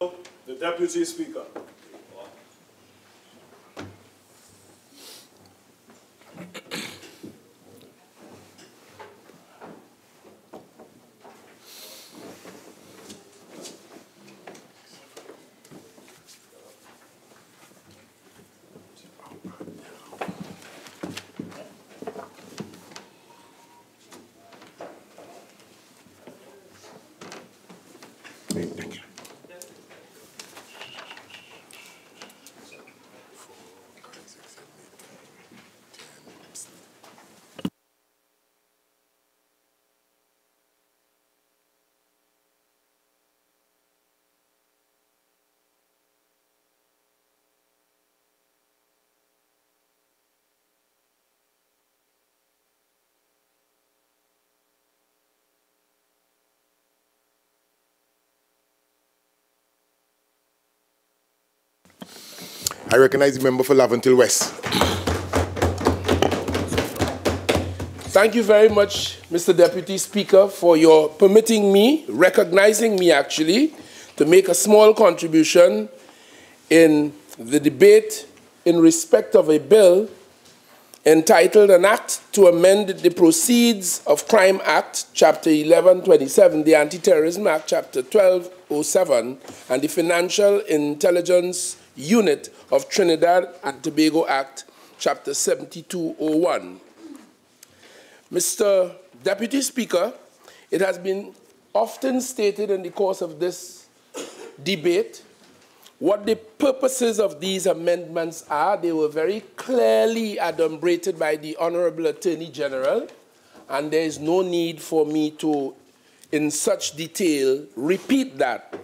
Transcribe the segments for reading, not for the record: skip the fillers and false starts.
The Deputy Speaker. I recognize the member for Laventille West. Thank you very much, Mr. Deputy Speaker, for your permitting me, recognizing me actually, to make a small contribution in the debate in respect of a bill entitled An Act to Amend the Proceeds of Crime Act, Chapter 1127, the Anti-Terrorism Act, Chapter 1207, and the Financial Intelligence Unit of Trinidad and Tobago Act, Chapter 7201. Mr. Deputy Speaker, it has been often stated in the course of this debate what the purposes of these amendments are. They were very clearly adumbrated by the Honorable Attorney General, and there is no need for me to, in such detail, repeat that.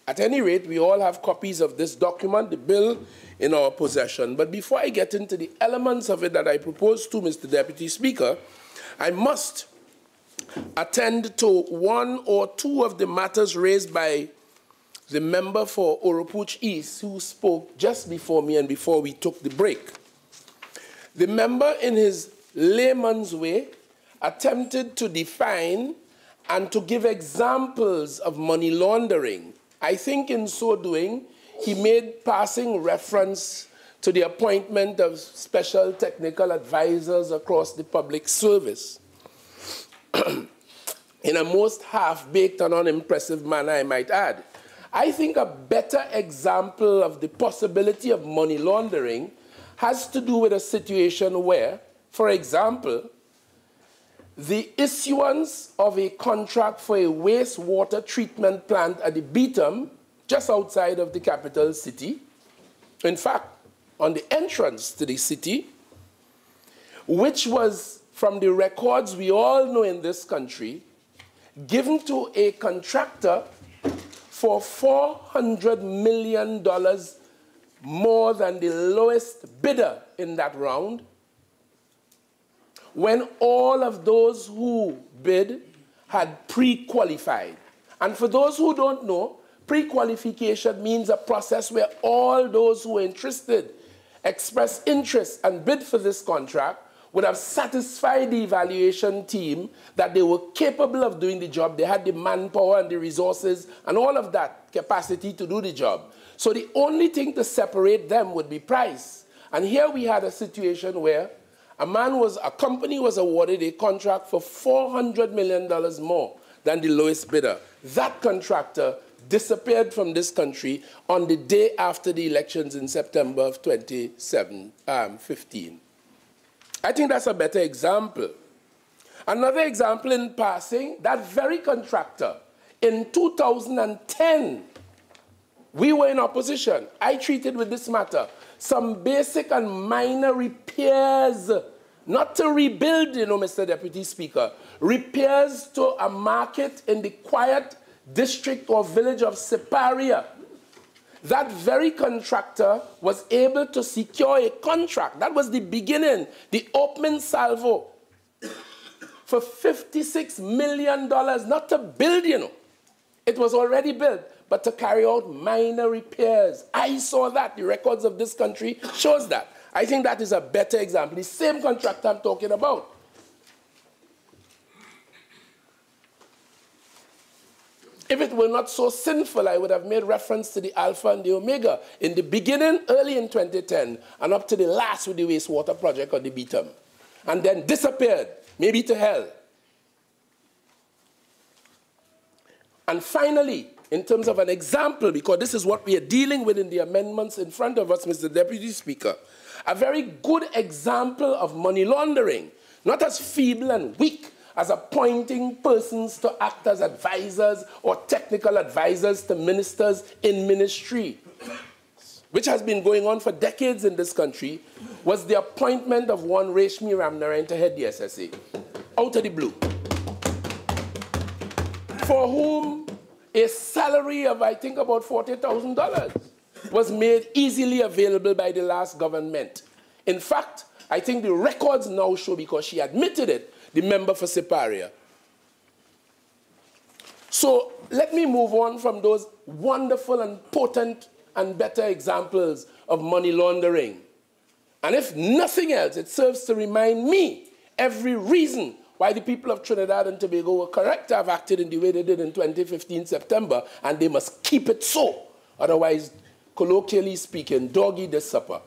At any rate, we all have copies of this document, the bill, in our possession. But before I get into the elements of it that I propose to Mr. Deputy Speaker, I must attend to one or two of the matters raised by the member for Oropouche East, who spoke just before me and before we took the break. The member, in his layman's way, attempted to define and to give examples of money laundering. I think in so doing, he made passing reference to the appointment of special technical advisors across the public service. In a most half-baked and unimpressive manner, I might add. I think a better example of the possibility of money laundering has to do with a situation where, for example, the issuance of a contract for a wastewater treatment plant at the Beetham, just outside of the capital city, in fact, on the entrance to the city, which was, from the records we all know in this country, given to a contractor for $400 million more than the lowest bidder in that round, when all of those who bid had pre-qualified. And for those who don't know, pre-qualification means a process where all those who are interested express interest and bid for this contract would have satisfied the evaluation team that they were capable of doing the job. They had the manpower and the resources and all of that capacity to do the job. So the only thing to separate them would be price. And here we had a situation where a company was awarded a contract for $400 million more than the lowest bidder. That contractor disappeared from this country on the day after the elections in September of 2015. I think that's a better example. Another example in passing, that very contractor, in 2010, we were in opposition. I treated with this matter some basic and minor repairs, not to rebuild, you know, Mr. Deputy Speaker, repairs to a market in the quiet district or village of Siparia. That very contractor was able to secure a contract. That was the beginning, the opening salvo, for $56 million, not to build, you know. It was already built, but to carry out minor repairs. I saw that. The records of this country shows that. I think that is a better example. The same contractor I'm talking about. If it were not so sinful, I would have made reference to the Alpha and the Omega in the beginning, early in 2010, and up to the last with the wastewater project or the Beetham, and then disappeared, maybe to hell. And finally, in terms of an example, because this is what we are dealing with in the amendments in front of us, Mr. Deputy Speaker, a very good example of money laundering, not as feeble and weak as appointing persons to act as advisors or technical advisors to ministers in ministry, which has been going on for decades in this country, was the appointment of one Reshmi Ramnarayan to head the SSA, out of the blue, for whom a salary of, I think, about $40,000 was made easily available by the last government. In fact, I think the records now show, because she admitted it, the member for Siparia. So let me move on from those wonderful and potent and better examples of money laundering. And if nothing else, it serves to remind me every reason why the people of Trinidad and Tobago were correct to have acted in the way they did in 2015 September, and they must keep it so. Otherwise, colloquially speaking, dog eat the supper.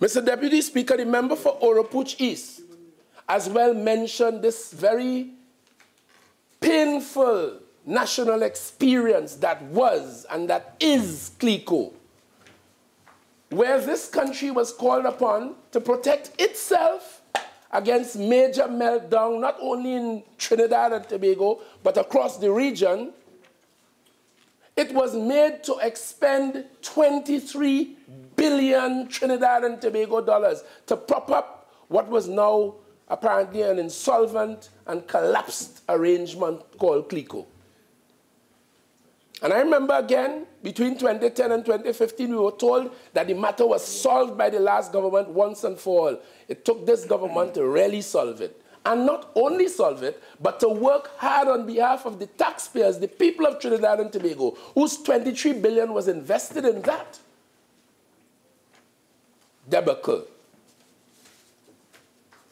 Mr. Deputy Speaker, the member for Oropuch East as well mentioned this very painful national experience that was and that is CLICO, where this country was called upon to protect itself against major meltdown, not only in Trinidad and Tobago, but across the region. It was made to expend 23 billion Trinidad and Tobago dollars to prop up what was now apparently an insolvent and collapsed arrangement called CLICO. And I remember again, between 2010 and 2015, we were told that the matter was solved by the last government once and for all. It took this government to really solve it. And not only solve it, but to work hard on behalf of the taxpayers, the people of Trinidad and Tobago, whose 23 billion was invested in that debacle,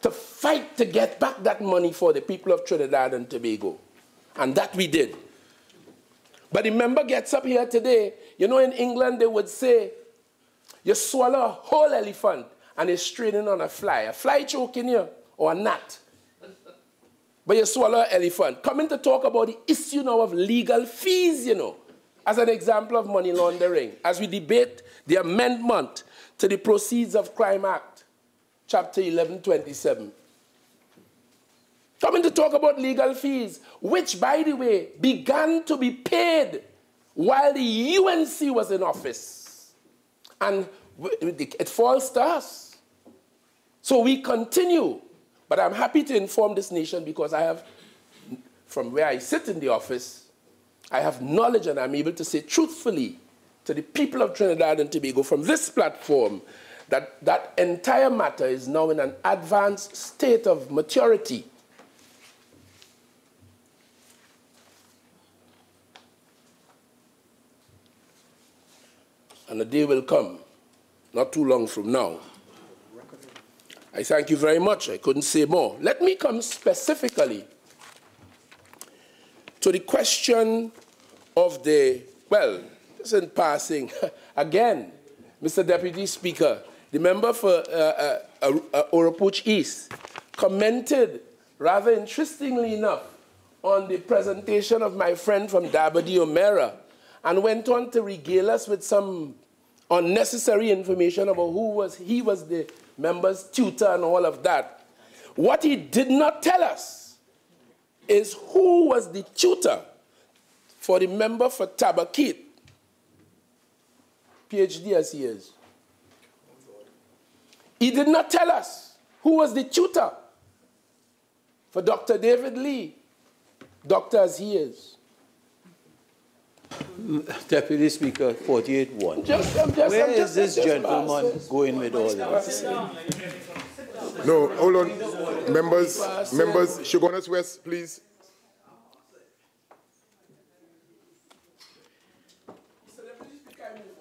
to fight to get back that money for the people of Trinidad and Tobago. And that we did. But the member gets up here today, you know, in England they would say, you swallow a whole elephant and it's straining on a fly choking you, or a gnat. But you swallow an elephant. Coming to talk about the issue now of legal fees, you know, as an example of money laundering, as we debate the amendment to the Proceeds of Crime Act, Chapter 1127. Coming to talk about legal fees, which, by the way, began to be paid while the UNC was in office. And it falls to us. So we continue. But I'm happy to inform this nation because I have, from where I sit in the office, I have knowledge and I'm able to say truthfully to the people of Trinidad and Tobago from this platform that that entire matter is now in an advanced state of maturity. And a day will come, not too long from now. I thank you very much. I couldn't say more. Let me come specifically to the question of the, well, just in passing, again, Mr. Deputy Speaker, the member for Oropuch East commented, rather interestingly enough, on the presentation of my friend from Dabadi Omera, and went on to regale us with some unnecessary information about he was the member's tutor and all of that. What he did not tell us is who was the tutor for the member for Tabakit, PhD as he is. He did not tell us who was the tutor for Dr. David Lee, doctor as he is. Deputy Speaker, 48-1. Where is this gentleman going with all this? No, hold on. Members, Shogunas West, please.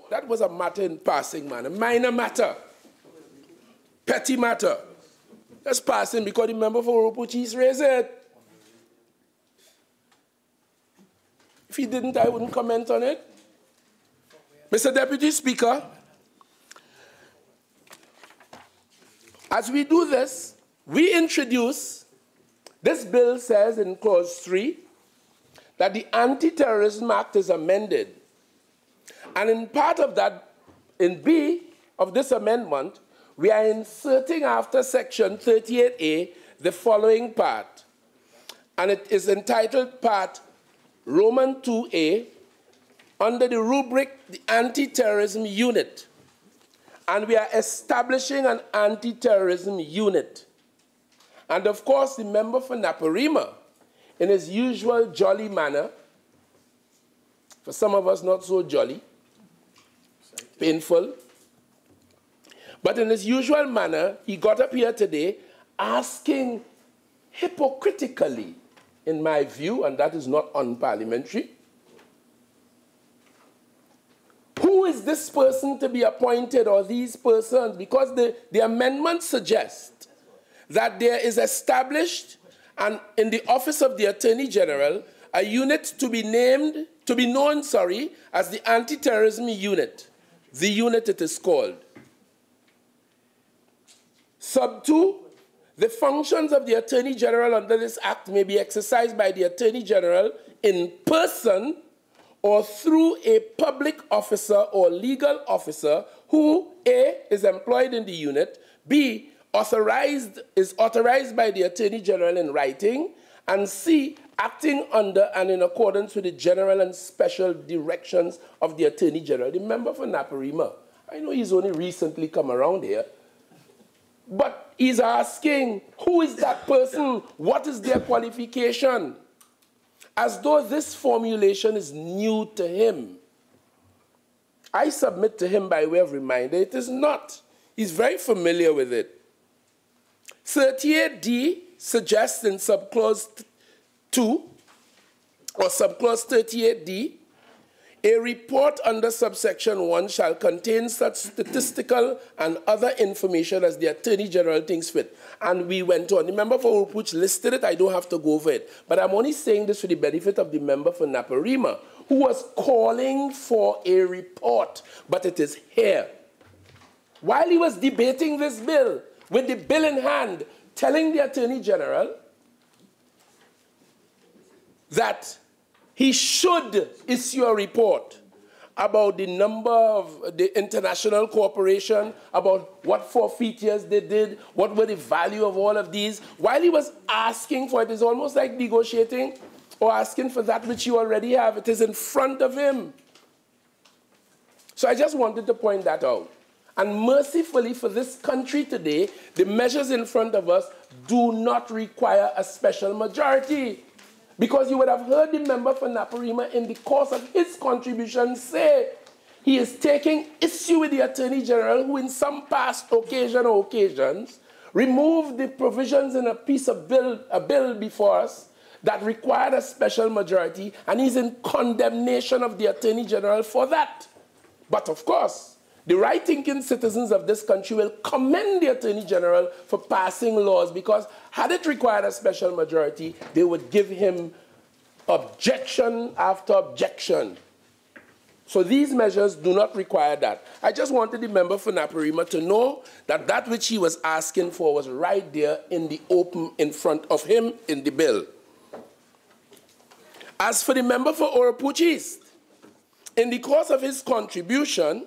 That was a matter in passing, man. A minor matter. Petty matter. That's passing because the member for Oropuch East raised it. If he didn't, I wouldn't comment on it. Mr. Deputy Speaker, as we do this, we introduce, this bill says in clause 3 that the Anti-Terrorism Act is amended. And in part of that, in B of this amendment, we are inserting after section 38A the following part. And it is entitled Part Roman 2A under the rubric the Anti-Terrorism Unit. And we are establishing an anti-terrorism unit. And of course, the member for Naparima, in his usual jolly manner, for some of us not so jolly, painful, but in his usual manner, he got up here today asking hypocritically, in my view, and that is not unparliamentary, who is this person to be appointed, or these persons? Because the amendment suggests that there is established, and in the office of the Attorney General, a unit to be known as the Anti-Terrorism Unit. The unit it is called. Sub 2, the functions of the Attorney General under this Act may be exercised by the Attorney General in person or through a public officer or legal officer who, A, is employed in the unit, B, is authorized by the Attorney General in writing, and C, acting under and in accordance with the general and special directions of the Attorney General. The member for Naparima, I know he's only recently come around here, but he's asking, who is that person? What is their qualification? As though this formulation is new to him. I submit to him by way of reminder, it is not. He's very familiar with it. 38D suggests in subclause 2, or subclause 38D, a report under subsection 1 shall contain such statistical and other information as the Attorney General thinks fit. And we went on. The member for Urupuch listed it. I don't have to go over it. But I'm only saying this for the benefit of the member for Naparima, who was calling for a report, but it is here. While he was debating this bill, with the bill in hand, telling the Attorney General that he should issue a report about the number of the international cooperation, about what forfeitures they did, what were the value of all of these. While he was asking for it, it's almost like negotiating or asking for that which you already have. It is in front of him. So I just wanted to point that out. And mercifully for this country today, the measures in front of us do not require a special majority. Because you would have heard the member for Naparima in the course of his contribution say he is taking issue with the Attorney General who in some past occasion or occasions removed the provisions in a piece of a bill before us that required a special majority, and he's in condemnation of the Attorney General for that. But of course, the right-thinking citizens of this country will commend the Attorney General for passing laws, because had it required a special majority, they would give him objection after objection. So these measures do not require that. I just wanted the member for Naparima to know that that which he was asking for was right there in the open in front of him in the bill. As for the member for Urupuch East, in the course of his contribution,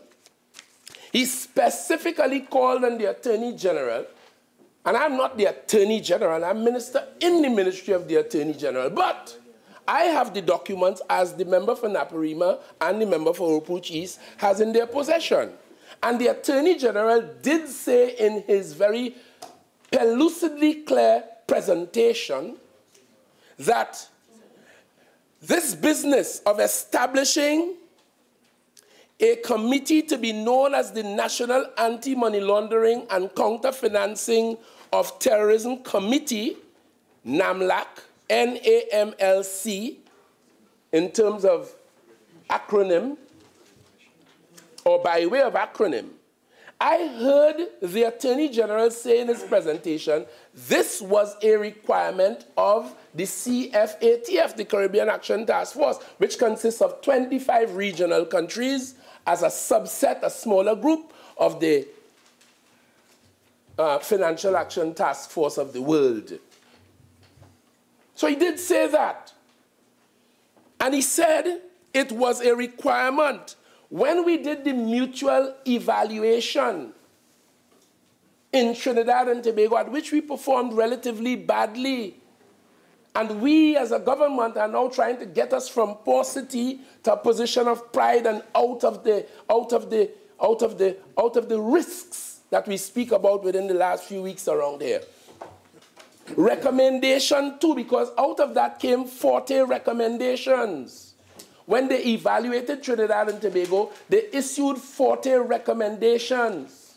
he specifically called on the Attorney General, and I'm not the Attorney General, I'm minister in the Ministry of the Attorney General, but I have the documents as the member for Naparima and the member for Urupuch East has in their possession. And the Attorney General did say in his very pellucidly clear presentation that this business of establishing a committee to be known as the National Anti-Money Laundering and Counter-Financing of Terrorism Committee, NAMLAC, NAMLC, in terms of acronym, or by way of acronym, I heard the Attorney General say in his presentation, this was a requirement of the CFATF, the Caribbean Action Task Force, which consists of 25 regional countries as a subset, a smaller group of the Financial Action Task Force of the world. So he did say that. And he said it was a requirement. When we did the mutual evaluation in Trinidad and Tobago, at which we performed relatively badly, and we as a government are now trying to get us from paucity to a position of pride and out of the risks that we speak about within the last few weeks around here. Recommendation 2, because out of that came 40 recommendations. When they evaluated Trinidad and Tobago, they issued 40 recommendations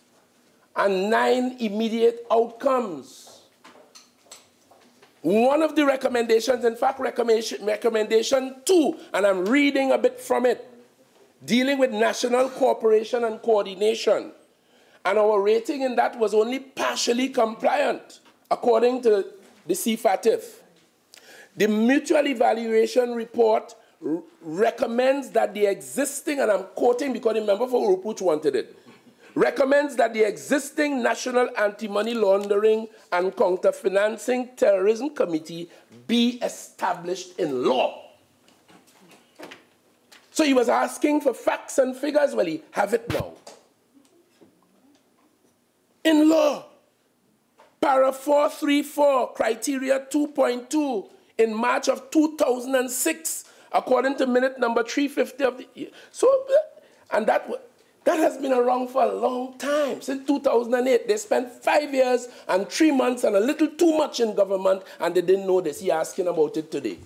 and 9 immediate outcomes. One of the recommendations, in fact, recommendation 2, and I'm reading a bit from it, dealing with national cooperation and coordination. And our rating in that was only partially compliant, according to the CFATF. The mutual evaluation report recommends that the existing, and I'm quoting because the member for Urupuch wanted it, recommends that the existing National Anti-Money Laundering and Counter-Financing Terrorism Committee be established in law. So he was asking for facts and figures. Well, he have it now. In law. Para 434, criteria 2.2, in March of 2006, according to minute number 350 of the year. So, and that has been around for a long time, since 2008. They spent 5 years and 3 months and a little too much in government, and they didn't know this. He's asking about it today.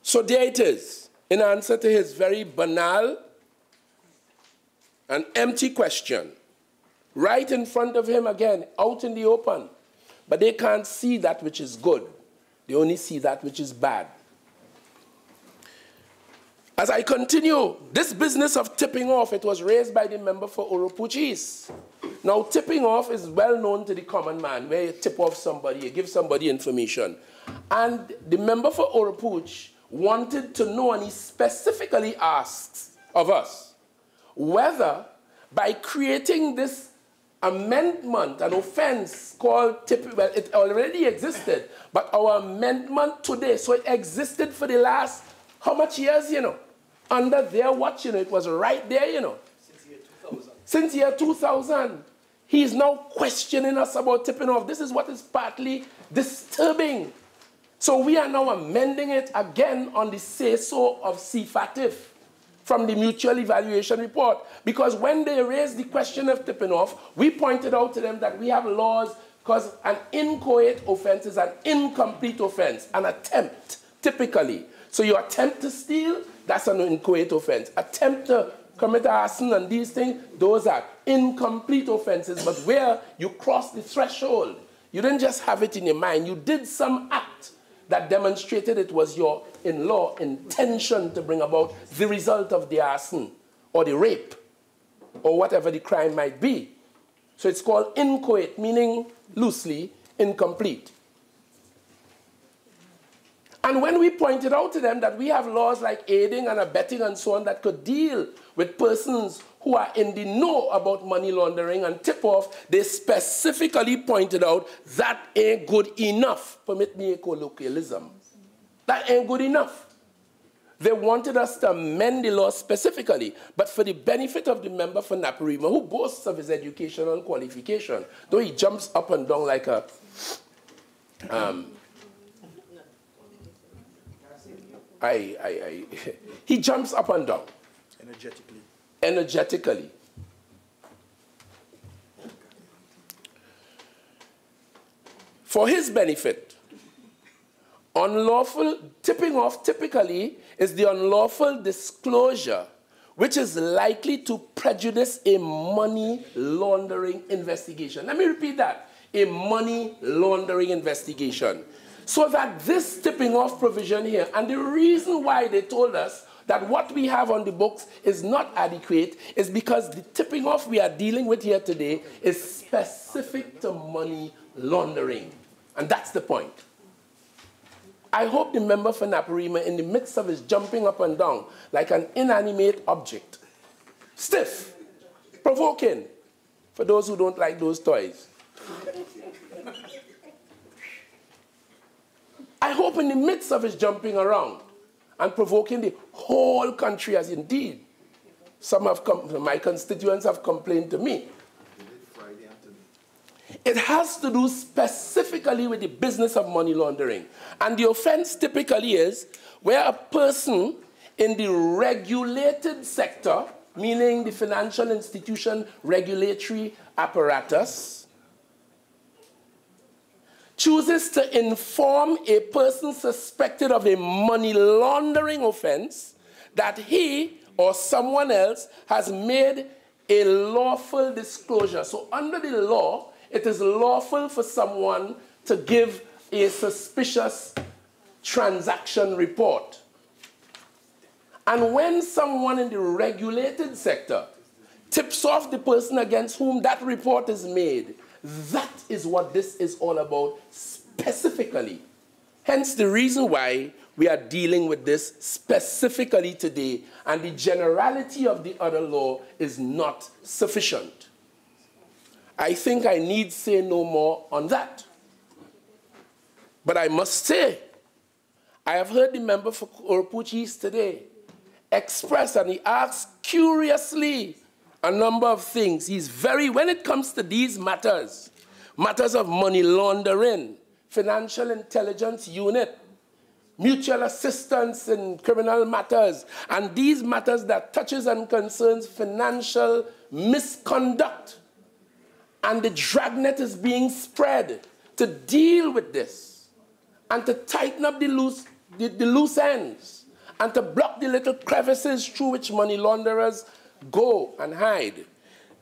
So there it is, in answer to his very banal an empty question, right in front of him again, out in the open. But they can't see that which is good. They only see that which is bad. As I continue, this business of tipping off, it was raised by the member for Urupuch East. Now, tipping off is well known to the common man, where you tip off somebody, you give somebody information. And the member for Urupuch wanted to know, and he specifically asks of us, whether by creating this amendment, an offense called tipping, well, it already existed, but our amendment today, so it existed for the last, how much years, you know? Under their watch, you know, it was right there, you know. Since year 2000. Since year 2000. He's now questioning us about tipping off. This is what is partly disturbing. So we are now amending it again on the say-so of CFATF from the mutual evaluation report. Because when they raised the question of tipping off, we pointed out to them that we have laws, because an inchoate offense is an incomplete offense, an attempt, typically. So you attempt to steal, that's an inchoate offense. Attempt to commit arson and these things, those are incomplete offenses, but where you cross the threshold, you didn't just have it in your mind, you did some act that demonstrated it was your, in law, intention to bring about the result of the arson or the rape or whatever the crime might be. So it's called inchoate, meaning loosely incomplete. And when we pointed out to them that we have laws like aiding and abetting and so on that could deal with persons who are in the know about money laundering and tip-off, they specifically pointed out that ain't good enough. Permit me a colloquialism. That ain't good enough. They wanted us to amend the law specifically, but for the benefit of the member for Naparima, who boasts of his educational qualification, though he jumps up and down like a... he jumps up and down. Energetically. For his benefit, unlawful tipping off typically is the unlawful disclosure which is likely to prejudice a money laundering investigation. Let me repeat that. A money laundering investigation. So that this tipping off provision here, and the reason why they told us that what we have on the books is not adequate is because the tipping off we are dealing with here today is specific to money laundering. And that's the point. I hope the member for Naparima, in the midst of his jumping up and down like an inanimate object, stiff, provoking, for those who don't like those toys. I hope in the midst of his jumping around and provoking the whole country, as indeed some of my constituents have complained to me, it has to do specifically with the business of money laundering. And the offense typically is where a person in the regulated sector, meaning the financial institution regulatory apparatus, chooses to inform a person suspected of a money laundering offense that he or someone else has made a lawful disclosure. So under the law, it is lawful for someone to give a suspicious transaction report. And when someone in the regulated sector tips off the person against whom that report is made, that is what this is all about specifically. Hence the reason why we are dealing with this specifically today, and the generality of the other law is not sufficient. I think I need say no more on that. But I must say, I have heard the member for Oropouche East today express, and he asks curiously a number of things. He's very, when it comes to these matters, matters of money laundering, financial intelligence unit, mutual assistance in criminal matters, and these matters that touches and concerns financial misconduct. And the dragnet is being spread to deal with this and to tighten up the loose ends and to block the little crevices through which money launderers go and hide.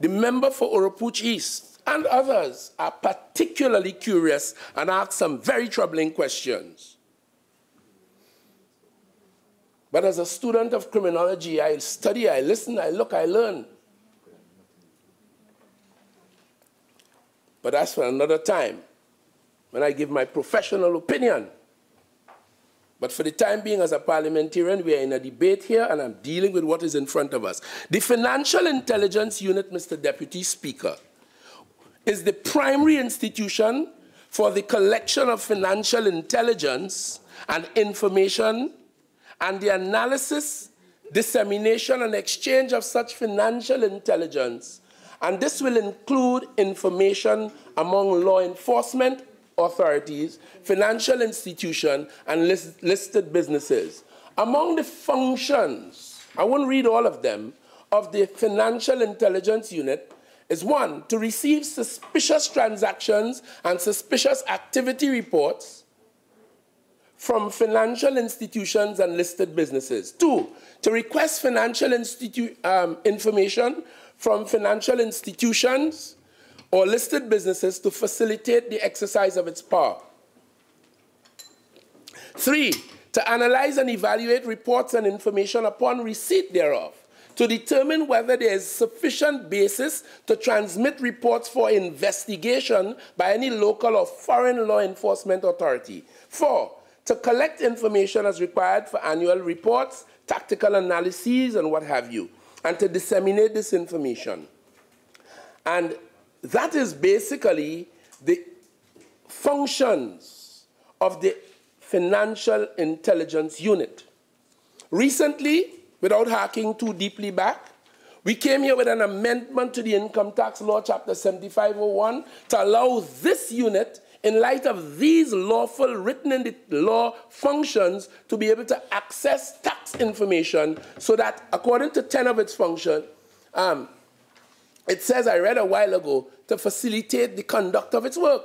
The member for Oropouche East and others are particularly curious and ask some very troubling questions. But as a student of criminology, I study, I listen, I look, I learn. But that's for another time, when I give my professional opinion. But for the time being, as a parliamentarian, we are in a debate here, and I'm dealing with what is in front of us. The Financial Intelligence Unit, Mr. Deputy Speaker, is the primary institution for the collection of financial intelligence and information and the analysis, dissemination, and exchange of such financial intelligence. And this will include information among law enforcement authorities, financial institutions, and listed businesses. Among the functions, I won't read all of them, of the Financial Intelligence Unit is one, to receive suspicious transactions and suspicious activity reports from financial institutions and listed businesses. Two, to request financial information from financial institutions or listed businesses to facilitate the exercise of its power. Three, to analyze and evaluate reports and information upon receipt thereof, to determine whether there is sufficient basis to transmit reports for investigation by any local or foreign law enforcement authority. Four, to collect information as required for annual reports, tactical analyses, and what have you, and to disseminate this information. And that is basically the functions of the Financial Intelligence Unit. Recently, without harking too deeply back, we came here with an amendment to the Income Tax Law, Chapter 7501, to allow this unit, in light of these lawful, written in the law functions, to be able to access tax information so that, according to 10 of its functions, it says, I read a while ago, to facilitate the conduct of its work.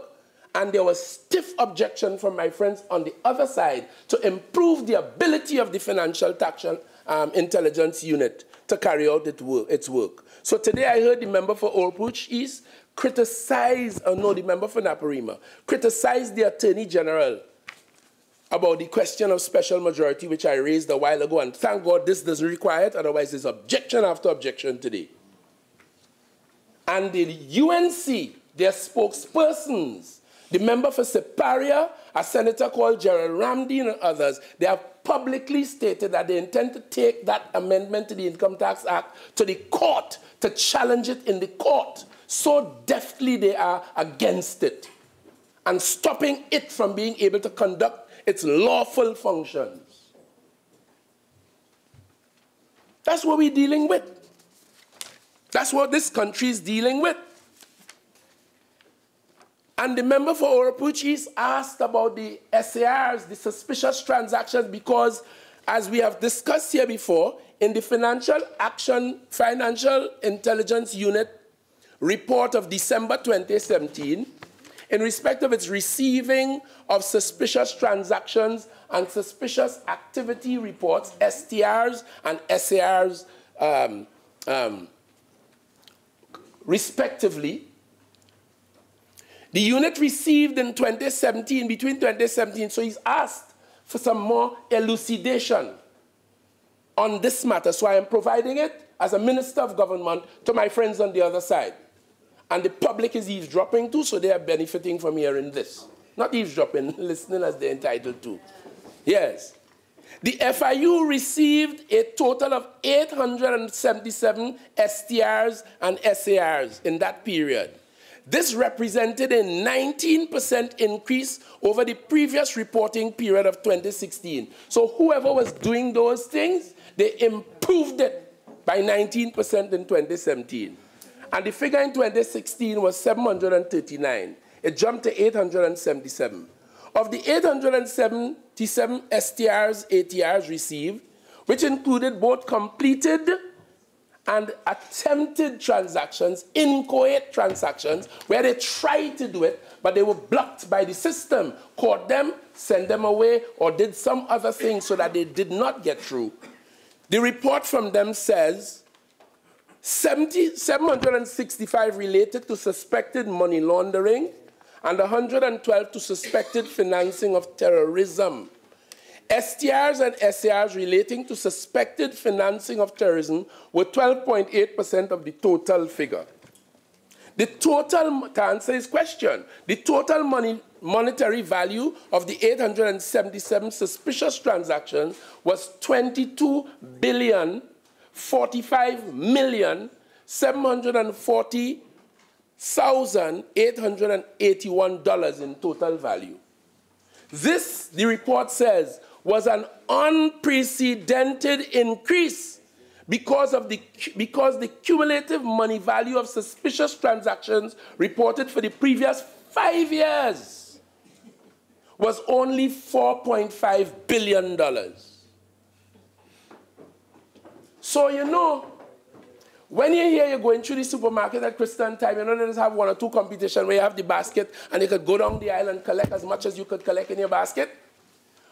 And there was stiff objection from my friends on the other side to improve the ability of the Financial Tax Intelligence Unit to carry out its work. So today I heard the member for Oropouche East criticize, the member for Naparima, criticize the Attorney General about the question of special majority, which I raised a while ago, and thank God this doesn't require it, otherwise there's objection after objection today. And the UNC, their spokespersons, the member for Siparia, a senator called Gerald Ramdeen and others, they have publicly stated that they intend to take that amendment to the Income Tax Act to the court, to challenge it in the court. So deftly they are against it and stopping it from being able to conduct its lawful functions. That's what we're dealing with. That's what this country is dealing with. And the member for Oropouche East asked about the SARs, the suspicious transactions, because as we have discussed here before, in the Financial Intelligence Unit report of December 2017, in respect of its receiving of suspicious transactions and suspicious activity reports, STRs and SARs, respectively, the unit received in 2017, between 2017, so he's asked for some more elucidation on this matter. So I am providing it as a minister of government to my friends on the other side. And the public is eavesdropping too, so they are benefiting from hearing this. Not eavesdropping, listening as they're entitled to. Yes. The FIU received a total of 877 STRs and SARs in that period. This represented a 19% increase over the previous reporting period of 2016. So whoever was doing those things, they improved it by 19% in 2017. And the figure in 2016 was 739. It jumped to 877. Of the 877 STRs, ATRs received, which included both completed and attempted transactions, inchoate transactions, where they tried to do it, but they were blocked by the system, caught them, sent them away, or did some other thing so that they did not get through. The report from them says 765 related to suspected money laundering and 112 to suspected financing of terrorism. STRs and SARs relating to suspected financing of terrorism were 12.8% of the total figure. The total, to answer his question, the total monetary value of the 877 suspicious transactions was $22,045,740,881 in total value. This, the report says, was an unprecedented increase because the cumulative money value of suspicious transactions reported for the previous 5 years was only $4.5 billion. So, you know, when you hear you're going through the supermarket at Christian time, you know, they just have one or two competition where you have the basket and you could go down the aisle and collect as much as you could collect in your basket.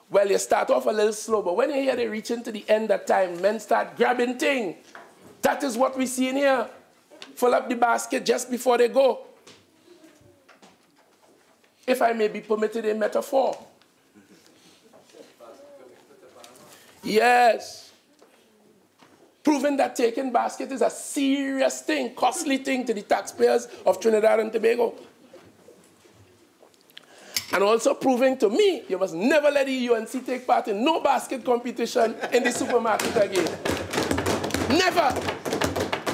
Well, you start off a little slow, but when you hear they reach into the end of time, men start grabbing things. That is what we see in here. Fill up the basket just before they go. If I may be permitted a metaphor. Yes. Proving that taking basket is a serious thing, costly thing to the taxpayers of Trinidad and Tobago. And also proving to me, you must never let the UNC take part in no basket competition in the supermarket again. Never.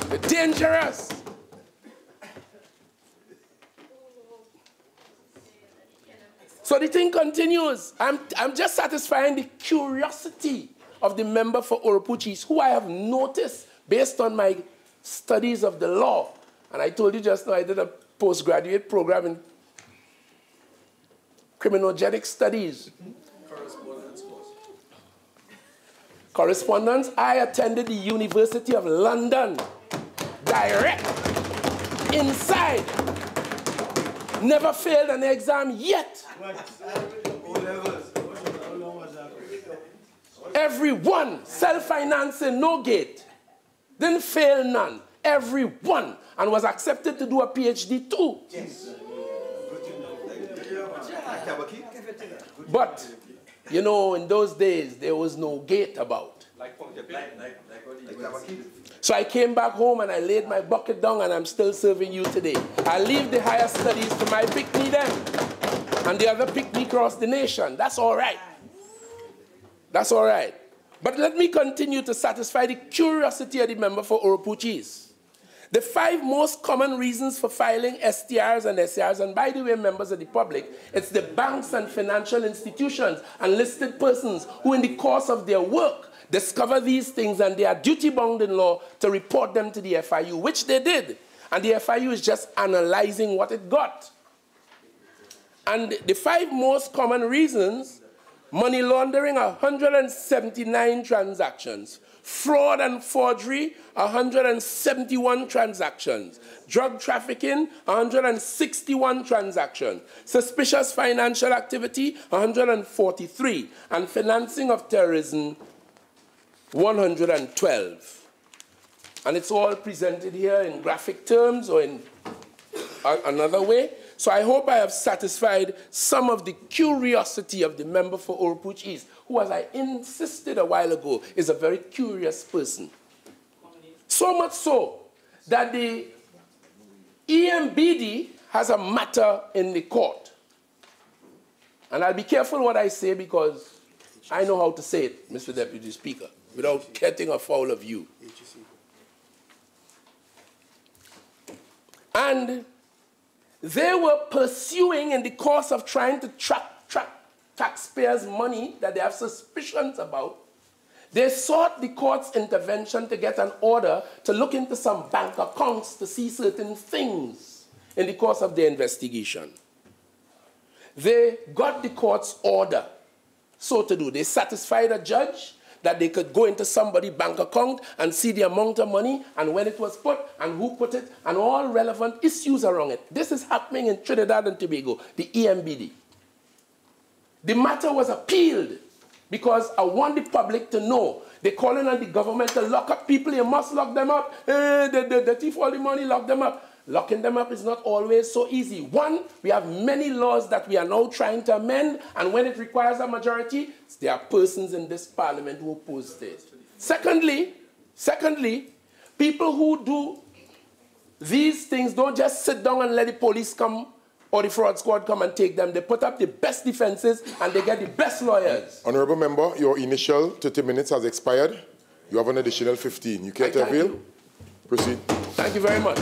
They're dangerous. So the thing continues. I'm just satisfying the curiosity of the member for Oropouche East, who I have noticed based on my studies of the law. And I told you just now I did a postgraduate program in criminogenic studies. Correspondence course. Correspondence, I attended the University of London. Direct. Inside. Never failed an exam yet. Everyone. Self-financing, no gate. Didn't fail none. Everyone. And was accepted to do a PhD too. Yes. But You know, in those days, there was no gate about. So I came back home and I laid my bucket down and I'm still serving you today. I leave the higher studies to my pick-me them and the other pick-me across the nation. That's all right. That's all right. But let me continue to satisfy the curiosity of the member for Oropuchis. The 5 most common reasons for filing STRs and SCRs, and by the way, members of the public, it's the banks and financial institutions and listed persons who in the course of their work discover these things and they are duty-bound in law to report them to the FIU, which they did. And the FIU is just analyzing what it got. And the 5 most common reasons: money laundering, 179 transactions. Fraud and forgery, 171 transactions. Drug trafficking, 161 transactions. Suspicious financial activity, 143. And financing of terrorism, 112. And it's all presented here in graphic terms or in another way. So I hope I have satisfied some of the curiosity of the member for Oropuchis, who, as I insisted a while ago, is a very curious person. So much so that the EMBD has a matter in the court. And I'll be careful what I say because I know how to say it, Mr. Deputy Speaker, without getting afoul of you. And they were pursuing, in the course of trying to track taxpayers' money that they have suspicions about, they sought the court's intervention to get an order to look into some bank accounts to see certain things in the course of their investigation. They got the court's order so to do. They satisfied a judge that they could go into somebody's bank account and see the amount of money and when it was put and who put it and all relevant issues around it. This is happening in Trinidad and Tobago, the EMBD. The matter was appealed because I want the public to know. They're calling on the government to lock up people. You must lock them up. The thief all the money, lock them up. Locking them up is not always so easy. One, we have many laws that we are now trying to amend, and when it requires a majority, there are persons in this parliament who oppose it. Secondly, people who do these things don't just sit down and let the police come or the fraud squad come and take them. They put up the best defenses and they get the best lawyers. Honourable Member, your initial 30 minutes has expired. You have an additional 15. You care to avail? Proceed. Thank you very much.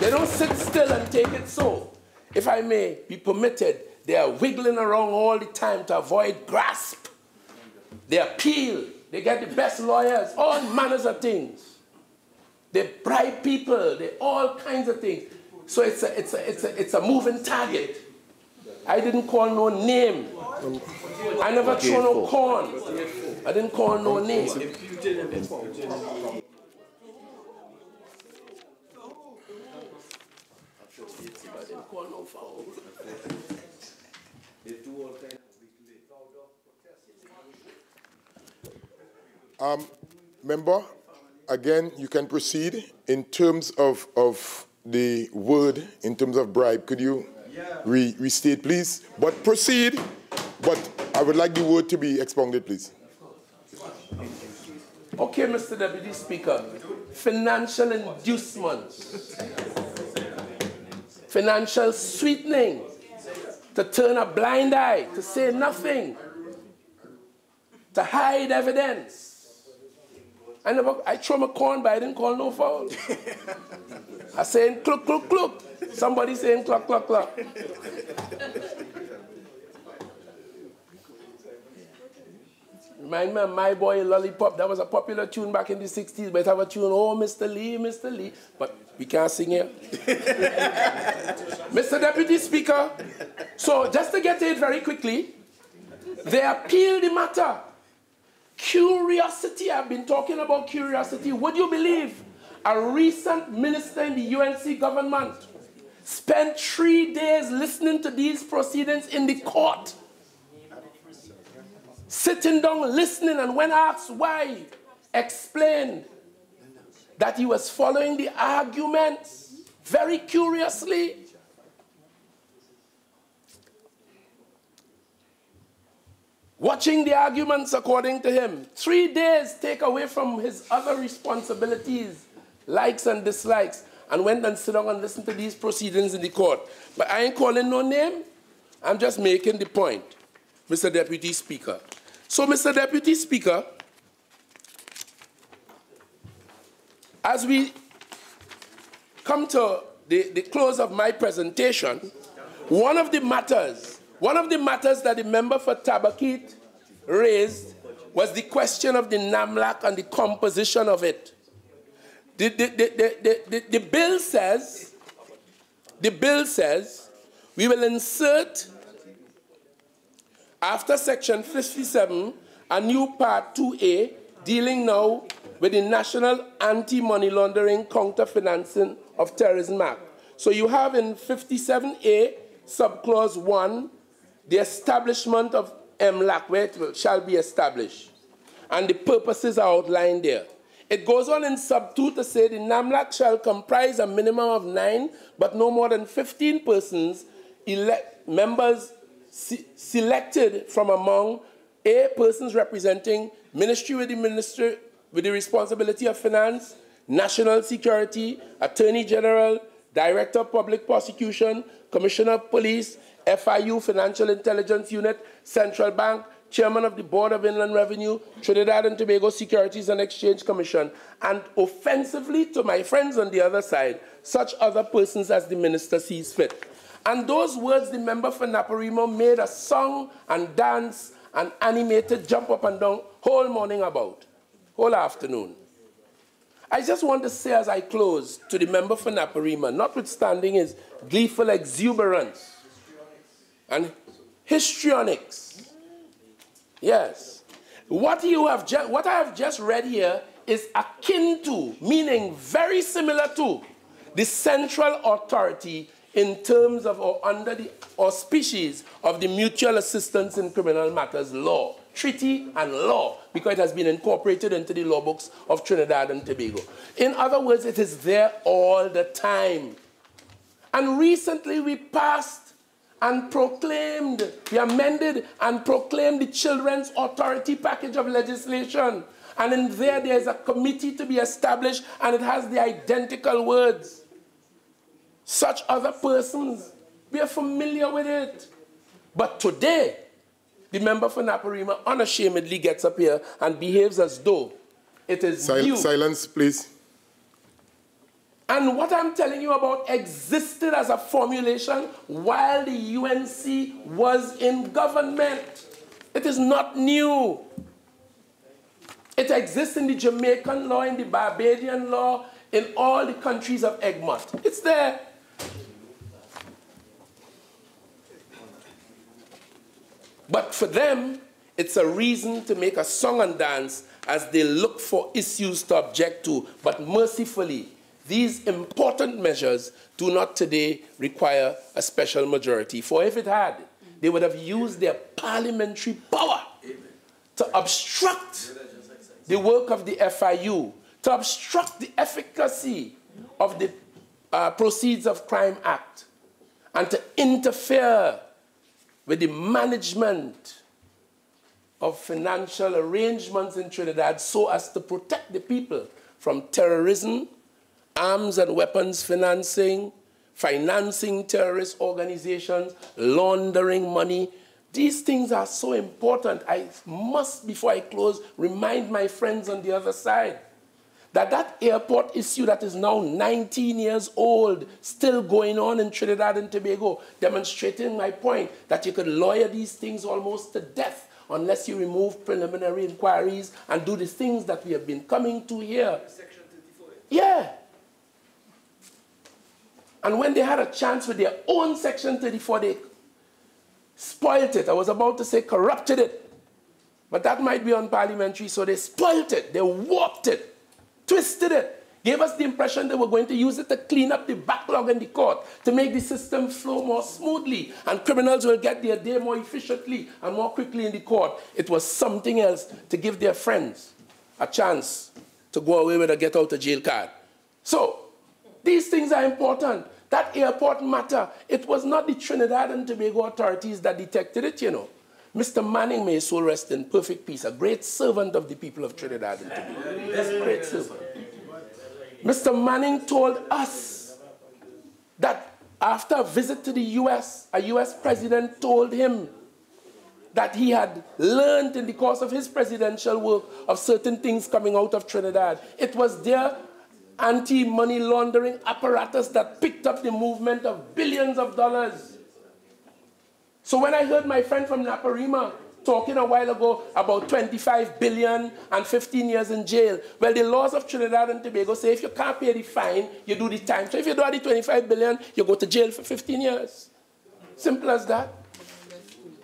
They don't sit still and take it so. If I may be permitted, they are wiggling around all the time to avoid grasp. They appeal. They get the best lawyers, all manners of things. They bribe people. They all kinds of things. So it's a moving target. I didn't call no name. I never threw no corn. I didn't call no name. Member, again, you can proceed in terms of the word, in terms of bribe. Could you restate, please? But proceed, but I would like the word to be expounded, please. Okay, Mr. Deputy Speaker. Financial inducements. Financial sweetening. To turn a blind eye, to say nothing. To hide evidence. I throw my corn, but I didn't call no foul. I saying cluck, cluck, cluck. Somebody saying cluck, cluck, cluck. Remind me of My Boy Lollipop. That was a popular tune back in the 60s. But it have a tune, oh, Mr. Lee, Mr. Lee. But we can't sing here. Mr. Deputy Speaker, so just to get to it very quickly, they appealed the matter. Curiosity, I've been talking about curiosity. Would you believe a recent minister in the UNC government spent 3 days listening to these proceedings in the court? Sitting down, listening, and when asked why, explained that he was following the arguments very curiously. watching the arguments according to him. 3 days take away from his other responsibilities, likes and dislikes, and went and sit down and listened to these proceedings in the court. But I ain't calling no name. I'm just making the point, Mr. Deputy Speaker. So, Mr. Deputy Speaker, as we come to the close of my presentation, one of the matters that the member for Tabakit raised was the question of the NAMLAC and the composition of it. The bill says we will insert, after Section 57, a new Part 2A dealing now with the National Anti-Money Laundering Counter-Financing of Terrorism Act. So you have in 57A, subclause 1, the establishment of MLAC, where it shall be established. And the purposes are outlined there. It goes on in sub 2 to say the NAMLAC shall comprise a minimum of 9, but no more than 15 persons, members selected from among A, persons representing ministry with the responsibility of finance, national security, attorney general, director of public prosecution, commissioner of police, FIU, Financial Intelligence Unit, Central Bank, chairman of the Board of Inland Revenue, Trinidad and Tobago Securities and Exchange Commission, and offensively to my friends on the other side, such other persons as the minister sees fit. And those words the member for Naparimo made a song and dance and animated jump up and down whole morning about, whole afternoon. I just want to say as I close to the member for Naparima, notwithstanding his gleeful exuberance and histrionics, yes, what I have just read here is akin to, meaning very similar to, the central authority in terms of or under the auspices of the Mutual Assistance in Criminal Matters law, treaty and law, because it has been incorporated into the law books of Trinidad and Tobago. In other words, it is there all the time. And recently we passed and proclaimed, we amended and proclaimed the Children's Authority package of legislation. And in there is a committee to be established, and it has the identical words. Such other persons, we are familiar with it. But today, the member for Naparima unashamedly gets up here and behaves as though it is new. Silence, please. And what I'm telling you about existed as a formulation while the UNC was in government. It is not new. It exists in the Jamaican law, in the Barbadian law, in all the countries of Egmont. It's there. But for them, it's a reason to make a song and dance as they look for issues to object to. But mercifully, these important measures do not today require a special majority. For if it had, they would have used their parliamentary power to obstruct the work of the FIU, to obstruct the efficacy of the Proceeds of Crime Act, and to interfere with the management of financial arrangements in Trinidad so as to protect the people from terrorism, arms and weapons financing, financing terrorist organizations, laundering money. These things are so important. I must, before I close, remind my friends on the other side that that airport issue that is now 19 years old, still going on in Trinidad and Tobago, demonstrating my point that you could lawyer these things almost to death unless you remove preliminary inquiries and do the things that we have been coming to here. Section 34. Yeah. And when they had a chance with their own Section 34, they spoilt it. I was about to say corrupted it. But that might be unparliamentary, so they spoilt it. They warped it. Twisted it, gave us the impression they were going to use it to clean up the backlog in the court, to make the system flow more smoothly, and criminals will get their day more efficiently and more quickly in the court. It was something else to give their friends a chance to go away with a get-out-of-jail card. So, these things are important. That airport matter, it was not the Trinidad and Tobago authorities that detected it, you know. Mr. Manning, may his soul rest in perfect peace, a great servant of the people of Trinidad and Tobago. Great servant. Mr. Manning told us that after a visit to the US, a US president told him that he had learned in the course of his presidential work of certain things coming out of Trinidad. It was their anti-money laundering apparatus that picked up the movement of billions of dollars. So when I heard my friend from Naparima talking a while ago about 25 billion and 15 years in jail, well, the laws of Trinidad and Tobago say if you can't pay the fine, you do the time. So if you do the 25 billion, you go to jail for 15 years. Simple as that.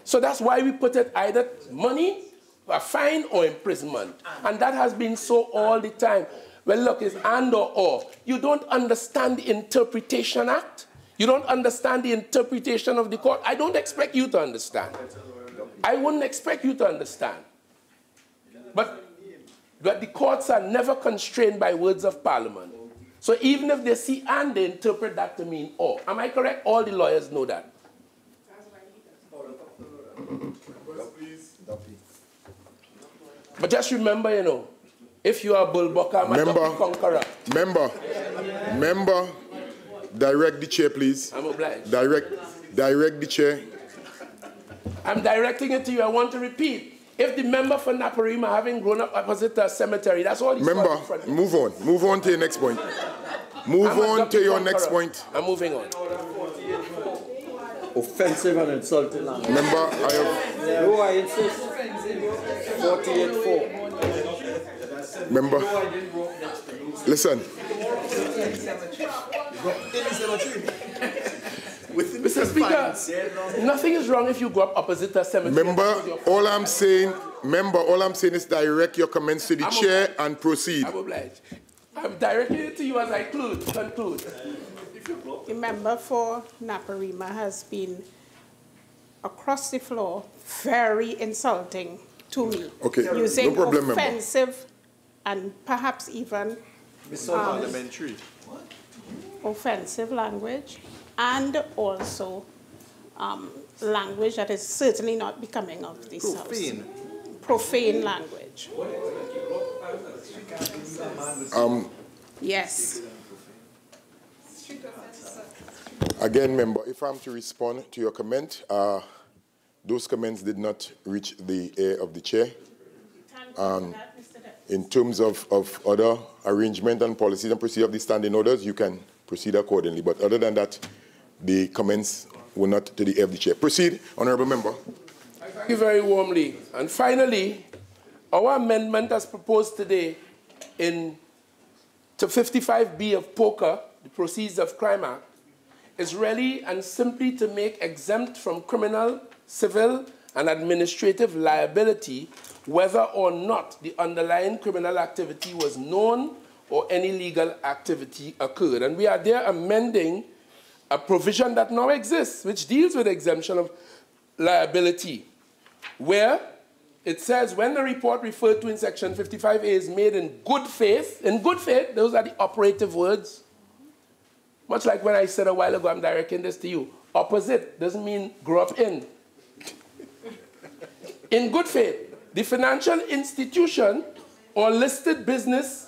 So that's why we put it either money, a fine, or imprisonment. And that has been so all the time. Well, look, it's and or. You don't understand the Interpretation Act. You don't understand the interpretation of the court. I don't expect you to understand. I wouldn't expect you to understand. But the courts are never constrained by words of parliament. So even if they see and, they interpret that to mean or. Am I correct? All the lawyers know that. But just remember, you know, if you are Bull Bucker, I'm a conqueror. Member, direct the chair, please. I'm obliged. Direct the chair. I'm directing it to you. I want to repeat. If the member for Naparima, having grown up opposite a cemetery, that's all he's got in front of him. Move on. Move on to your next point. Move on to your next point. I'm moving on. Offensive and insulting language. Member, I have... No, I insist. 48-4. Member, listen. Mr. Speaker, nothing is wrong if you go up opposite a cemetery. Member, all I'm saying is direct your comments to the chair and proceed. I'm obliged. I'm directing it to you as I conclude. The member for Naparima has been across the floor very insulting to me. Okay, using no problem, offensive and perhaps even offensive language, and also language that is certainly not becoming of this house. Profane language. Yes. Again, member, if I'm to respond to your comment, those comments did not reach the ear of the chair. In terms of other arrangement and policies and procedure of the standing orders, you can proceed accordingly. But other than that, the comments were not to the ear of the chair. Proceed, honourable member. Thank you very warmly. And finally, our amendment as proposed today to 55B of POCA, the Proceeds of Crime Act, is really and simply to make exempt from criminal, civil, and administrative liability whether or not the underlying criminal activity was known or any legal activity occurred. And we are there amending a provision that now exists, which deals with exemption of liability, where it says when the report referred to in Section 55A is made in good faith, those are the operative words. Much like when I said a while ago, I'm directing this to you. Opposite doesn't mean grow up in. In good faith, the financial institution or listed business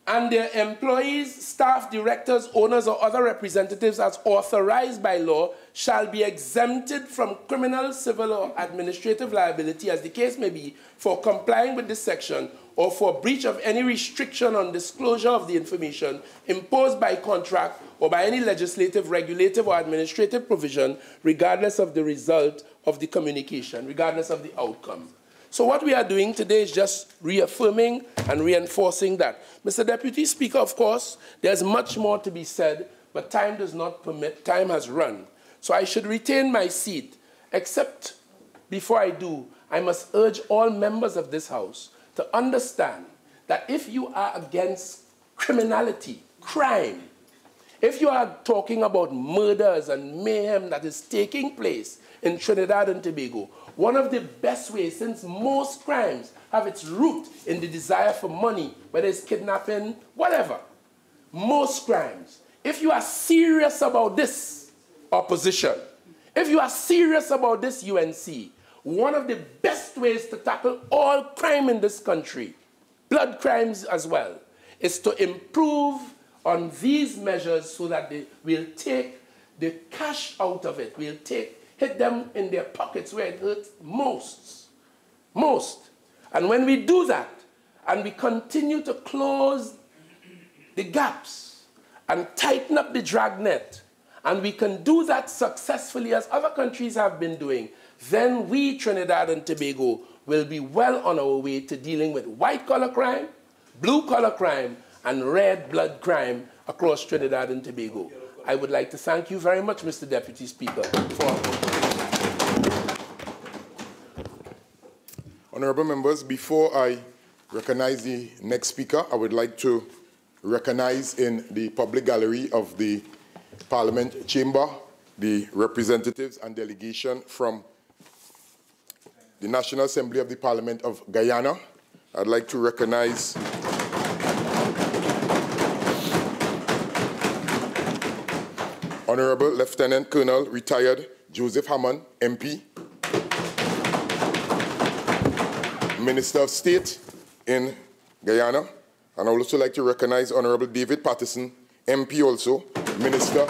and their employees, staff, directors, owners, or other representatives as authorized by law shall be exempted from criminal, civil, or administrative liability, as the case may be, for complying with this section or for breach of any restriction on disclosure of the information imposed by contract or by any legislative, regulative, or administrative provision, regardless of the result of the communication, regardless of the outcome. So what we are doing today is just reaffirming and reinforcing that. Mr. Deputy Speaker, of course, there's much more to be said, but time does not permit, time has run. So I should retain my seat, except before I do, I must urge all members of this House to understand that if you are against criminality, crime, if you are talking about murders and mayhem that is taking place in Trinidad and Tobago, one of the best ways, since most crimes have its root in the desire for money, whether it's kidnapping, whatever, most crimes, if you are serious about this opposition, if you are serious about this UNC, one of the best ways to tackle all crime in this country, blood crimes as well, is to improve on these measures so that we'll take the cash out of it. We'll hit them in their pockets where it hurts most. And when we do that, and we continue to close the gaps and tighten up the dragnet, and we can do that successfully as other countries have been doing, then we, Trinidad and Tobago, will be well on our way to dealing with white-collar crime, blue-collar crime, and red blood crime across Trinidad and Tobago. I would like to thank you very much, Mr. Deputy Speaker, Honourable members, before I recognize the next speaker, I would like to recognize in the public gallery of the Parliament chamber the representatives and delegation from the National Assembly of the Parliament of Guyana. I'd like to recognize Honourable Lieutenant Colonel retired Joseph Hammond, MP, Minister of State in Guyana. And I would also like to recognize Honourable David Patterson, MP also, Minister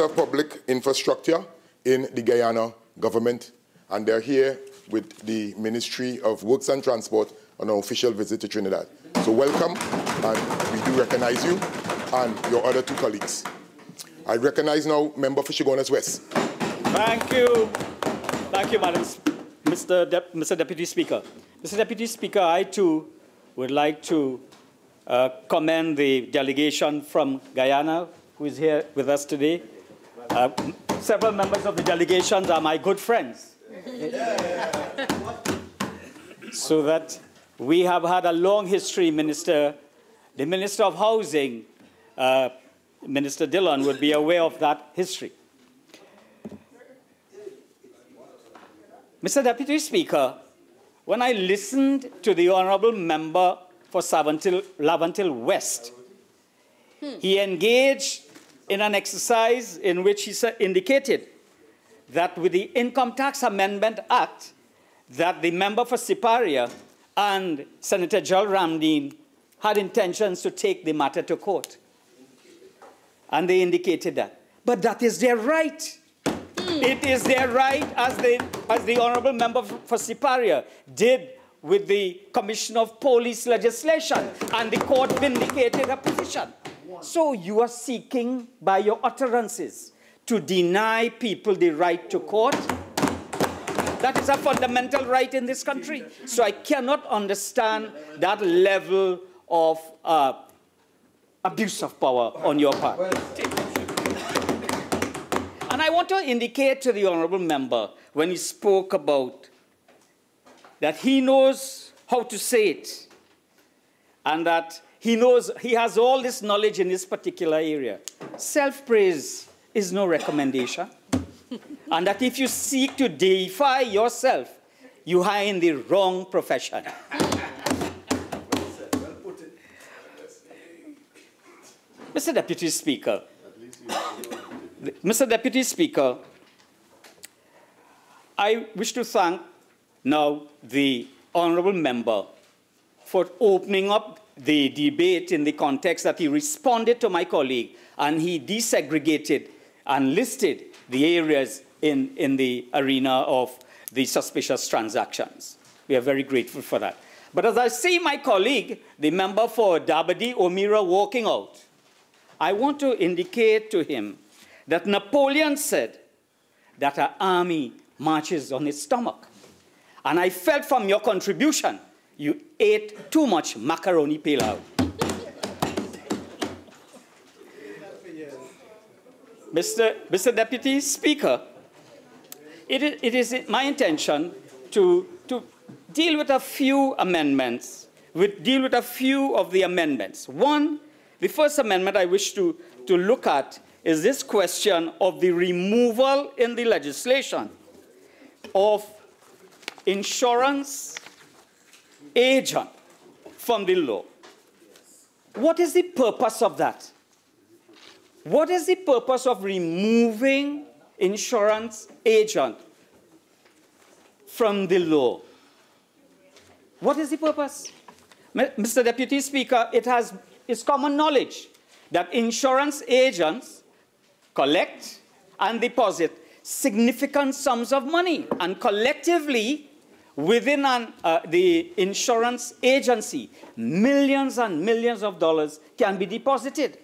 of Public Infrastructure in the Guyana government. And they're here with the Ministry of Works and Transport on an official visit to Trinidad. So welcome, and we do recognize you and your other two colleagues. I recognize now Member for Chaguanas West. Thank you. Thank you, Madam Mr. Deputy Speaker. Mr. Deputy Speaker, I too would like to commend the delegation from Guyana who is here with us today. Several members of the delegation are my good friends. So that we have had a long history, Minister. The Minister of Housing, Minister Dillon, would be aware of that history. Mr. Deputy Speaker, when I listened to the Honourable Member for Laventille West, he engaged in an exercise in which he indicated that with the Income Tax Amendment Act, that the member for Siparia and Senator Joel Ramdeen had intentions to take the matter to court. And they indicated that. But that is their right. It is their right, as the Honourable Member for Siparia did with the Commission of Police legislation, and the court vindicated her position. So you are seeking, by your utterances, to deny people the right to court? That is a fundamental right in this country. So I cannot understand that level of abuse of power on your part. And I want to indicate to the Honourable Member, when he spoke about that he knows how to say it, and that he knows he has all this knowledge in this particular area. Self-praise is no recommendation. And that if you seek to deify yourself, you are in the wrong profession. Mr. Deputy Speaker, I wish to thank now the Honourable Member for opening up the debate in the context that he responded to my colleague and he desegregated and listed the areas in the arena of the suspicious transactions. We are very grateful for that. But as I see my colleague, the member for Dabadi Omira, walking out, I want to indicate to him that Napoleon said that an army marches on its stomach. And I felt from your contribution, you ate too much macaroni pilau. Mr. Deputy Speaker, it is my intention to deal with a few amendments, deal with a few of the amendments. One, the first amendment I wish to look at is this question of the removal in the legislation of insurance agent from the law. What is the purpose of that? What is the purpose of removing insurance agent from the law. What is the purpose? Mr. Deputy Speaker, it's common knowledge that insurance agents collect and deposit significant sums of money, and collectively within the insurance agency, millions and millions of dollars can be deposited.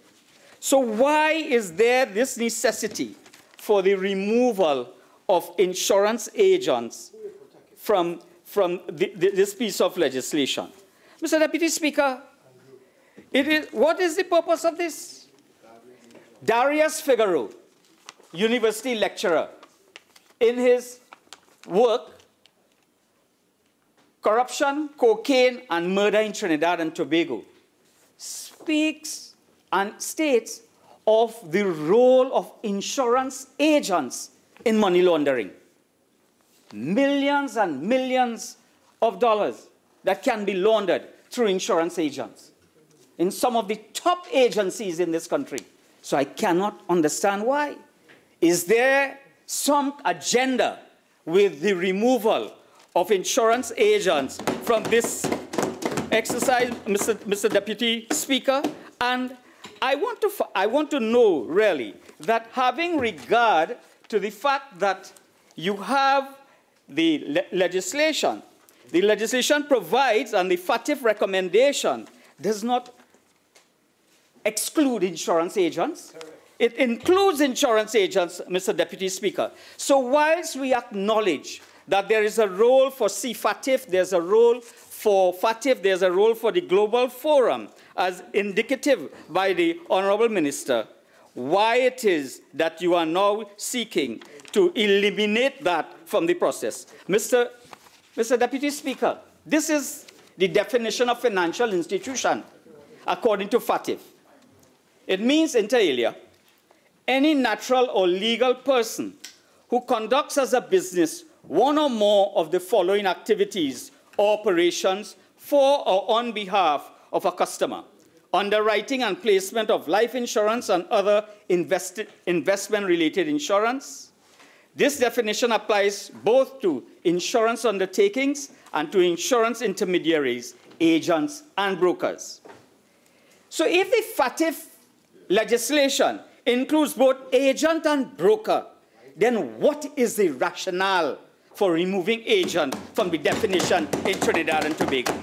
So why is there this necessity for the removal of insurance agents from this piece of legislation? Mr. Deputy Speaker, what is the purpose of this? Darius Figueroa, university lecturer, in his work, Corruption, Cocaine, and Murder in Trinidad and Tobago, speaks and states of the role of insurance agents in money laundering. Millions and millions of dollars that can be laundered through insurance agents in some of the top agencies in this country. So I cannot understand why. Is there some agenda with the removal of insurance agents from this exercise, Mr. Deputy Speaker? And I want to know, really, that having regard to the fact that you have the legislation provides, and the FATF recommendation does not exclude insurance agents. It includes insurance agents, Mr. Deputy Speaker. So whilst we acknowledge that there is a role for CFATF, there's a role for FATF, there's a role for the Global Forum, as indicative by the Honorable Minister, why it is that you are now seeking to eliminate that from the process. Mr. Deputy Speaker, this is the definition of financial institution, according to FATF. It means, inter alia, any natural or legal person who conducts as a business one or more of the following activities or operations for or on behalf of a customer: underwriting and placement of life insurance and other investment-related insurance. This definition applies both to insurance undertakings and to insurance intermediaries, agents, and brokers. So if the FATF legislation includes both agent and broker, then what is the rationale for removing agent from the definition in Trinidad and Tobago?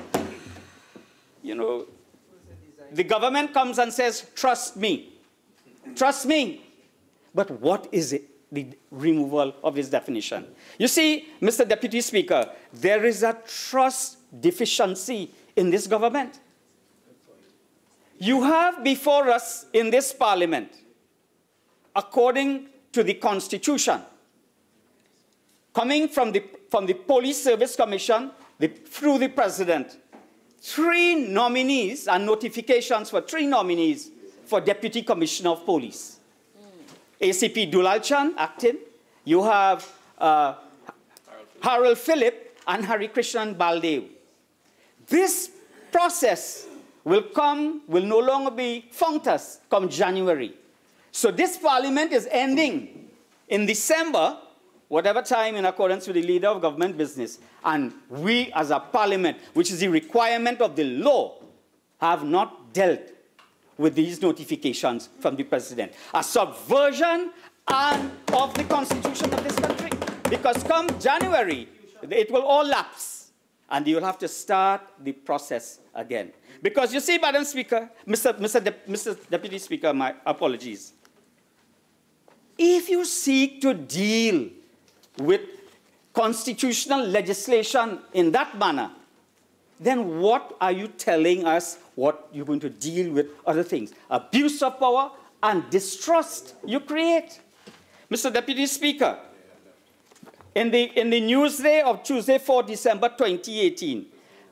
You know, the government comes and says, trust me. Trust me. But what is it, the removal of this definition? You see, Mr. Deputy Speaker, there is a trust deficiency in this government. You have before us in this parliament, according to the Constitution, coming from the Police Service Commission through the President, 3 nominees and notifications for 3 nominees for Deputy Commissioner of Police. ACP Dulal Chan acting. You have Harold Phillip and Hari Krishnan Baldev. This process will no longer be functus come January. So this parliament is ending in December, whatever time in accordance with the leader of government business. And we as a parliament, which is the requirement of the law, have not dealt with these notifications from the president. A subversion of the constitution of this country. Because come January, it will all lapse. And you will have to start the process again. Because you see, Madam Speaker, Mr. Deputy Speaker, my apologies. If you seek to deal with constitutional legislation in that manner, then what are you telling us what you're going to deal with other things? Abuse of power and distrust you create. Mr. Deputy Speaker, in the Newsday of Tuesday, 4 December 2018,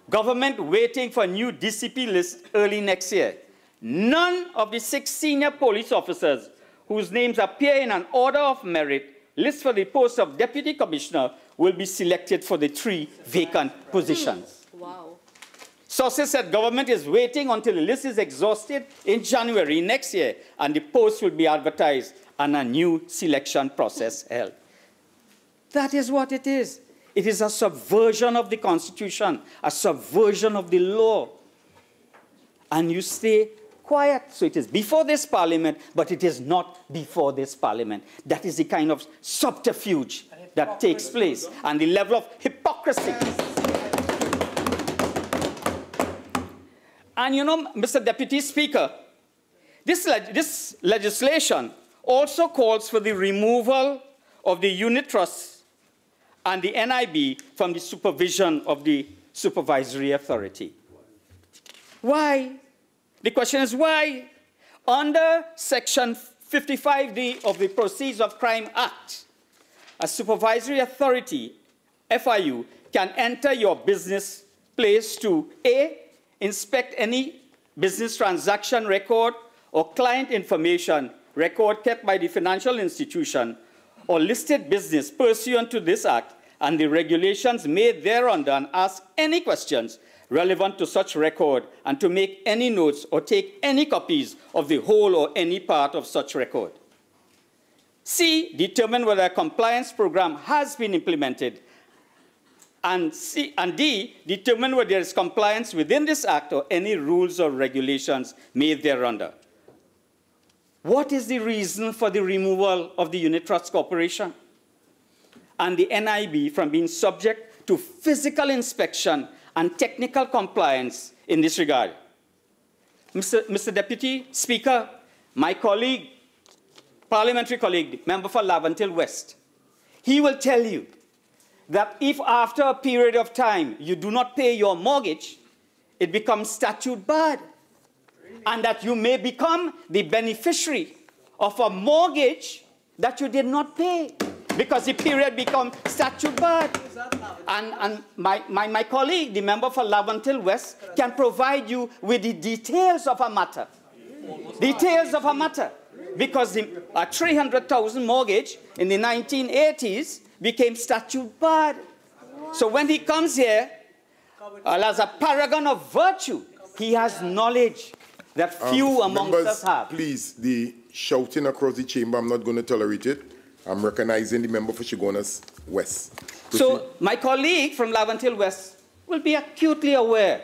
government waiting for a new DCP list early next year. None of the 6 senior police officers whose names appear in an order of merit list for the post of Deputy Commissioner will be selected for the 3 vacant positions. Wow. Sources said government is waiting until the list is exhausted in January next year, and the post will be advertised and a new selection process held. That is what it is. It is a subversion of the Constitution, a subversion of the law. And you stay quiet. So it is before this Parliament, but it is not before this Parliament. That is the kind of subterfuge that takes place, and the level of hypocrisy. And you know, Mr. Deputy Speaker, this legislation also calls for the removal of the unit trusts and the NIB from the supervision of the supervisory authority. Why? The question is why? Under Section 55D of the Proceeds of Crime Act, a supervisory authority, FIU, can enter your business place to A, inspect any business transaction record or client information record kept by the financial institution or listed business pursuant to this act and the regulations made thereunder, and ask any questions relevant to such record and to make any notes or take any copies of the whole or any part of such record. C, determine whether a compliance program has been implemented. And D, determine whether there is compliance within this act or any rules or regulations made thereunder. What is the reason for the removal of the Unit Trust Corporation and the NIB from being subject to physical inspection and technical compliance in this regard? Mr. Deputy Speaker, my colleague, parliamentary colleague, member for Laventille West, he will tell you that if after a period of time you do not pay your mortgage, it becomes statute barred, and that you may become the beneficiary of a mortgage that you did not pay because the period becomes statute barred. And my colleague, the member for Laventille West, can provide you with the details of a matter. Details of a matter. Because a $300,000 mortgage in the 1980s became statute barred. So when he comes here, as a paragon of virtue, he has knowledge that few amongst us have. Please, the shouting across the chamber, I'm not going to tolerate it. I'm recognizing the member for Chaguanas West. Proceed. So my colleague from Laventille West will be acutely aware.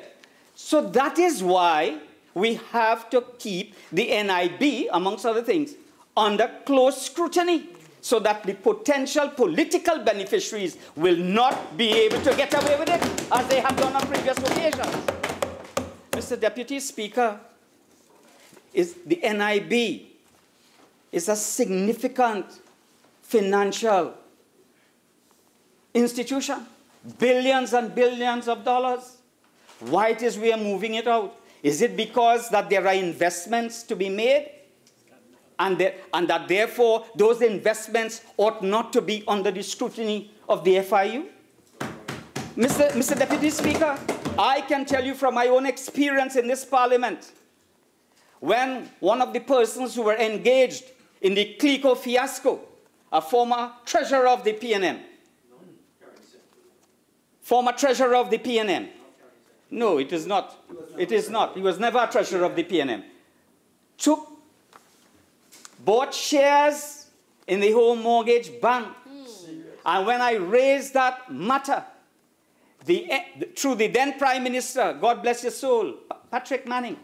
So that is why we have to keep the NIB, amongst other things, under close scrutiny, so that the potential political beneficiaries will not be able to get away with it, as they have done on previous occasions. Mr. Deputy Speaker, the NIB is a significant financial institution, billions and billions of dollars. Why it is we are moving it out? Is it because that there are investments to be made and that therefore those investments ought not to be under the scrutiny of the FIU? Mr. Deputy Speaker, I can tell you from my own experience in this Parliament, when one of the persons who were engaged in the Clico fiasco, a former treasurer of the PNM, former treasurer of the PNM, no, it is not. It is not. He was never a treasurer of the PNM. Bought shares in the Home Mortgage Bank. And when I raised that matter, through the then Prime Minister, God bless his soul, Patrick Manning,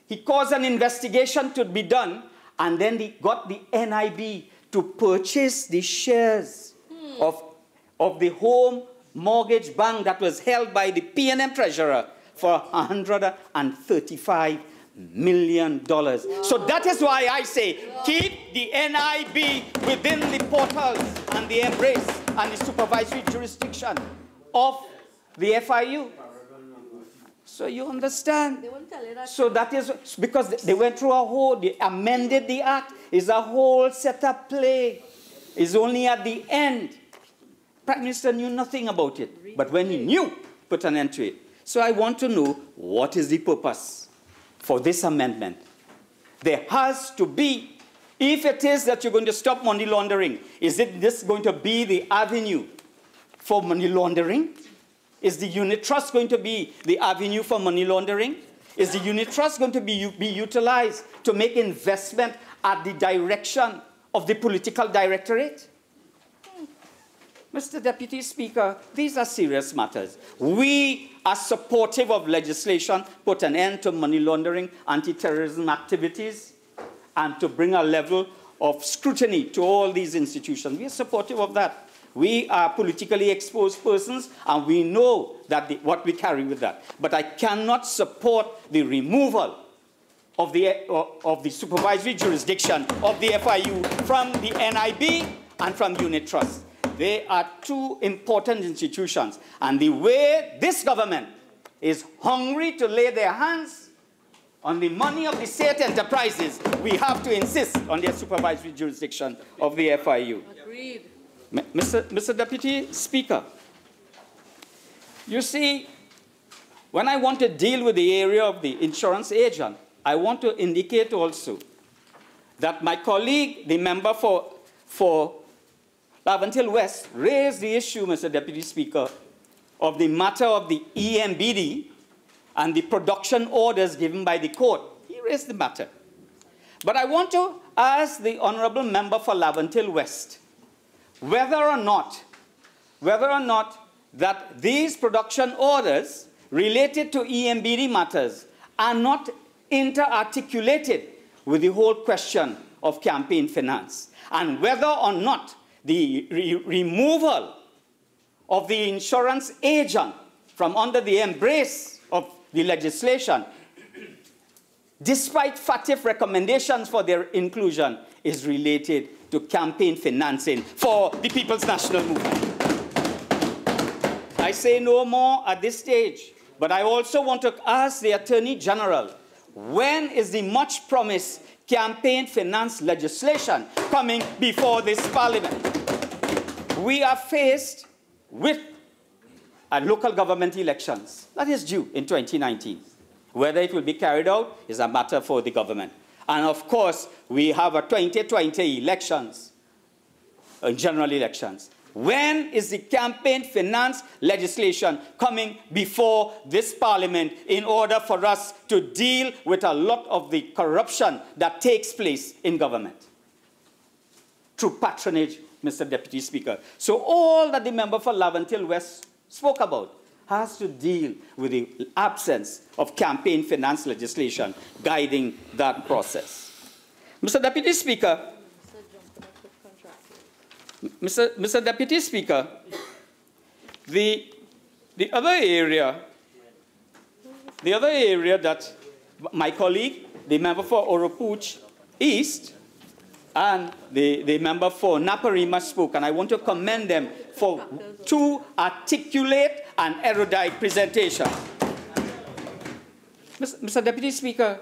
he caused an investigation to be done, and then he got the NIB to purchase the shares of the Home Mortgage Bank that was held by the PNM treasurer for $135 million. So that is why I say keep the NIB within the portals and the embrace and the supervisory jurisdiction of the FIU. So you understand? So that is because they went through they amended the act. It's a whole setup play. It's only at the end. Prime Minister knew nothing about it. But when he knew, put an end to it. So I want to know what is the purpose for this amendment. There has to be, if it is that you're going to stop money laundering, is this going to be the avenue for money laundering? Is the unit trust going to be the avenue for money laundering? Is the unit trust going to be utilized to make investment at the direction of the political directorate? Mr. Deputy Speaker, these are serious matters. We are supportive of legislation, put an end to money laundering, anti-terrorism activities, and to bring a level of scrutiny to all these institutions. We are supportive of that. We are politically exposed persons, and we know that what we carry with that. But I cannot support the removal of the supervisory jurisdiction of the FIU from the NIB and from Unit Trust. They are two important institutions. And the way this government is hungry to lay their hands on the money of the state enterprises, we have to insist on their supervisory jurisdiction of the FIU. Agreed. Mr. Deputy Speaker, you see, when I want to deal with the area of the insurance agent, I want to indicate also that my colleague, the member for Laventille West, raised the issue, Mr. Deputy Speaker, of the matter of the EMBD and the production orders given by the court. He raised the matter. But I want to ask the honorable member for Laventille West whether or not that these production orders related to EMBD matters are not inter-articulated with the whole question of campaign finance, and whether or not the removal of the insurance agent from under the embrace of the legislation, despite FATF recommendations for their inclusion, is related to campaign financing for the People's National Movement. I say no more at this stage, but I also want to ask the Attorney General, when is the much-promised campaign finance legislation coming before this Parliament? We are faced with local government elections that is due in 2019. Whether it will be carried out is a matter for the government. And of course, we have a 2020 elections, general elections. When is the campaign finance legislation coming before this Parliament in order for us to deal with a lot of the corruption that takes place in government through patronage, Mr. Deputy Speaker? So all that the member for Laventille West spoke about has to deal with the absence of campaign finance legislation guiding that process. Mr. Deputy Speaker, Mr. Deputy Speaker, the other area that my colleague, the member for Oropuch East, and the member for Naparima spoke, and I want to commend them for two articulate and erudite presentations. Mr. Deputy Speaker,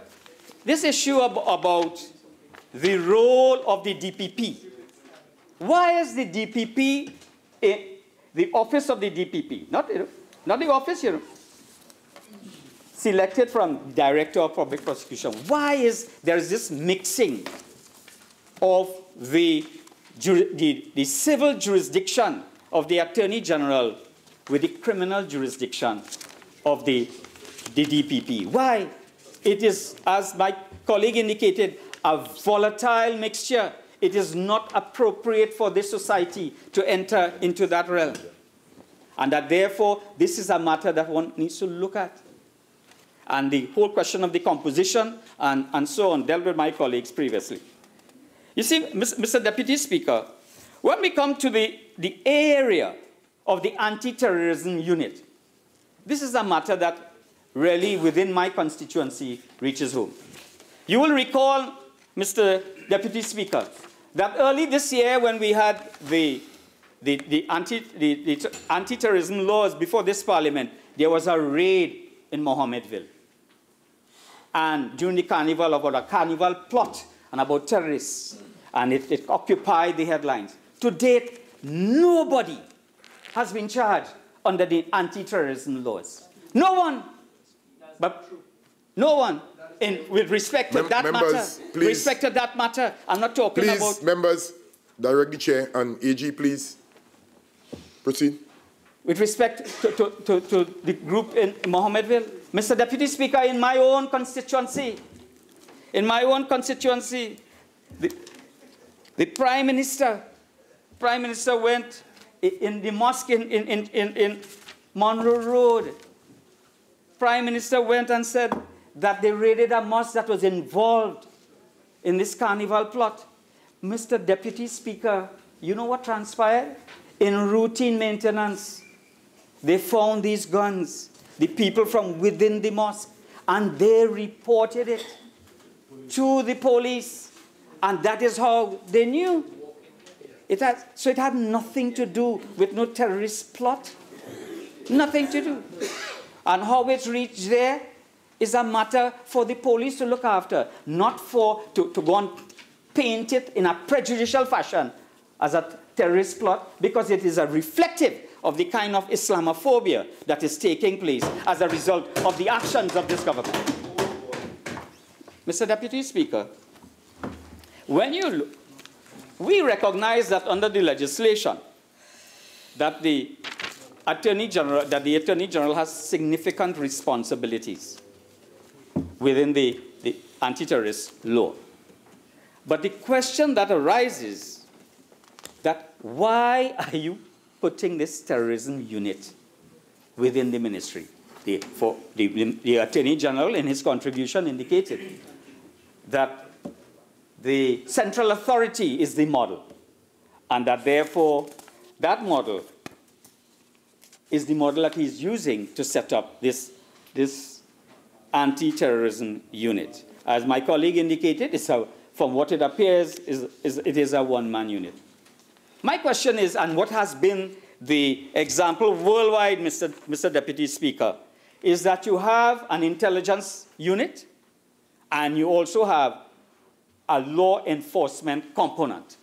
this issue about the role of the DPP. Why is the DPP, the office of the DPP, not the office, selected from Director of Public Prosecution? Why is there this mixing of the civil jurisdiction of the Attorney General with the criminal jurisdiction of the DPP? Why? It is, as my colleague indicated, a volatile mixture. It is not appropriate for this society to enter into that realm. And that therefore, this is a matter that one needs to look at. And the whole question of the composition and so on dealt with my colleagues previously. You see, Mr. Deputy Speaker, when we come to the area of the anti-terrorism unit, this is a matter that really within my constituency reaches home. You will recall, Mr. Deputy Speaker, that early this year when we had the anti-terrorism laws before this Parliament, there was a raid in Mohammedville. And during the carnival, about a carnival plot and about terrorists, and it occupied the headlines. To date, nobody has been charged under the anti-terrorism laws. No one, but no one. With respect to that matter, please, respect to that matter, I'm not talking about... Please, members, direct the chair and AG, please. Proceed. With respect to the group in Mohammedville, Mr. Deputy Speaker, in my own constituency, the Prime Minister went in the mosque in Monroe Road. Prime Minister went and said that they raided a mosque that was involved in this carnival plot. Mr. Deputy Speaker, you know what transpired? In routine maintenance, they found these guns, the people from within the mosque, and they reported it to the police. And that is how they knew. So it had nothing to do with no terrorist plot. Nothing to do. And how it reached there is a matter for the police to look after, not to go and paint it in a prejudicial fashion as a terrorist plot, because it is a reflective of the kind of Islamophobia that is taking place as a result of the actions of this government. Mr. Deputy Speaker, when you look, we recognize that under the legislation that the Attorney General has significant responsibilities within the anti-terrorist law. But the question that arises that why are you putting this terrorism unit within the ministry? The Attorney General in his contribution indicated that the central authority is the model, and that therefore that model is the model that he's using to set up this anti-terrorism unit. As my colleague indicated, from what it appears, it is a one-man unit. My question is, and what has been the example worldwide, Mr. Deputy Speaker, is that you have an intelligence unit and you also have a law enforcement component.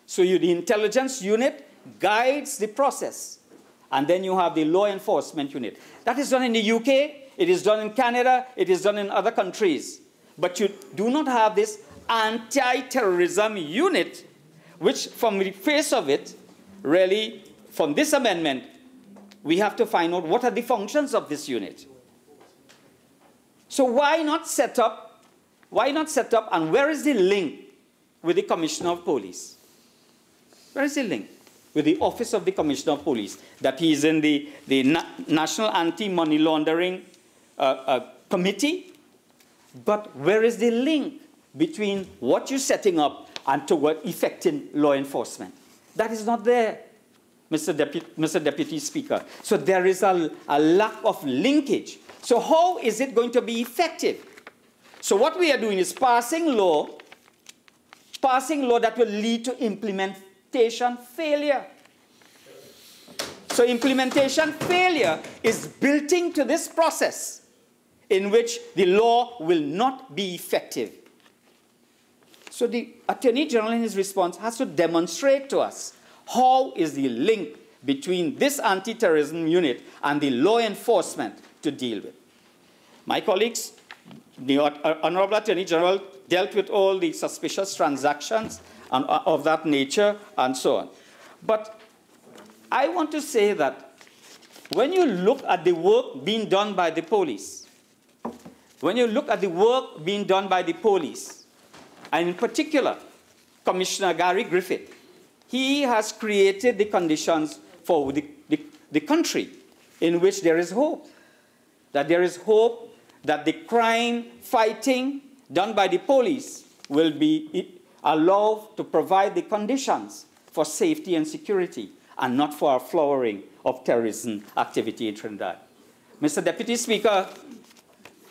So the intelligence unit guides the process, and then you have the law enforcement unit. That is done in the UK, it is done in Canada, it is done in other countries. But you do not have this anti-terrorism unit, which from the face of it, really, from this amendment, we have to find out what are the functions of this unit. So why not set up, and where is the link with the Commissioner of Police? Where is the link with the Office of the Commissioner of Police? That he is in the National Anti-Money Laundering Committee. But where is the link between what you're setting up and toward effecting law enforcement? That is not there, Mr. Deputy Speaker. So there is a lack of linkage. So how is it going to be effective? So what we are doing is passing law that will lead to implementation failure. So implementation failure is built into this process in which the law will not be effective. So the Attorney General in his response has to demonstrate to us how is the link between this anti-terrorism unit and the law enforcement to deal with. My colleagues, the Honorable Attorney General dealt with all the suspicious transactions and, of that nature and so on. But I want to say that when you look at the work being done by the police, and in particular, Commissioner Gary Griffith, he has created the conditions for the country in which there is hope. That there is hope that the crime fighting done by the police will be allowed to provide the conditions for safety and security, and not for a flowering of terrorism activity in Trinidad. Mr. Deputy Speaker,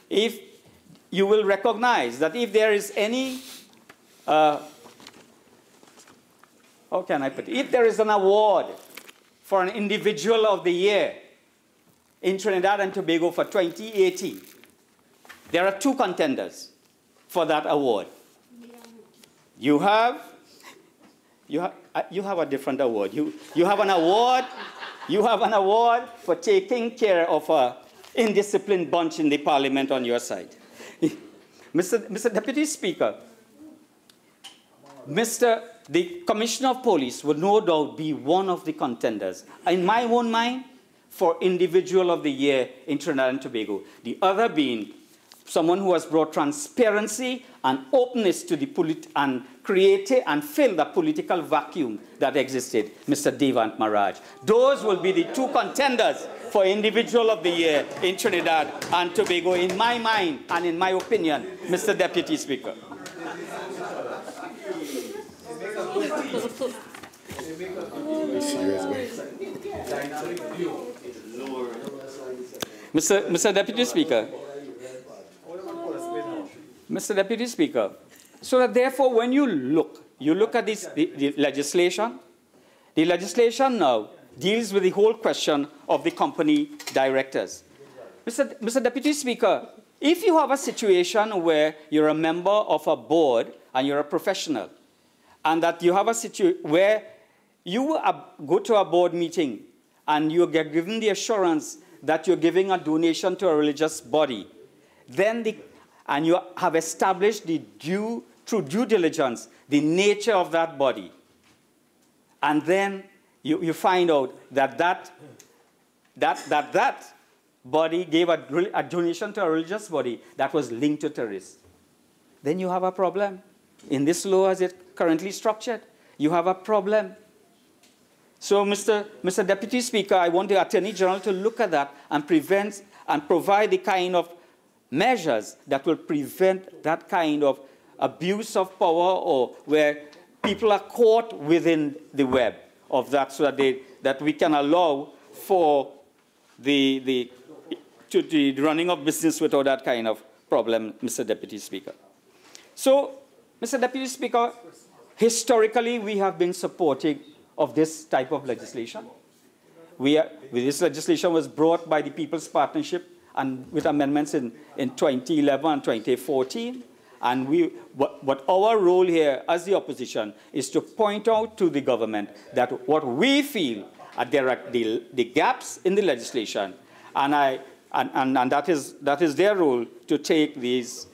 if you will recognize that if there is any, how can I put it? If there is an award for an individual of the year in Trinidad and Tobago for 2018, there are two contenders for that award. You have a different award. You have an award for taking care of an indisciplined bunch in the parliament on your side. Mr. Deputy Speaker, the Commissioner of Police would no doubt be one of the contenders. In my own mind, for Individual of the Year in Trinidad and Tobago. The other being someone who has brought transparency and openness to the and created and filled the political vacuum that existed, Mr. Devant Maraj. Those will be the two contenders for Individual of the Year in Trinidad and Tobago, in my mind and in my opinion, Mr. Deputy Speaker. Mr. Deputy Speaker. Mr. Deputy Speaker, so that therefore when you look at this, the legislation now deals with the whole question of the company directors. Mr. Deputy Speaker, if you have a situation where you're a member of a board and you're a professional, and that you have a situation where you go to a board meeting and you get given the assurance that you're giving a donation to a religious body, then and you have established through due diligence the nature of that body, and then you find out that body gave a donation to a religious body that was linked to terrorists, then you have a problem. In this law as it's currently structured, you have a problem. So, Mr. Deputy Speaker, I want the Attorney General to look at that and prevent and provide the kind of measures that will prevent that kind of abuse of power, or where people are caught within the web of that, so that we can allow for the running of business without that kind of problem, Mr. Deputy Speaker. So, Mr. Deputy Speaker, historically we have been supporting of this type of legislation. This legislation was brought by the People's Partnership and with amendments in 2011 and 2014. And but our role here as the opposition is to point out to the government that what we feel there are the gaps in the legislation, and that is their role to take these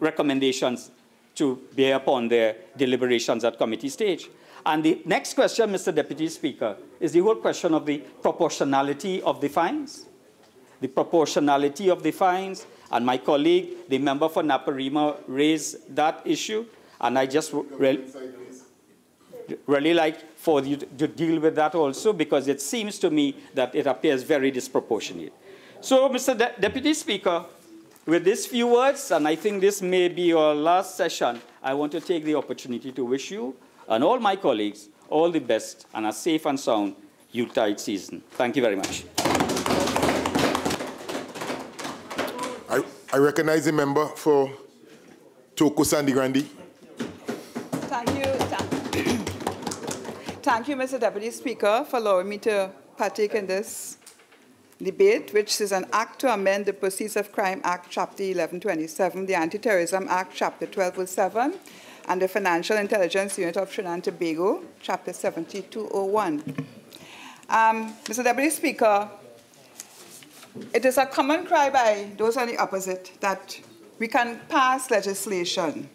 recommendations to bear upon their deliberations at committee stage. And the next question, Mr. Deputy Speaker, is the whole question of the proportionality of the fines. The proportionality of the fines, and my colleague, the member for Naparima, raised that issue, and I just really like for you to deal with that also, because it seems to me that it appears very disproportionate. So, Mr. Deputy Speaker, with these few words, and I think this may be your last session, I want to take the opportunity to wish you and all my colleagues all the best and a safe and sound Yuletide season. Thank you very much. I recognize the member for Toko Sandy Grandi. Thank you. Thank you, Mr. Deputy Speaker, for allowing me to partake in this debate, which is an act to amend the Proceeds of Crime Act, Chapter 1127, the Anti-Terrorism Act, Chapter 1207, and the Financial Intelligence Unit of Trinidad and Tobago, Chapter 7201. Mr. Deputy Speaker, it is a common cry by those on the opposite that we can pass legislation,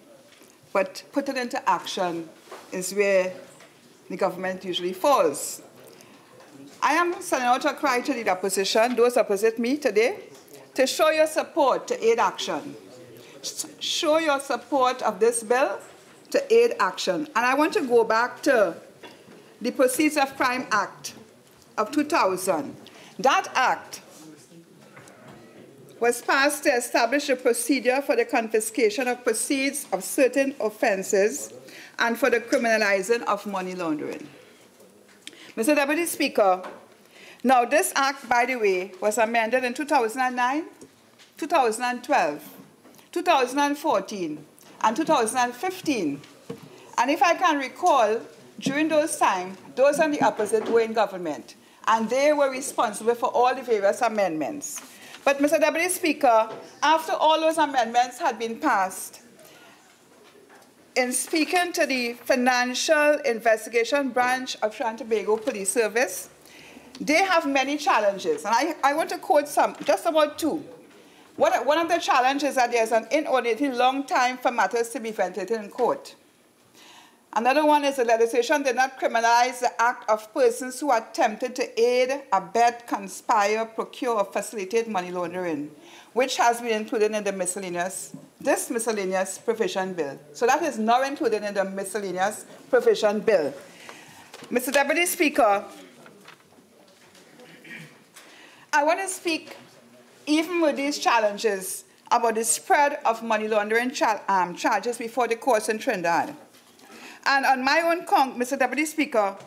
but put it into action is where the government usually falls. I am sending out a cry to the opposition, those opposite me today, to show your support to aid action. Show your support of this bill to aid action. And I want to go back to the Proceeds of Crime Act of 2000. That act was passed to establish a procedure for the confiscation of proceeds of certain offenses and for the criminalizing of money laundering. Mr. Deputy Speaker, now this act, by the way, was amended in 2009, 2012, 2014, and 2015. And if I can recall, during those times, those on the opposite were in government, and they were responsible for all the various amendments. But, Mr. Deputy Speaker, after all those amendments had been passed, in speaking to the Financial Investigation Branch of Trinidad and Tobago Police Service, they have many challenges. And I want to quote some, just about two. One of the challenges is that there's an inordinately long time for matters to be ventilated in court. Another one is the legislation did not criminalize the act of persons who attempted to aid, abet, conspire, procure, or facilitate money laundering. which has been included in the miscellaneous provision bill. So that is now included in the miscellaneous provision bill. Mr. Deputy Speaker, I want to speak, even with these challenges, about the spread of money laundering charges before the courts in Trinidad. And on my own count, Mr. Deputy Speaker,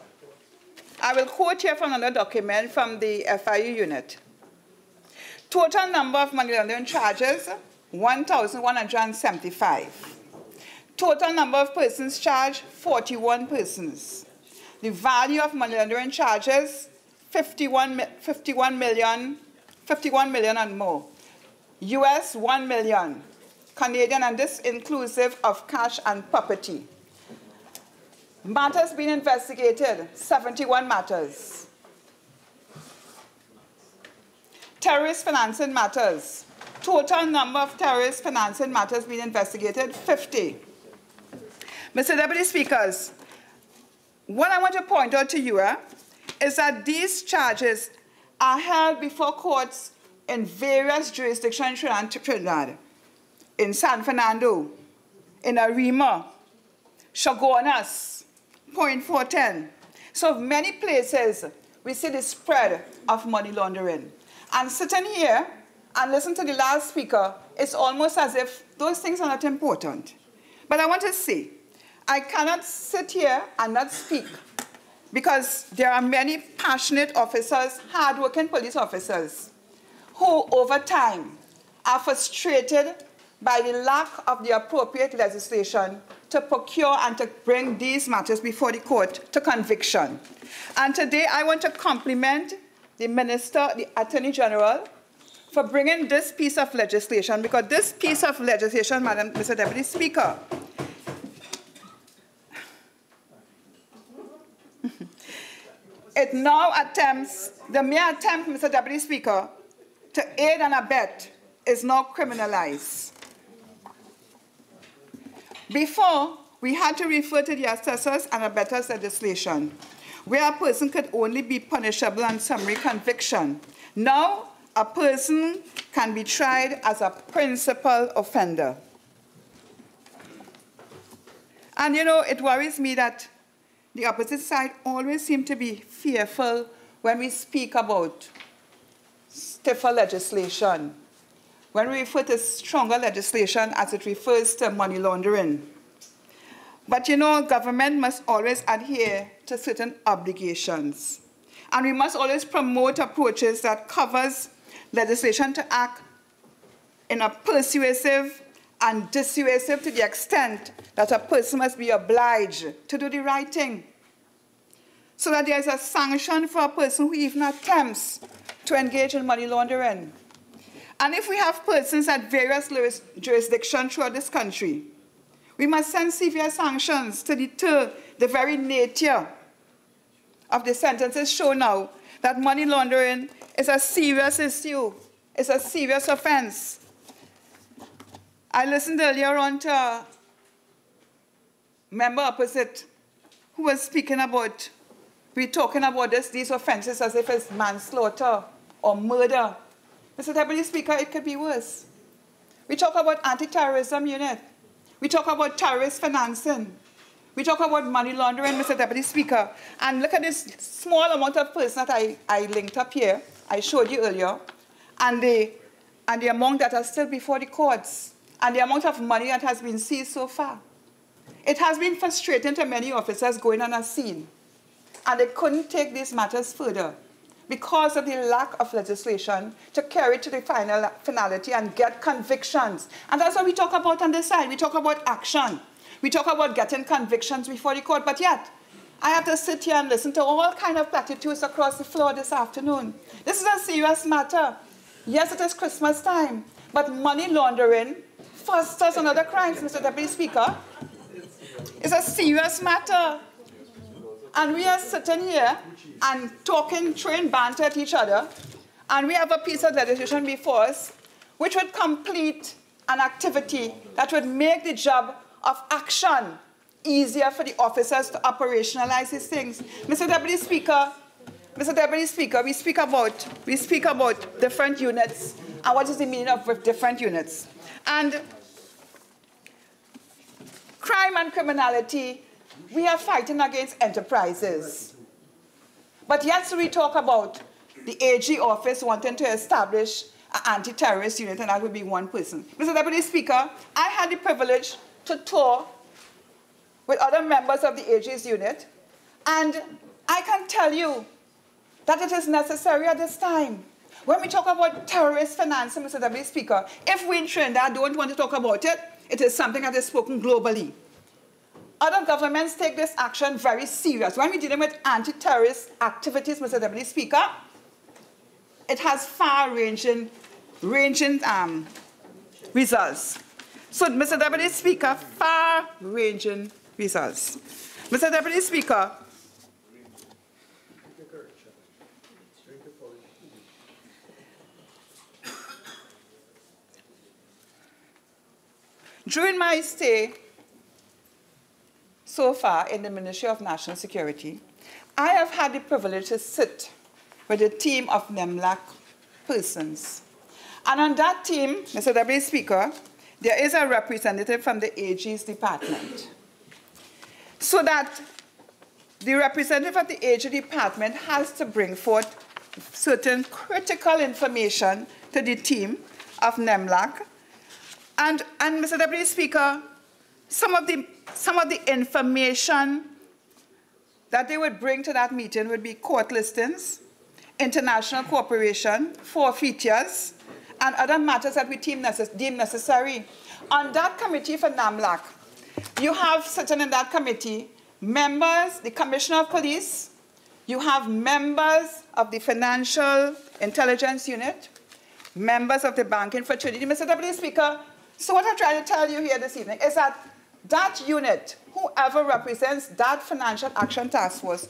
I will quote here from another document from the FIU unit. Total number of money laundering charges, 1,175. Total number of persons charged, 41 persons. The value of money laundering charges, 51 million and more. US, 1 million. Canadian, and this inclusive of cash and property. Matters being investigated, 71 matters. Terrorist financing matters. Total number of terrorist financing matters being investigated, 50. Mr. Deputy Speakers, what I want to point out to you is that these charges are held before courts in various jurisdictions in Trinidad, in San Fernando, in Arima, Chaguanas, Point 410. So many places we see the spread of money laundering. And sitting here and listen to the last speaker, it's almost as if those things are not important. But I want to say, I cannot sit here and not speak because there are many passionate officers, hard-working police officers, who over time are frustrated by the lack of the appropriate legislation to procure and to bring these matters before the court to conviction. And today I want to compliment the Minister, the Attorney General, for bringing this piece of legislation, because this piece of legislation, Mr. Deputy Speaker, it now attempts, the mere attempt, Mr. Deputy Speaker, to aid and abet is now criminalized. Before, we had to refer to the assessors and abettors legislation, where a person could only be punishable on summary conviction. Now, a person can be tried as a principal offender. And you know, it worries me that the opposite side always seems to be fearful when we speak about stiffer legislation, when we refer to stronger legislation as it refers to money laundering. But you know, government must always adhere to certain obligations. And we must always promote approaches that covers legislation to act in a persuasive and dissuasive to the extent that a person must be obliged to do the right thing, so that there is a sanction for a person who even attempts to engage in money laundering. And if we have persons at various jurisdictions throughout this country, we must send severe sanctions to deter the very nature of the sentences show now that money laundering is a serious issue, it's a serious offense. I listened earlier on to a member opposite who was speaking about, we're talking about these offenses as if it's manslaughter or murder. Mr. Deputy Speaker, it could be worse. We talk about anti-terrorism unit. We talk about terrorist financing. We talk about money laundering, Mr. Deputy Speaker. And look at this small amount of persons that I linked up here, I showed you earlier, and the amount that are still before the courts, and the amount of money that has been seized so far. It has been frustrating to many officers going on a scene, and they couldn't take these matters further because of the lack of legislation to carry to the finality and get convictions. And that's what we talk about on this side. We talk about action. We talk about getting convictions before the court, but yet I have to sit here and listen to all kinds of platitudes across the floor this afternoon. This is a serious matter. Yes, it is Christmas time, but money laundering fosters another crimes, Mr. Deputy Speaker. It's a serious matter. And we are sitting here and talking, throwing banter at each other, and we have a piece of legislation before us which would complete an activity that would make the job of action easier for the officers to operationalize these things. Mr. Deputy Speaker, we speak about different units and what is the meaning of different units. And crime and criminality, we are fighting against enterprises. But yet we talk about the AG office wanting to establish an anti-terrorist unit, and that would be one person. Mr. Deputy Speaker, I had the privilege to tour with other members of the AG's unit, and I can tell you that it is necessary at this time. When we talk about terrorist financing, Mr. Deputy Speaker, if we in Trinidad don't want to talk about it, it is something that is spoken globally. Other governments take this action very serious. When we're dealing with anti-terrorist activities, Mr. Deputy Speaker, it has far-ranging results. So, Mr. Deputy Speaker, far-ranging results. Mr. Deputy Speaker, during my stay so far in the Ministry of National Security, I have had the privilege to sit with a team of NEMLAC persons. And on that team, Mr. Deputy Speaker, there is a representative from the AG's department. So that the representative of the AG department has to bring forth certain critical information to the team of NEMLAC. And Mr. Deputy Speaker, some of the information that they would bring to that meeting would be court listings, international cooperation, forfeitures, and other matters that we deem necessary. On that committee for NAMLAC, you have sitting in that committee members, the Commissioner of Police, you have members of the Financial Intelligence Unit, members of the Banking Fraternity. Mr. Deputy Speaker, so what I'm trying to tell you here this evening is that that unit, whoever represents that Financial Action Task Force,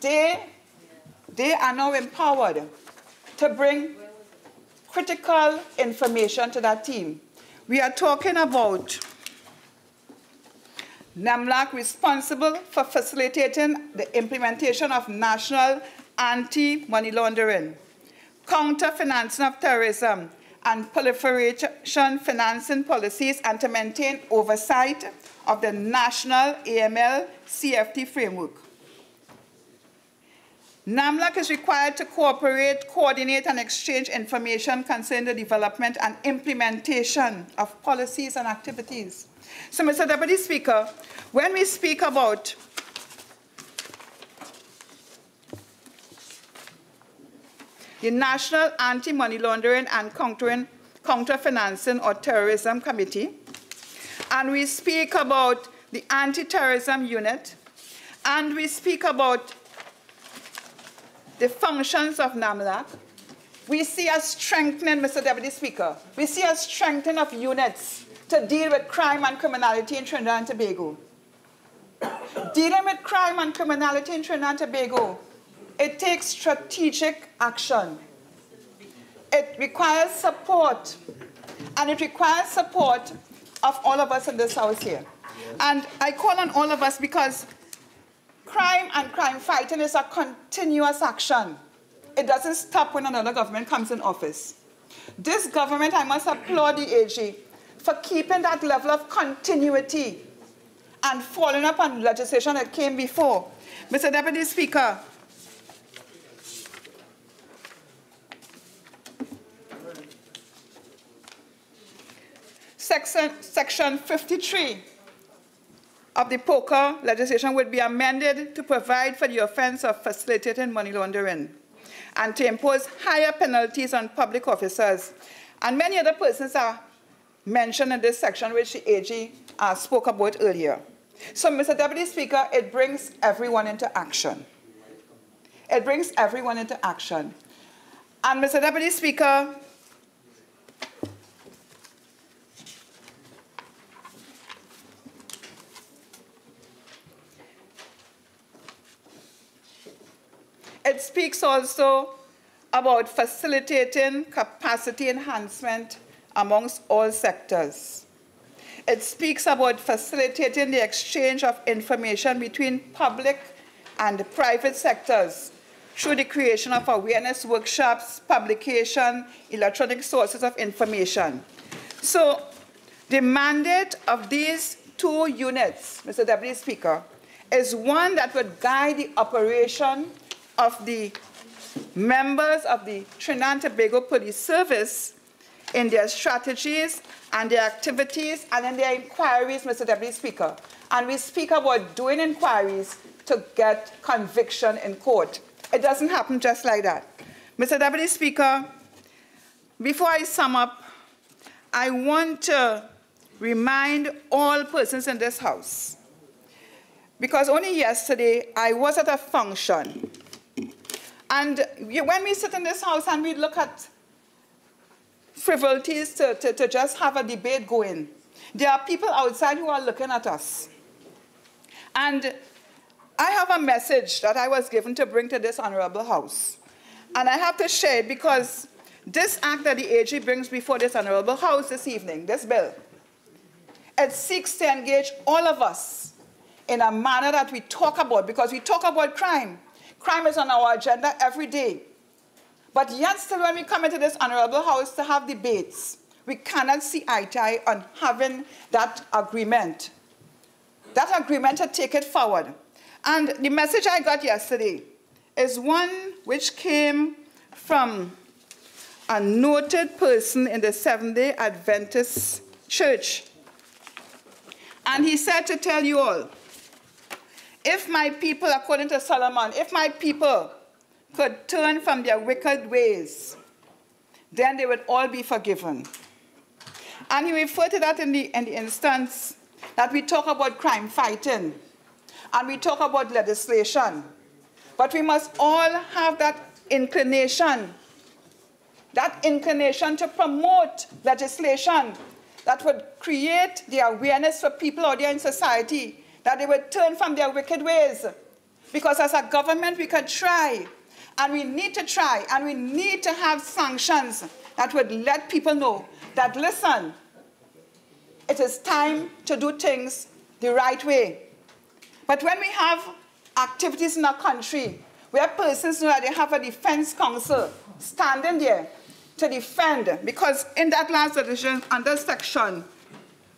they are now empowered to bring critical information to that team. We are talking about NAMLAC responsible for facilitating the implementation of national anti-money laundering, counter-financing of terrorism, and proliferation financing policies, and to maintain oversight of the national AML CFT framework. NAMLAC is required to cooperate, coordinate, and exchange information concerning the development and implementation of policies and activities. So, Mr. Deputy Speaker, when we speak about the National Anti-Money Laundering and Counter-Financing or Terrorism Committee, and we speak about the Anti-Terrorism Unit, and we speak about the functions of NAMLAC, we see a strengthening, Mr. Deputy Speaker, we see a strengthening of units to deal with crime and criminality in Trinidad and Tobago. Dealing with crime and criminality in Trinidad and Tobago, it takes strategic action. It requires support, and it requires support of all of us in this house here. And I call on all of us because crime and crime fighting is a continuous action. It doesn't stop when another government comes in office. This government, I must applaud the AG for keeping that level of continuity and following up on legislation that came before. Mr. Deputy Speaker, Section 53 of the POCA legislation would be amended to provide for the offense of facilitating money laundering and to impose higher penalties on public officers. And many other persons are mentioned in this section, which the AG spoke about earlier. So, Mr. Deputy Speaker, it brings everyone into action. It brings everyone into action. And, Mr. Deputy Speaker, it speaks also about facilitating capacity enhancement amongst all sectors. It speaks about facilitating the exchange of information between public and private sectors through the creation of awareness workshops, publication, electronic sources of information. So the mandate of these two units, Mr. Deputy Speaker, is one that would guide the operation of the members of the Trinidad and Tobago Police Service in their strategies and their activities and in their inquiries, Mr. Deputy Speaker. And we speak about doing inquiries to get conviction in court. It doesn't happen just like that. Mr. Deputy Speaker, before I sum up, I want to remind all persons in this House, because only yesterday I was at a function, and when we sit in this House and we look at frivolities to just have a debate going, there are people outside who are looking at us. And I have a message that I was given to bring to this honorable House, and I have to share it because this act that the AG brings before this honorable House this evening, this bill, it seeks to engage all of us in a manner that we talk about, because we talk about crime. Crime is on our agenda every day. But yet still when we come into this honorable House to have debates, we cannot see eye to eye on having that agreement. That agreement to take it forward. And the message I got yesterday is one which came from a noted person in the Seventh-day Adventist Church. And he said to tell you all, if my people, according to Solomon, if my people could turn from their wicked ways, then they would all be forgiven. And he referred to that in the instance that we talk about crime fighting, and we talk about legislation. But we must all have that inclination to promote legislation that would create the awareness for people out there in society that they would turn from their wicked ways. Because as a government, we could try, and we need to try, and we need to have sanctions that would let people know that, listen, it is time to do things the right way. But when we have activities in our country where persons know that they have a defense counsel standing there to defend, because in that last decision under section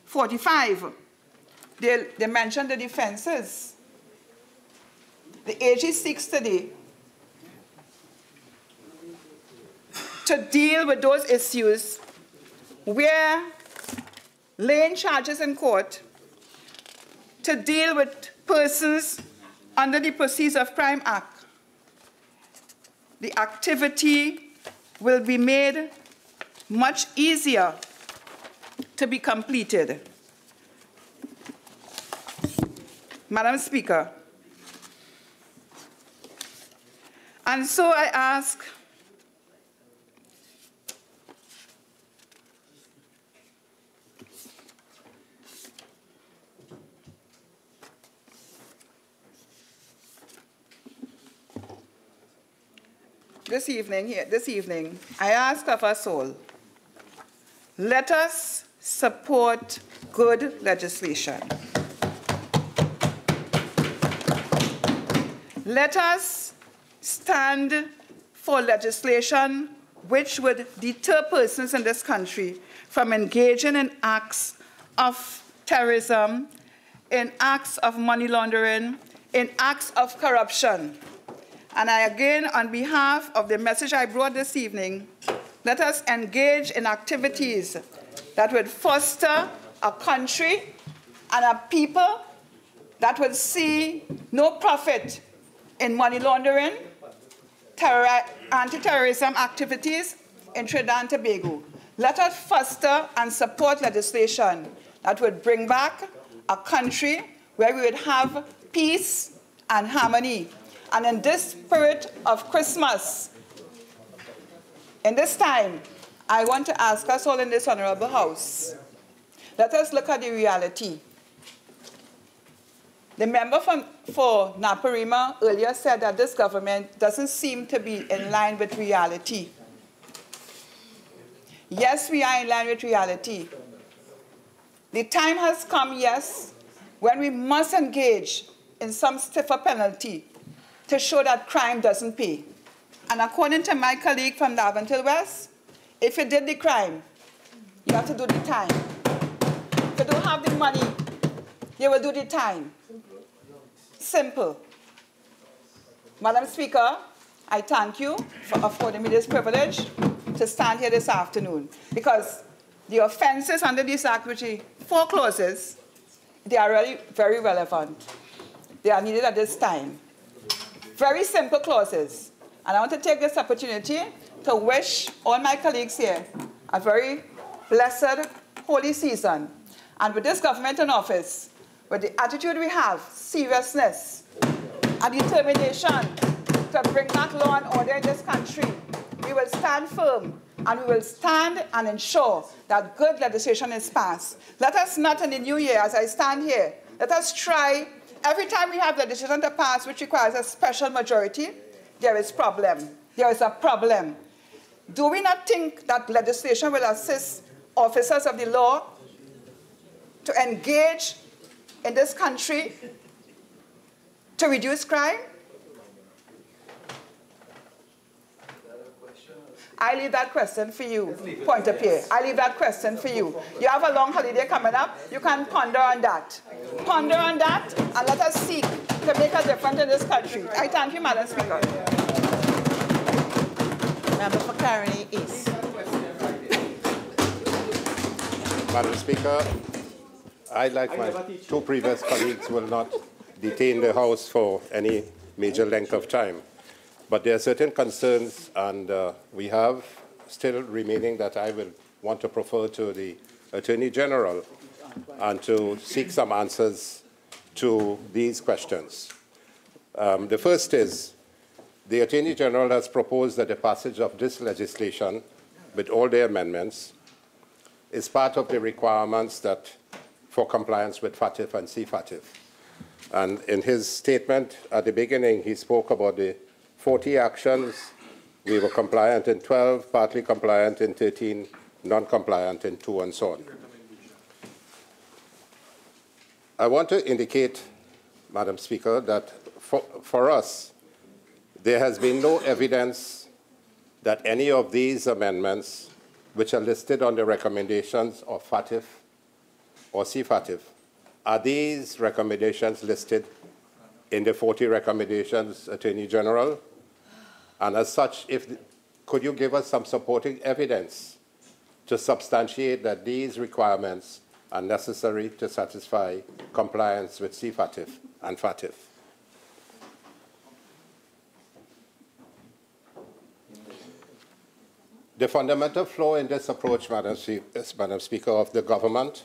45, they mentioned the defenses. The AG seeks today to deal with those issues where laying charges in court, to deal with persons under the Proceeds of Crime Act. The activity will be made much easier to be completed. Madam Speaker, and so I ask this evening, I ask of us all, let us support good legislation. Let us stand for legislation which would deter persons in this country from engaging in acts of terrorism, in acts of money laundering, in acts of corruption. And I again, on behalf of the message I brought this evening, let us engage in activities that would foster a country and a people that would see no profit in money laundering, anti-terrorism activities in Trinidad and Tobago. Let us foster and support legislation that would bring back a country where we would have peace and harmony. And in this spirit of Christmas, in this time, I want to ask us all in this honorable House, let us look at the reality. The member for Naparima earlier said that this government doesn't seem to be in line with reality. Yes, we are in line with reality. The time has come, yes, when we must engage in some stiffer penalty to show that crime doesn't pay. And according to my colleague from Laventille West, if you did the crime, you have to do the time. If you don't have the money, you will do the time. Simple. Madam Speaker, I thank you for affording me this privilege to stand here this afternoon, because the offenses under this Act, which is 4 clauses, they are really very relevant. They are needed at this time. Very simple clauses. And I want to take this opportunity to wish all my colleagues here a very blessed, holy season. And with this government in office, with the attitude we have, seriousness, and determination to bring back law and order in this country, we will stand firm and we will stand and ensure that good legislation is passed. Let us not in the new year, as I stand here, let us try, every time we have legislation to pass which requires a special majority, there is problem. There is a problem. Do we not think that legislation will assist officers of the law to engage in this country to reduce crime? I leave that question for you, Pointe-a-Pierre. I leave that question for you. You have a long holiday coming up. You can ponder on that. Ponder on that, and let us seek to make a difference in this country. I thank you, Madam Speaker. Member for Caroni East. Madam Speaker, I, like my 2 previous colleagues, will not detain the House for any major length of time. But there are certain concerns, and we have still remaining that I will want to prefer to the Attorney General and to seek some answers to these questions. The first is, the Attorney General has proposed that the passage of this legislation, with all the amendments, is part of the requirements that for compliance with FATF and CFATF. And in his statement at the beginning, he spoke about the 40 actions. We were compliant in 12, partly compliant in 13, non-compliant in 2, and so on. I want to indicate, Madam Speaker, that for us, there has been no evidence that any of these amendments, which are listed on the recommendations of FATF or CFATF, are these recommendations listed in the 40 recommendations, Attorney General? And as such, could you give us some supporting evidence to substantiate that these requirements are necessary to satisfy compliance with CFATF and FATF? The fundamental flaw in this approach, Madam Speaker, of the government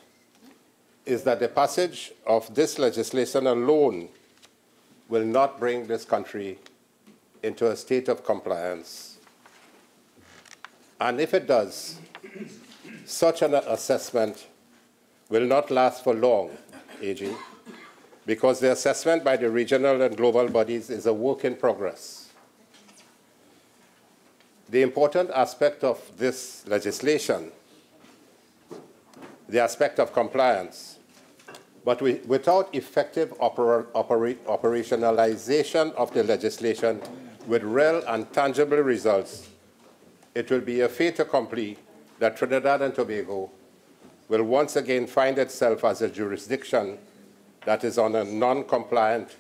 is that the passage of this legislation alone will not bring this country into a state of compliance. And if it does, such an assessment will not last for long, AG, because the assessment by the regional and global bodies is a work in progress. The important aspect of this legislation, the aspect of compliance, but without effective operationalization of the legislation with real and tangible results, it will be a fait accompli that Trinidad and Tobago will once again find itself as a jurisdiction that is on a non-compliant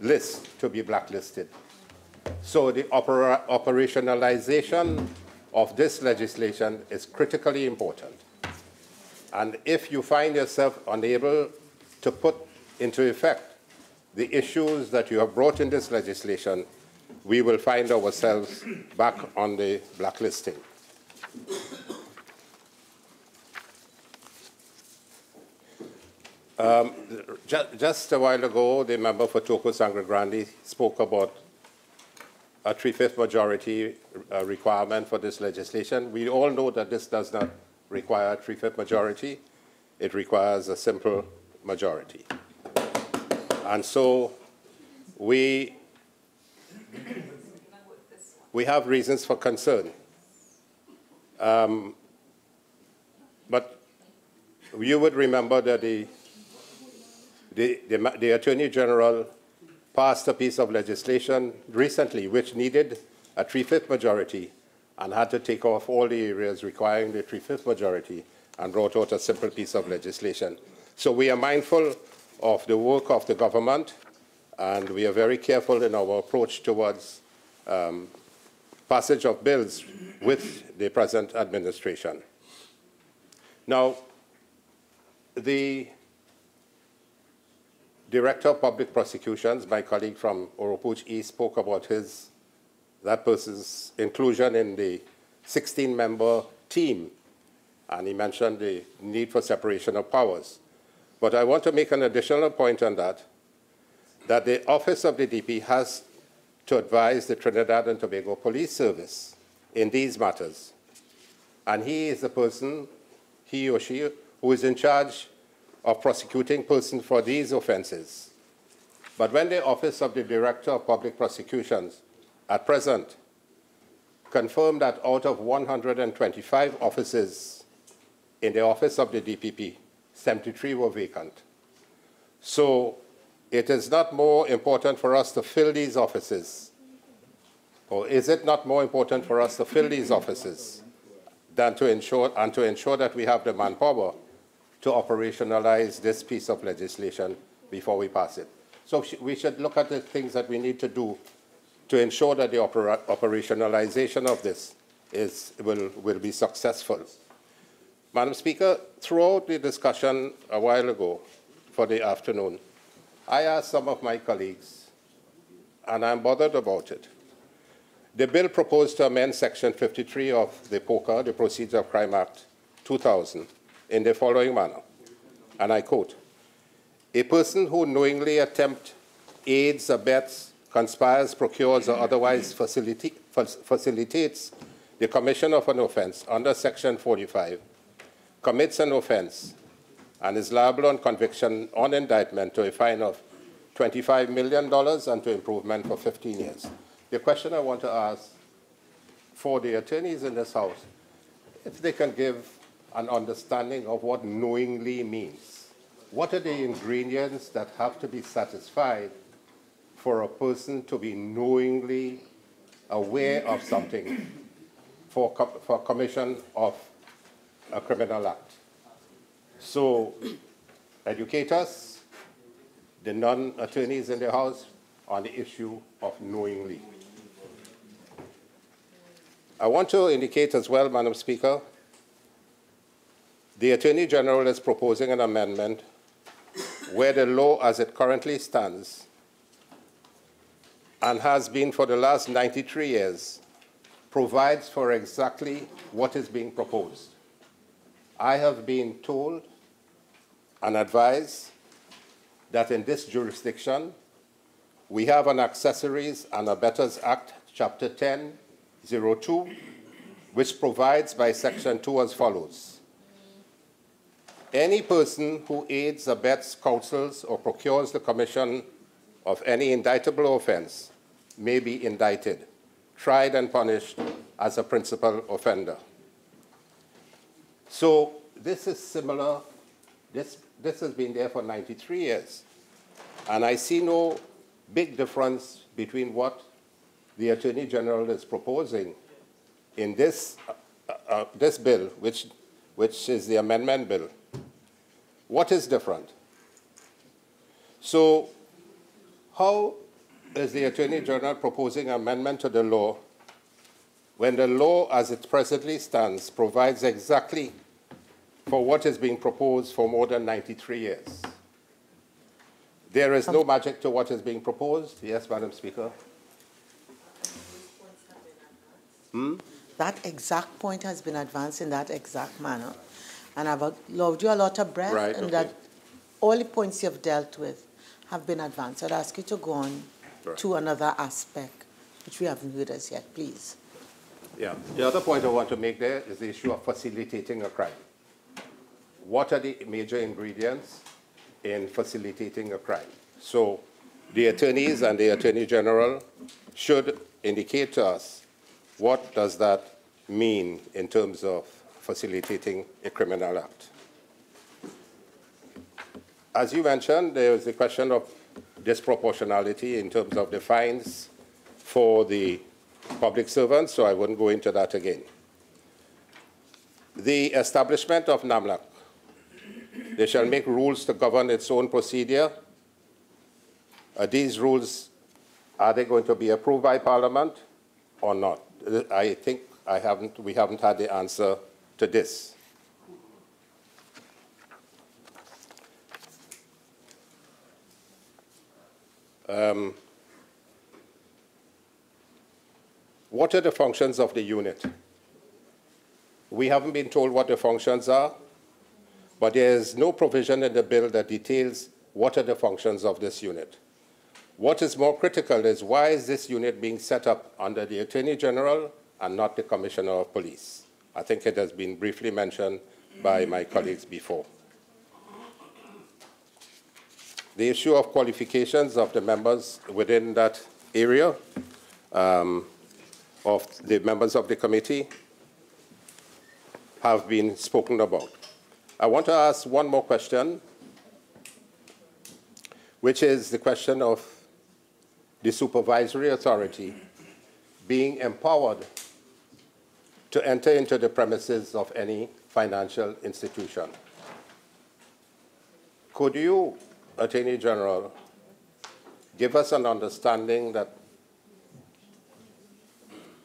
list to be blacklisted. So the operationalization of this legislation is critically important. And if you find yourself unable to put into effect the issues that you have brought in this legislation, we will find ourselves back on the blacklisting. Just a while ago, the member for Toko Sangre Grande spoke about a 3/5 majority requirement for this legislation. We all know that this does not require a 3/5 majority. It requires a simple majority. And so we have reasons for concern. But you would remember that the Attorney General passed a piece of legislation recently which needed a 3/5 majority and had to take off all the areas requiring the 3/5 majority and brought out a simple piece of legislation. So we are mindful of the work of the government, and we are very careful in our approach towards passage of bills with the present administration. Now, the Director of Public Prosecutions, my colleague from Oropouche East, spoke about that person's inclusion in the 16-member team, and he mentioned the need for separation of powers. But I want to make an additional point on that the Office of the DP has to advise the Trinidad and Tobago Police Service in these matters. And he is the person, he or she, who is in charge of prosecuting persons for these offenses. But when the Office of the Director of Public Prosecutions at present confirmed that out of 125 offices in the Office of the DPP, 73 were vacant. So it is not more important for us to fill these offices, or is it not more important for us to fill these offices than to ensure that we have the manpower to operationalize this piece of legislation before we pass it? So we should look at the things that we need to do to ensure that the operationalization of this will be successful. Madam Speaker, throughout the discussion a while ago for the afternoon, I asked some of my colleagues, and I'm bothered about it. The bill proposed to amend Section 53 of the POCA, the Proceeds of Crime Act 2000, in the following manner, and I quote, "A person who knowingly attempts, aids, abets, conspires, procures, or otherwise facilitates the commission of an offense under Section 45, commits an offense, and is liable on conviction on indictment to a fine of $25 million and to improvement for 15 years. The question I want to ask for the attorneys in this House, if they can give an understanding of what knowingly means. What are the ingredients that have to be satisfied for a person to be knowingly aware of something for commission of a criminal act? So educate us, the non-attorneys in the House, on the issue of knowingly. I want to indicate as well, Madam Speaker, the Attorney General is proposing an amendment where the law as it currently stands and has been for the last 93 years provides for exactly what is being proposed. I have been told and advised that in this jurisdiction, we have an Accessories and Abettors Act, Chapter 10(02), which provides by Section 2 as follows. Any person who aids, abets, counsels, or procures the commission of any indictable offense may be indicted, tried, and punished as a principal offender. So this is similar. This has been there for 93 years. And I see no big difference between what the Attorney General is proposing in this bill, which is the amendment bill. What is different? So how is the Attorney General proposing amendment to the law when the law as it presently stands provides exactly for what is being proposed for more than 93 years? There is no magic to what is being proposed. Yes, Madam Speaker. That exact point has been advanced in that exact manner. And I've allowed you a lot of breath, right, and that all the points you've dealt with have been advanced. I'd ask you to go on to another aspect, which we haven't heard as yet, please. Yeah. The other point I want to make there is the issue of facilitating a crime. What are the major ingredients in facilitating a crime? So the attorneys and the Attorney General should indicate to us what does that mean in terms of facilitating a criminal act. As you mentioned, there is the question of disproportionality in terms of the fines for the public servants, so I wouldn't go into that again. The establishment of NAMLAC, they shall make rules to govern its own procedure. These rules, are they going to be approved by Parliament or not? I think we haven't had the answer to this. What are the functions of the unit? We haven't been told what the functions are, but there is no provision in the bill that details what are the functions of this unit. What is more critical is why is this unit being set up under the Attorney General and not the Commissioner of Police? I think it has been briefly mentioned by my colleagues before. The issue of qualifications of the members within that area, of the members of the committee, have been spoken about. I want to ask one more question, which is the question of the supervisory authority being empowered to enter into the premises of any financial institution. Could you, Attorney General, give us an understanding that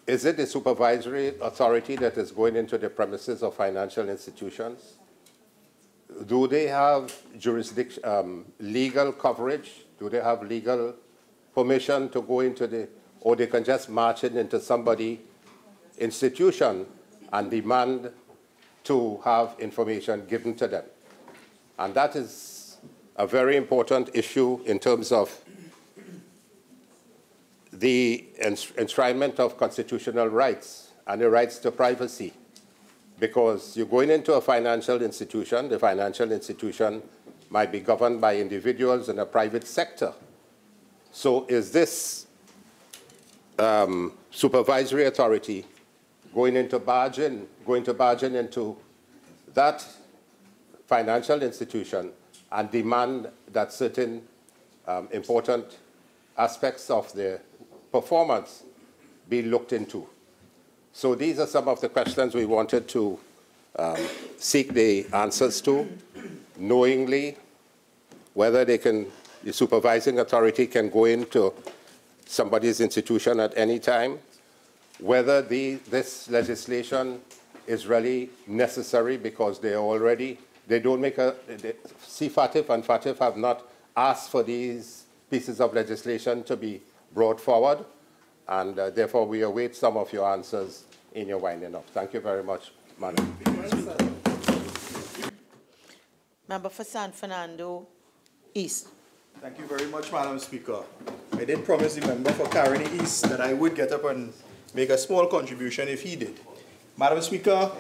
is it the supervisory authority that is going into the premises of financial institutions? Do they have jurisdiction, legal coverage? Do they have legal permission to go into the, or they can just march into somebody's institution and demand to have information given to them? And that is a very important issue in terms of the enshrinement of constitutional rights and the rights to privacy. Because you're going into a financial institution, the financial institution might be governed by individuals in a private sector. So is this supervisory authority going to barge in into that financial institution and demand that certain important aspects of their performance be looked into? So these are some of the questions we wanted to seek the answers to, knowingly whether they can, the supervising authority can go into somebody's institution at any time, whether this legislation is really necessary because they don't make CFATF and FATF have not asked for these pieces of legislation to be brought forward, and therefore we await some of your answers in your winding up. Thank you very much, Madam Speaker. Member for San Fernando East. Thank you very much, Madam Speaker. I did promise the member for Caroni East that I would get up and make a small contribution if he did. Madam Speaker,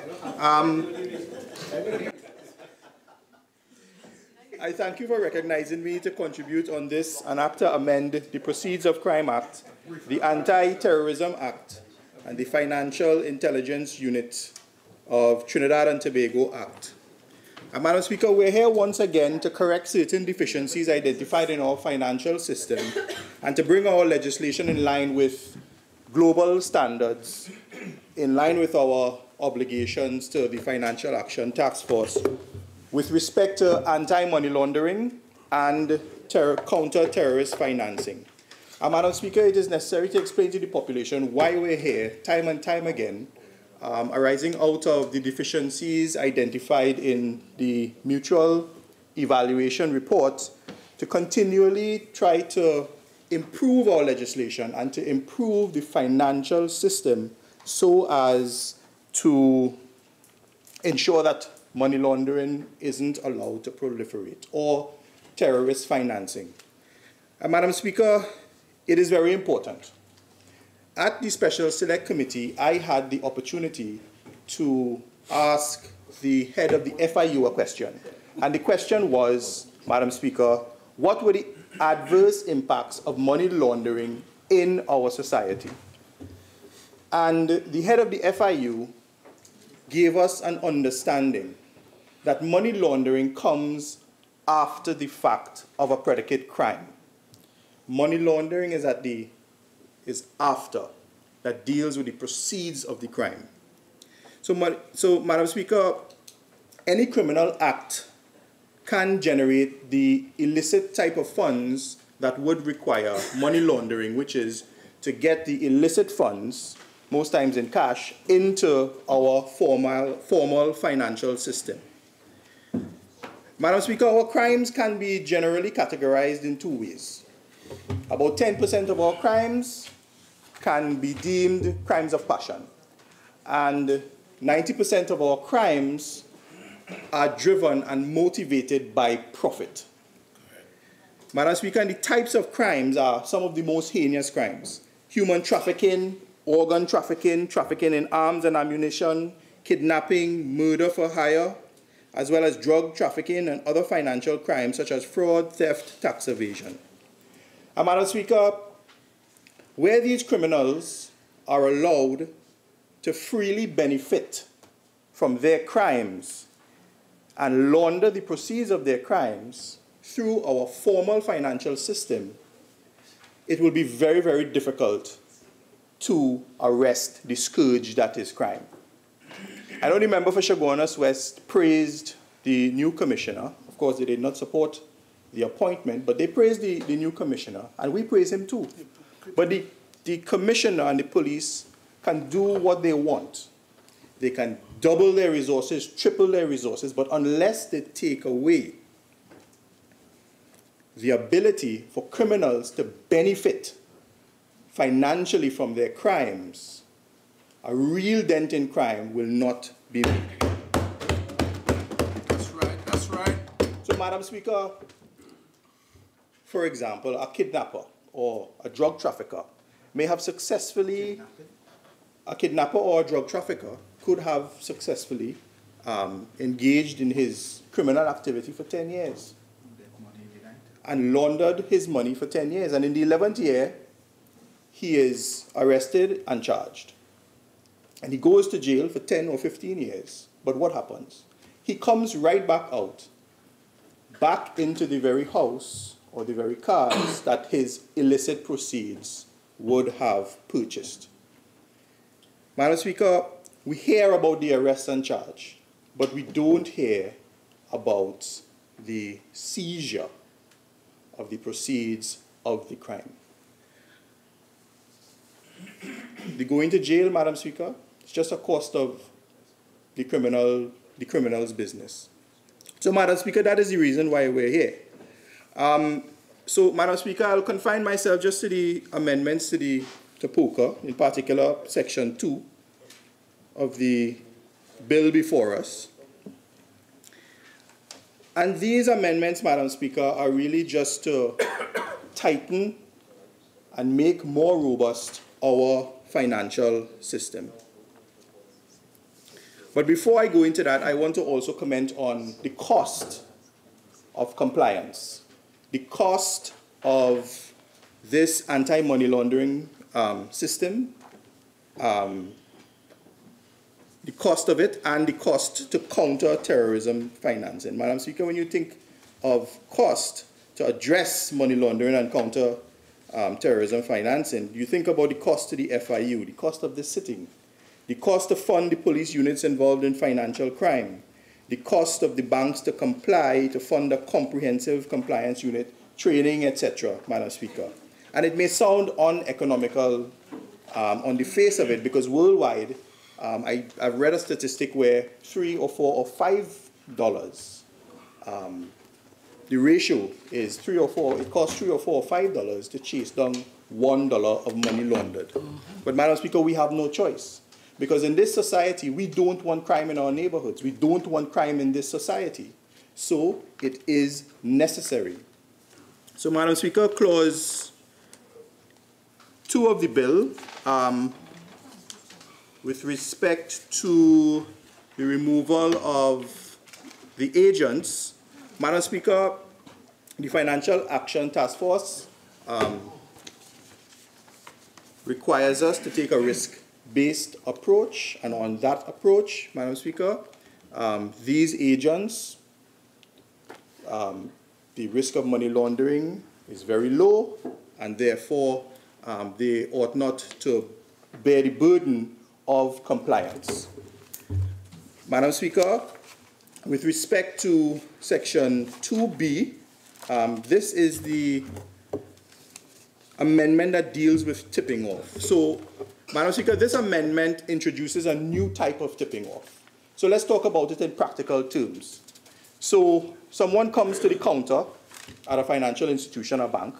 I thank you for recognizing me to contribute on this and act to amend the Proceeds of Crime Act, the Anti-Terrorism Act, and the Financial Intelligence Unit of Trinidad and Tobago Act. And Madam Speaker, we're here once again to correct certain deficiencies identified in our financial system and to bring our legislation in line with global standards, in line with our obligations to the Financial Action Task Force with respect to anti-money laundering and counter-terrorist financing. And Madam Speaker, it is necessary to explain to the population why we're here time and time again, arising out of the deficiencies identified in the mutual evaluation report, to continually try to improve our legislation and to improve the financial system so as to ensure that money laundering isn't allowed to proliferate, or terrorist financing. And Madam Speaker, it is very important. At the Special Select Committee, I had the opportunity to ask the head of the FIU a question. And the question was, Madam Speaker, what were the adverse impacts of money laundering in our society? And the head of the FIU gave us an understanding that money laundering comes after the fact of a predicate crime. money laundering is after, that deals with the proceeds of the crime. So, Madam Speaker, any criminal act can generate the illicit type of funds that would require money laundering, which is to get the illicit funds, most times in cash, into our formal financial system. Madam Speaker, our crimes can be generally categorized in two ways. About 10% of our crimes can be deemed crimes of passion, and 90% of our crimes are driven and motivated by profit. Madam Speaker, and the types of crimes are some of the most heinous crimes: human trafficking, organ trafficking, trafficking in arms and ammunition, kidnapping, murder for hire, as well as drug trafficking and other financial crimes such as fraud, theft, tax evasion. And Madam Speaker, where these criminals are allowed to freely benefit from their crimes and launder the proceeds of their crimes through our formal financial system, it will be very, very difficult to arrest the scourge that is crime. I know the member for Chaguanas West praised the new commissioner. Of course, they did not support the appointment, but they praised the new commissioner, and we praise him too. But the commissioner and the police can do what they want. They can double their resources, triple their resources, but unless they take away the ability for criminals to benefit financially from their crimes, a real dent in crime will not be made. That's right, that's right. So, Madam Speaker, for example, a kidnapper or a drug trafficker may have successfully, a kidnapper or a drug trafficker could have successfully engaged in his criminal activity for 10 years and laundered his money for 10 years. And in the 11th year, he is arrested and charged. And he goes to jail for 10 or 15 years. But what happens? He comes right back out, back into the very house or the very cars that his illicit proceeds would have purchased. Madam Speaker, we hear about the arrest and charge, but we don't hear about the seizure of the proceeds of the crime. The going to jail, Madam Speaker, is just a cost of the criminal's business. So, Madam Speaker, that is the reason why we're here. So, Madam Speaker, I'll confine myself just to the amendments to POCA, in particular Section 2 of the bill before us. And these amendments, Madam Speaker, are really just to tighten and make more robust our financial system. But before I go into that, I want to also comment on the cost of compliance, the cost of this anti-money laundering system, the cost of it, and the cost to counter terrorism financing. Madam Speaker, when you think of cost to address money laundering and counter terrorism financing, you think about the cost to the FIU, the cost of the sitting, the cost to fund the police units involved in financial crime, the cost of the banks to comply, to fund a comprehensive compliance unit, training, etc., Madam Speaker. And it may sound uneconomical on the face of it, because worldwide, I've read a statistic where $3 or $4 or $5, the ratio is 3 or 4, it costs $3 or $4 or $5 to chase down $1 of money laundered. But Madam Speaker, we have no choice. Because in this society, we don't want crime in our neighborhoods. We don't want crime in this society. So it is necessary. So, Madam Speaker, Clause 2 of the bill, with respect to the removal of the agents, Madam Speaker, the Financial Action Task Force requires us to take a risk-based approach, and on that approach, Madam Speaker, these agents, the risk of money laundering is very low, and therefore they ought not to bear the burden of compliance. Madam Speaker, with respect to Section 2B, this is the amendment that deals with tipping off. So, Madam Speaker, this amendment introduces a new type of tipping off. So let's talk about it in practical terms. So someone comes to the counter at a financial institution or bank.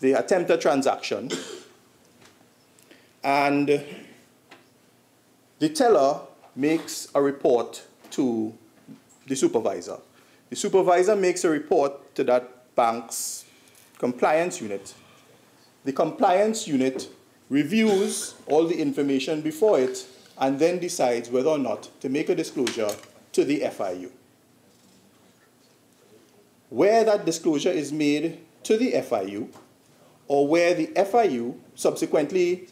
They attempt a transaction, and the teller makes a report to the supervisor. The supervisor makes a report to that bank's compliance unit. The compliance unit reviews all the information before it and then decides whether or not to make a disclosure to the FIU. Where that disclosure is made to the FIU, or where the FIU subsequently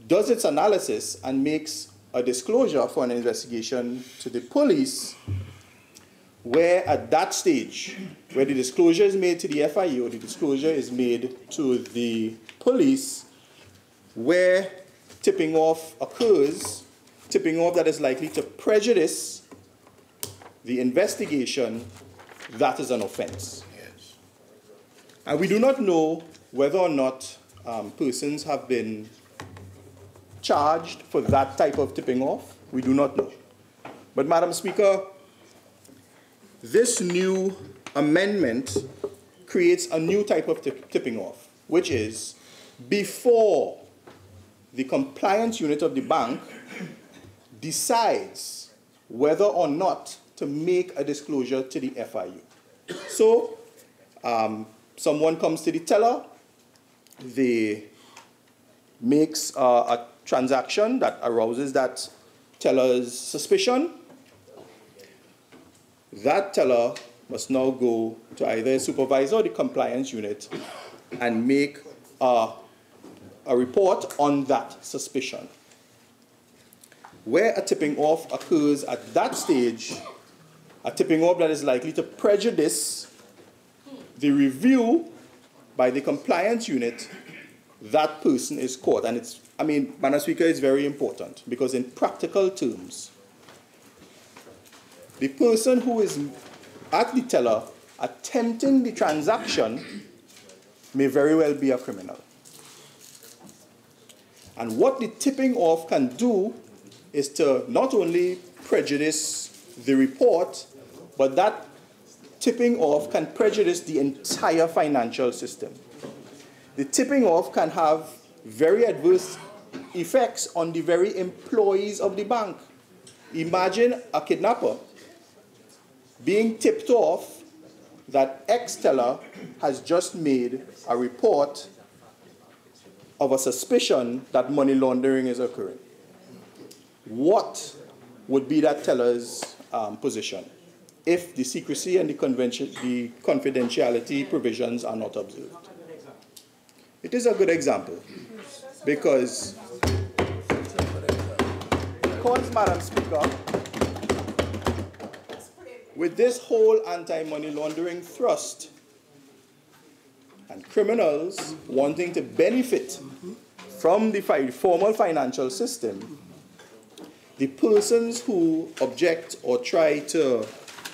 does its analysis and makes a disclosure for an investigation to the police, where at that stage, where the disclosure is made to the FIU, or the disclosure is made to the police, where tipping off occurs, tipping off that is likely to prejudice the investigation, that is an offense. Yes. And we do not know whether or not persons have been charged for that type of tipping off. We do not know. But, Madam Speaker, this new amendment creates a new type of tipping off, which is before the compliance unit of the bank decides whether or not to make a disclosure to the FIU. So, someone comes to the teller, they makes a transaction that arouses that teller's suspicion. That teller must now go to either a supervisor or the compliance unit and make a report on that suspicion. Where a tipping off occurs at that stage, a tipping off that is likely to prejudice the review by the compliance unit, that person is caught. And it's, I mean, Madam Speaker, it's very important because in practical terms, the person who is at the teller attempting the transaction may very well be a criminal. And what the tipping off can do is to not only prejudice the report, but that tipping off can prejudice the entire financial system. The tipping off can have very adverse effects on the very employees of the bank. Imagine a kidnapper being tipped off that X teller has just made a report of a suspicion that money laundering is occurring. What would be that teller's position if the secrecy and the confidentiality provisions are not observed? It is a good example because, Madam Speaker, with this whole anti-money laundering thrust and criminals wanting to benefit from the formal financial system, the persons who object or try to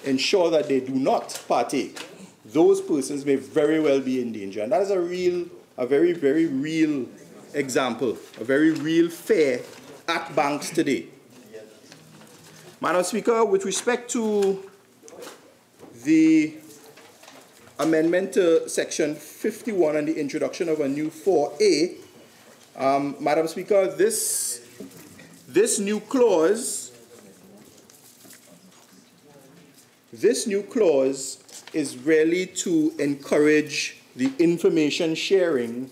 ensure that they do not partake, those persons may very well be in danger. And that is a very, very real example, a very real fear at banks today. Madam Speaker, with respect to the amendment to Section 51 and the introduction of a new 4A, Madam Speaker, this new clause is really to encourage the information sharing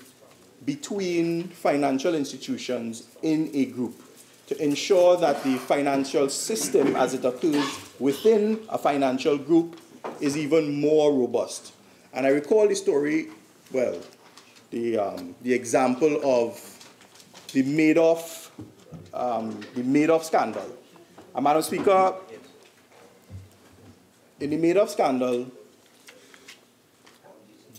between financial institutions in a group, to ensure that the financial system as it occurs within a financial group is even more robust. And I recall the story, well, the example of the Madoff scandal. And Madam Speaker, in the Madoff scandal,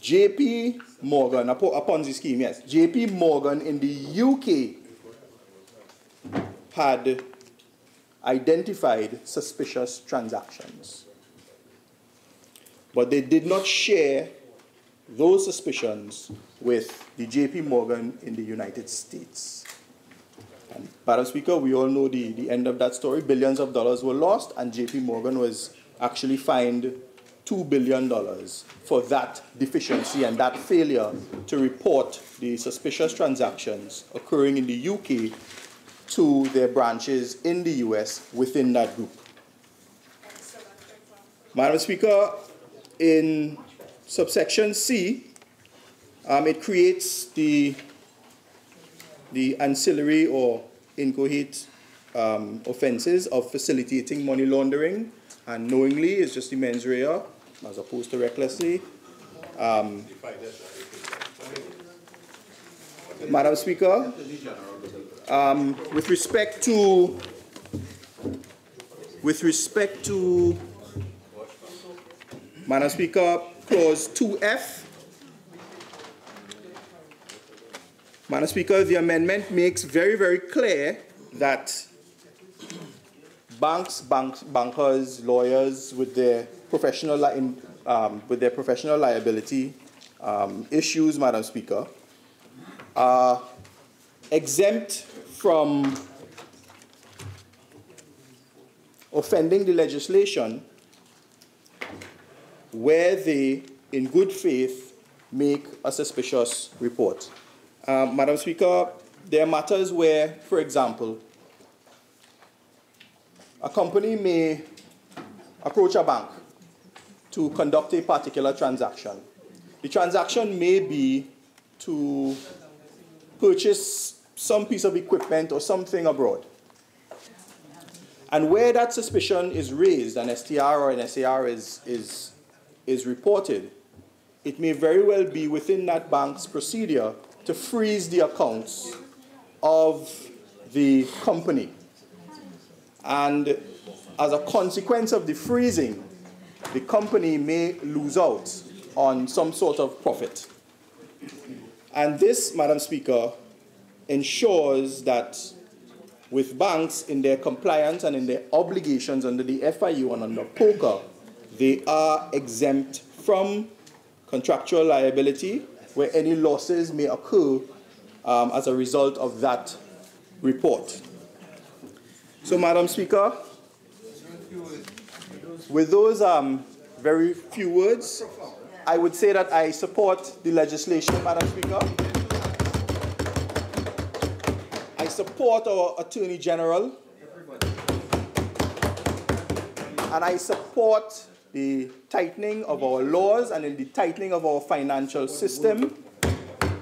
JP Morgan, a Ponzi scheme, yes. JP Morgan in the UK had identified suspicious transactions. But they did not share those suspicions with the JP Morgan in the United States. And, Madam Speaker, we all know the end of that story. Billions of dollars were lost, and JP Morgan was actually fined $2 billion for that deficiency and that failure to report the suspicious transactions occurring in the UK to their branches in the US within that group. Madam Speaker, in subsection C, it creates the ancillary or inchoate offenses of facilitating money laundering, and knowingly is just the mens rea as opposed to recklessly. Madam Speaker, with respect to Madam Speaker, clause 2F, Madam Speaker, the amendment makes very, very clear that bankers, lawyers with their professional liability issues, Madam Speaker, are exempt from offending the legislation where they, in good faith, make a suspicious report. Madam Speaker, there are matters where, for example, a company may approach a bank to conduct a particular transaction. The transaction may be to purchase some piece of equipment or something abroad. And where that suspicion is raised, an STR or an SAR is reported, it may very well be within that bank's procedure to freeze the accounts of the company. And as a consequence of the freezing, the company may lose out on some sort of profit. And this, Madam Speaker, ensures that with banks in their compliance and in their obligations under the FIU and under POCA, they are exempt from contractual liability where any losses may occur as a result of that report. So, Madam Speaker, with those very few words, I would say that I support the legislation, Madam Speaker. I support our Attorney General. And I support the tightening of our laws and in the tightening of our financial system.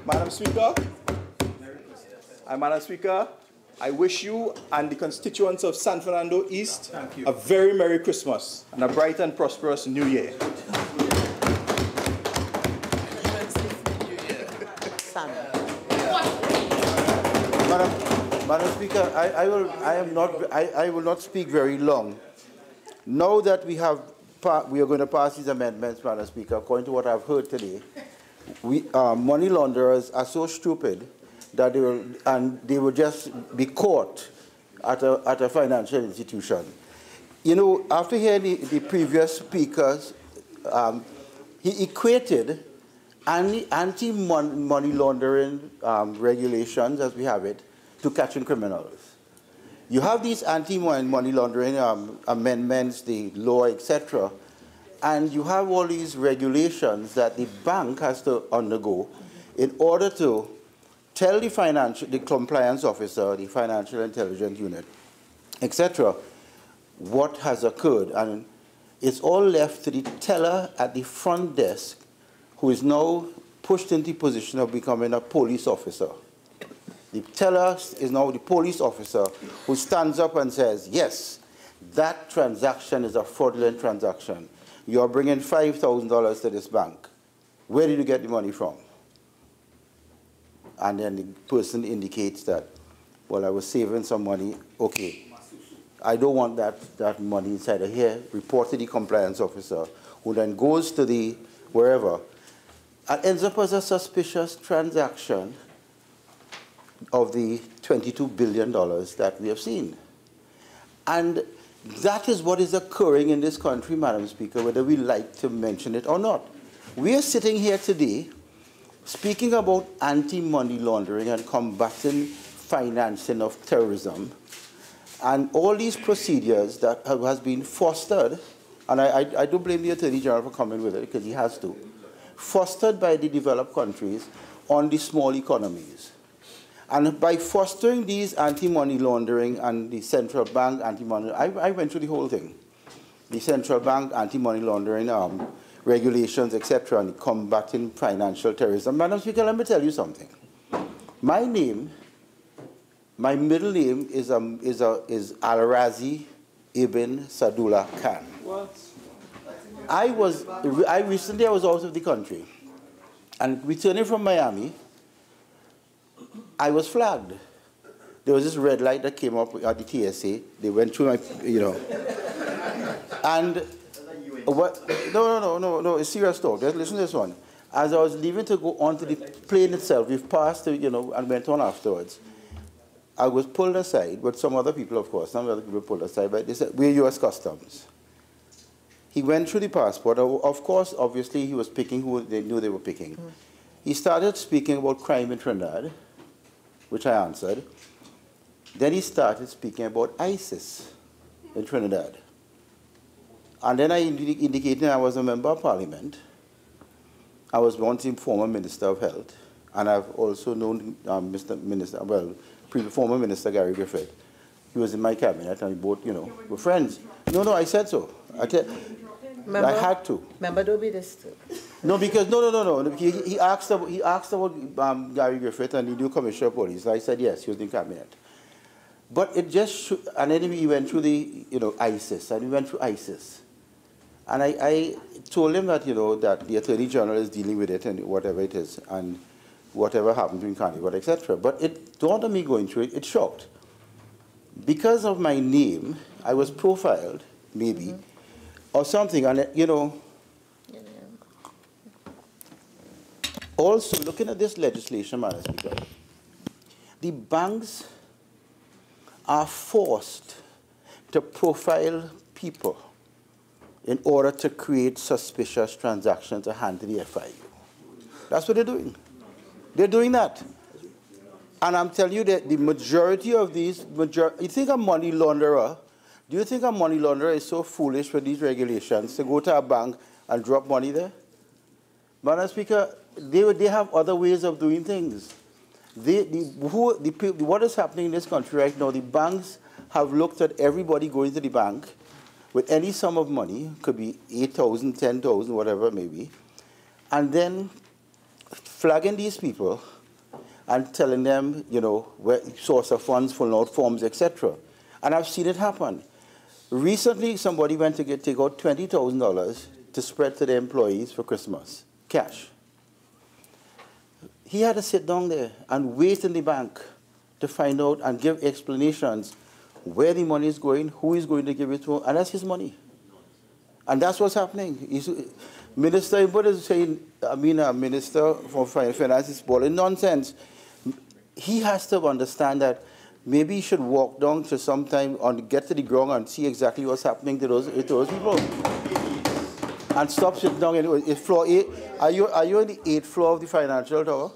Madam Speaker, Madam Speaker, I wish you and the constituents of San Fernando East a very Merry Christmas and a bright and prosperous New Year. Madam Speaker, I will not speak very long. Now that we are going to pass these amendments, Madam Speaker, according to what I've heard today, money launderers are so stupid that they will just be caught at a financial institution. You know, after hearing the previous speakers, he equated anti-money laundering regulations, as we have it, to catching criminals. You have these anti-money laundering amendments, the law, etc., and you have all these regulations that the bank has to undergo in order to tell the compliance officer, the financial intelligence unit, etc., what has occurred. And it's all left to the teller at the front desk, who is now pushed into the position of becoming a police officer. The teller is now the police officer who stands up and says, yes, that transaction is a fraudulent transaction. You're bringing $5,000 to this bank. Where did you get the money from? And then the person indicates that, well, I was saving some money. Okay, I don't want that money inside of here. Report to the compliance officer, who then goes to the wherever. and ends up as a suspicious transaction of the $22 billion that we have seen. And that is what is occurring in this country, Madam Speaker, whether we like to mention it or not. We are sitting here today speaking about anti-money laundering and combating financing of terrorism, and all these procedures that has been fostered, and I don't blame the Attorney General for coming with it, because he has to, fostered by the developed countries on the small economies. And by fostering these anti-money laundering and the central bank anti-money, I went through the whole thing. The central bank anti-money laundering regulations, etc., and combating financial terrorism. Madam Speaker, let me tell you something. My name, my middle name is Al-Razi Ibn Sadullah Khan. What? Recently I was out of the country, and returning from Miami, I was flagged. There was this red light that came up at the TSA. They went through my, and what? No, it's serious talk. Just listen to this one. As I was leaving to go onto the plane itself, we passed, and went on afterwards. I was pulled aside, with some other people, of course. Some other people pulled aside, but they said, "We're U.S. Customs." He went through the passport. Of course, obviously, he was picking who they knew they were picking. He started speaking about crime in Trinidad, which I answered. Then he started speaking about ISIS in Trinidad. And then I indicated I was a member of Parliament. I was once a former Minister of Health, and I've also known former Minister Gary Griffith. He was in my cabinet, and we both, were friends. No, I said so. I had to. Remember, don't be this too. No, because no. He asked about Gary Griffith and the new Commissioner of Police. I said yes, he was in cabinet. But it just and then he went through the ISIS, and we went through ISIS, and I told him that that the Attorney General is dealing with it and whatever it is and whatever happened in Carnival, etc. But it dawned on me going through it. It shocked. Because of my name, I was profiled, maybe, or something, and Also, looking at this legislation, Madam Speaker, the banks are forced to profile people in order to create suspicious transactions to hand to the FIU. That's what they're doing. They're doing that. And I'm telling you that the majority of these, you think a money launderer, do you think a money launderer is so foolish with these regulations to go to a bank and drop money there? Madam Speaker, they have other ways of doing things. What is happening in this country right now, the banks have looked at everybody going to the bank with any sum of money, could be 8,000, 10,000, whatever it may be, and then flagging these people and telling them, where source of funds, filling out forms, etc. And I've seen it happen. Recently, somebody went to take out $20,000 to spread to their employees for Christmas, cash. He had to sit down there and wait in the bank to find out and give explanations where the money is going, who is going to give it to, and that's his money. And that's what's happening. Minister Input is saying, Minister for Finance is balling nonsense. He has to understand that maybe he should walk down to sometime and get to the ground and see exactly what's happening to those people. And stop sitting down in floor 8. Are you on the 8th floor of the financial tower?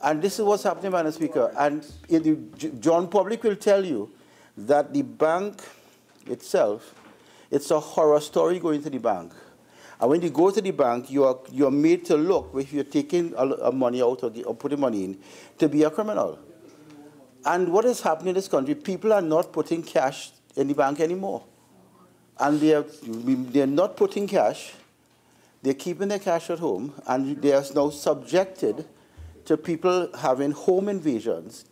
And this is what's happening, Madam Speaker. And John Public will tell you that the bank itself, it's a horror story going to the bank. And when you go to the bank, you're made to look, if you're taking money out or putting money in, to be a criminal. And what is happening in this country, people are not putting cash in the bank anymore. And they're not putting cash, they're keeping their cash at home, and they are now subjected to people having home invasions,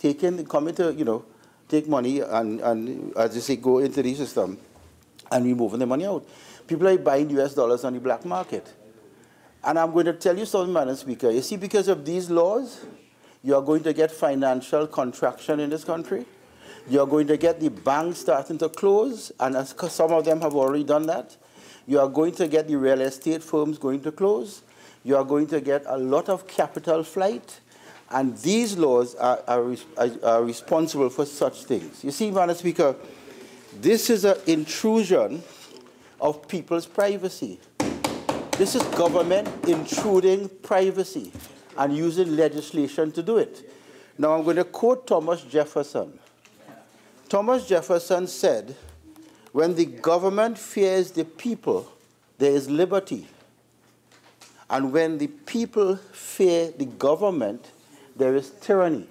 coming to, take money and, as you say, go into the system and removing the money out. People are buying US dollars on the black market. And I'm going to tell you something, Madam Speaker. You see, because of these laws, you are going to get financial contraction in this country. You are going to get the banks starting to close, and some of them have already done that. You are going to get the real estate firms going to close. you are going to get a lot of capital flight, and these laws are responsible for such things. You see, Madam Speaker, this is an intrusion of people's privacy. This is government intruding privacy and using legislation to do it. Now I'm going to quote Thomas Jefferson. Thomas Jefferson said, when the government fears the people, there is liberty. And when the people fear the government, there is tyranny.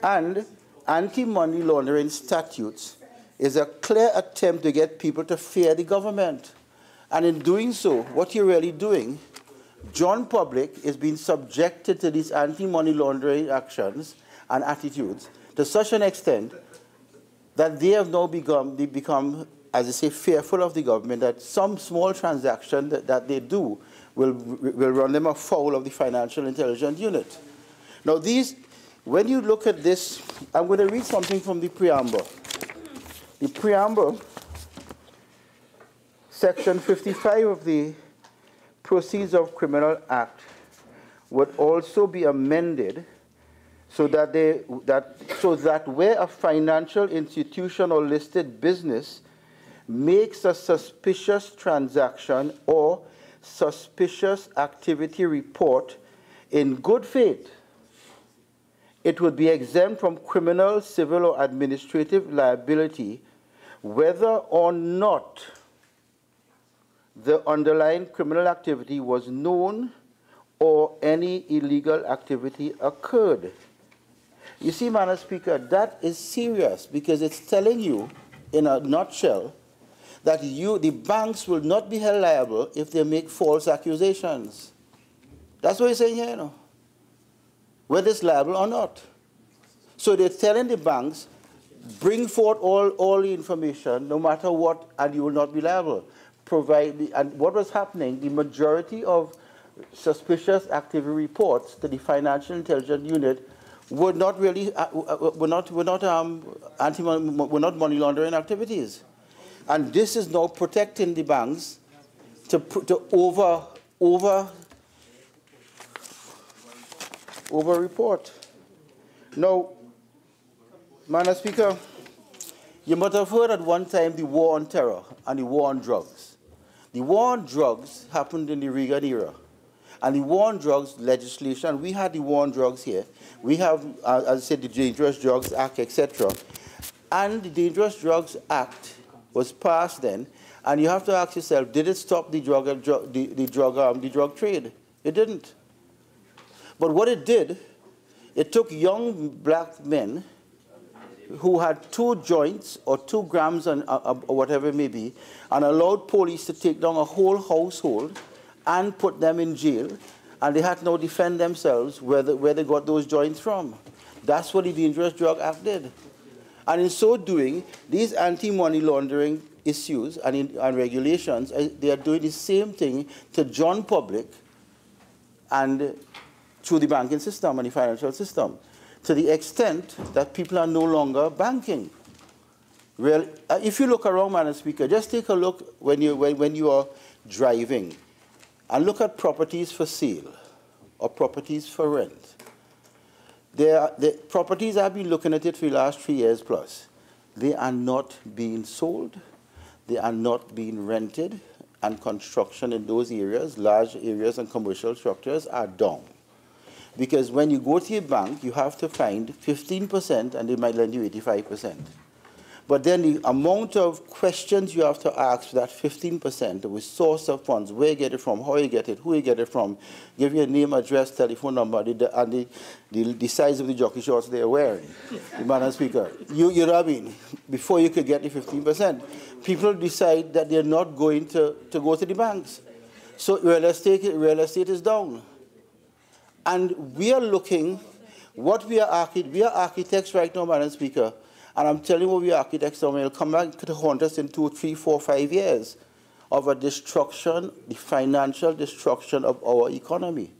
And anti-money laundering statutes is a clear attempt to get people to fear the government. And in doing so, what you're really doing, John public is being subjected to these anti-money laundering actions and attitudes to such an extent that they have now become, as I say, fearful of the government, that some small transaction that they do will run them afoul of the Financial Intelligence Unit. Now when you look at this, I'm going to read something from the preamble. The preamble, Section 55 of the Proceeds of Criminal Act would also be amended so that where a financial institution or listed business makes a suspicious transaction or suspicious activity report in good faith, it would be exempt from criminal, civil, or administrative liability, whether or not the underlying criminal activity was known or any illegal activity occurred. You see, Madam Speaker, that is serious because it's telling you, in a nutshell, that the banks will not be held liable if they make false accusations. That's what you're saying here, you know, whether it's liable or not. So they're telling the banks, bring forth all the information, no matter what, and you will not be liable. And what was happening, the majority of suspicious activity reports to the Financial Intelligence Unit were not really were not money laundering activities, and this is now protecting the banks to over report. Now, Madam Speaker, you must have heard at one time the war on terror and the war on drugs. The war on drugs happened in the Reagan era. And the war on drugs legislation, we had the war on drugs here. We have, as I said, the Dangerous Drugs Act, etc. And the Dangerous Drugs Act was passed then, and you have to ask yourself, did it stop the drug trade? It didn't. But what it did, it took young black men who had 2 joints or 2 grams or whatever it may be, and allowed police to take down a whole household and put them in jail, and they had to now defend themselves where they got those joints from. That's what the Dangerous Drug Act did. And in so doing, these anti-money laundering issues and regulations, they are doing the same thing to John public and through the banking system and the financial system, to the extent that people are no longer banking. Well, if you look around, Madam Speaker, just take a look when you are driving, and look at properties for sale or properties for rent. The properties, I've been looking at it for the last 3 years plus. They are not being sold. They are not being rented. And construction in those areas, large areas and commercial structures, are down. Because when you go to a bank, you have to find 15% and they might lend you 85%. But then the amount of questions you have to ask for that 15%, the source of funds, where you get it from, how you get it, who you get it from, give you a name, address, telephone number, and the size of the jockey shorts they're wearing. Madam Speaker, you know what I mean? Before you could get the 15%, people decide that they're not going to go to the banks. So real estate is down. And we are looking, we are architects right now, Madam Speaker, and I'm telling you what we are architects now, will come back to haunt us in 2, 3, 4, 5 years of a destruction, the financial destruction of our economy.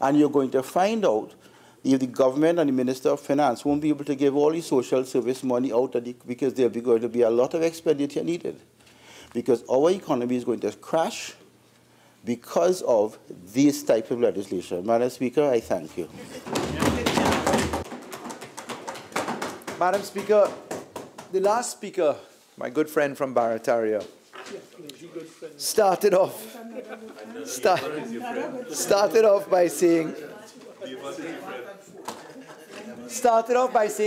And you're going to find out if the government and the Minister of Finance won't be able to give all the social service money out because there'll be going to be a lot of expenditure needed. Because our economy is going to crash, because of this type of legislation. Madam Speaker, I thank you. Madam Speaker, the last speaker, my good friend from Barataria, started off by saying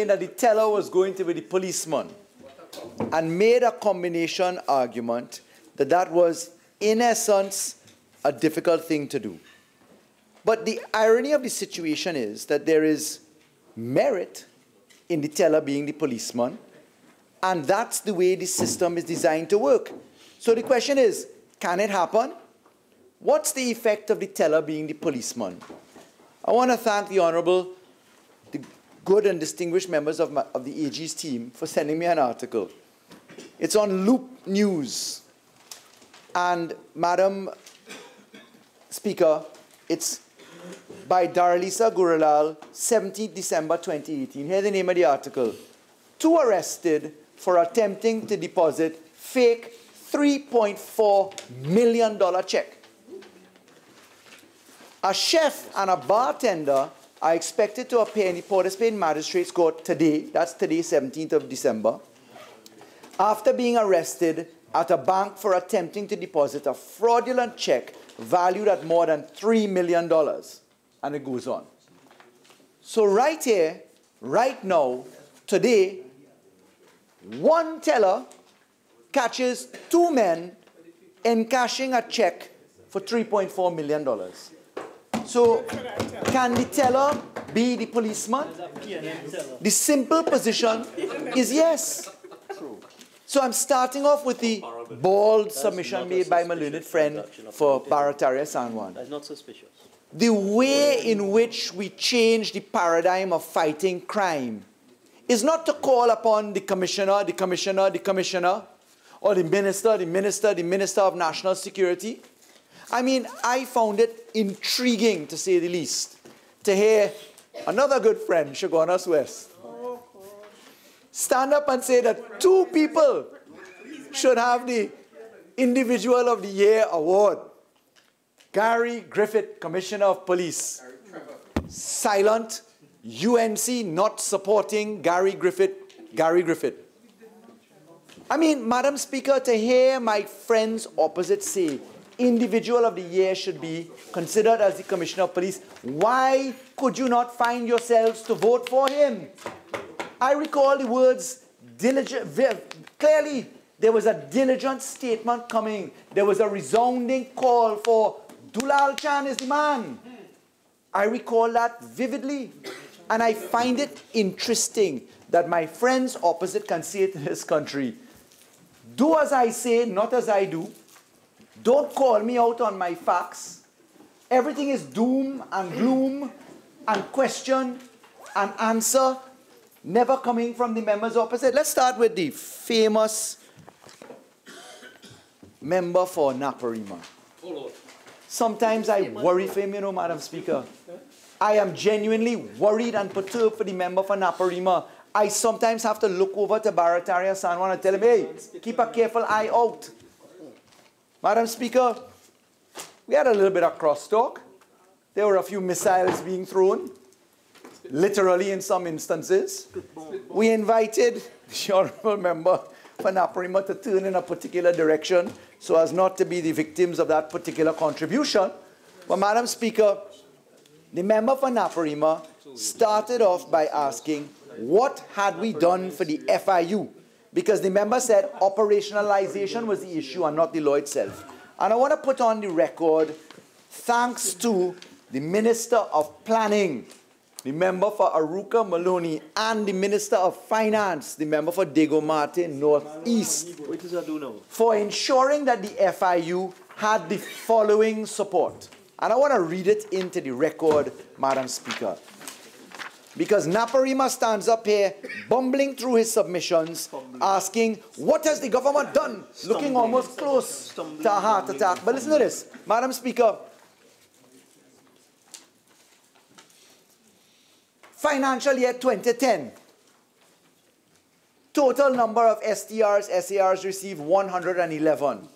that the teller was going to be the policeman, and made a combination argument that that was, in essence, a difficult thing to do. But the irony of the situation is that there is merit in the teller being the policeman, and that's the way the system is designed to work. So the question is, can it happen? What's the effect of the teller being the policeman? I want to thank the Honourable, the good and distinguished members of the AG's team for sending me an article. It's on Loop News. And Madam Speaker, it's by Daralisa Gurulal, 17th December 2018. Here's the name of the article. 2 arrested for attempting to deposit fake $3.4 million check. A chef and a bartender are expected to appear in the Port of Spain Magistrates Court today, that's today, 17th of December, after being arrested at a bank for attempting to deposit a fraudulent check valued at more than $3 million. And it goes on. So right here, right now, today, one teller catches 2 men encashing a check for $3.4 million. So can the teller be the policeman? The simple position is yes. So I'm starting off with the bold submission made by my learned friend for Barataria San Juan. That's not suspicious. The way in which we change the paradigm of fighting crime is not to call upon the commissioner, or the minister of national security. I mean, I found it intriguing, to say the least, to hear another good friend, Shagonas West, stand up and say that 2 people should have the Individual of the Year award. Gary Griffith, Commissioner of Police. Silent. UNC not supporting Gary Griffith. I mean, Madam Speaker, to hear my friends opposite say Individual of the Year should be considered as the Commissioner of Police, why could you not find yourselves to vote for him? I recall the words diligent. Clearly, there was a diligent statement coming. There was a resounding call for Dulal Chan is the man. I recall that vividly. And I find it interesting that my friends opposite can say to this country, do as I say, not as I do. Don't call me out on my facts. Everything is doom and gloom and question and answer, never coming from the members opposite. Let's start with the famous member for Naparima. Sometimes I worry for him, you know, Madam Speaker. I am genuinely worried and perturbed for the member for Naparima. I sometimes have to look over to Barataria San Juan and tell him, hey, keep a careful eye out. Madam Speaker, we had a little bit of crosstalk. There were a few missiles being thrown, literally in some instances. We invited the honourable member for Naparima to turn in a particular direction so as not to be the victims of that particular contribution. But Madam Speaker, the member for Naparima started off by asking, what had we done for the FIU? Because the member said operationalization was the issue and not the law itself. And I want to put on the record, thanks to the Minister of Planning, the member for Aruka Maloney, and the Minister of Finance, the member for Diego Martin Northeast, What does that do now? for ensuring that the FIU had the following support. And I want to read it into the record, Madam Speaker. Because Naparima stands up here, bumbling through his submissions, asking, what has the government done? Looking almost close to a heart attack. But listen to this, Madam Speaker. Financial year 2010. Total number of STRs, SARs received 111.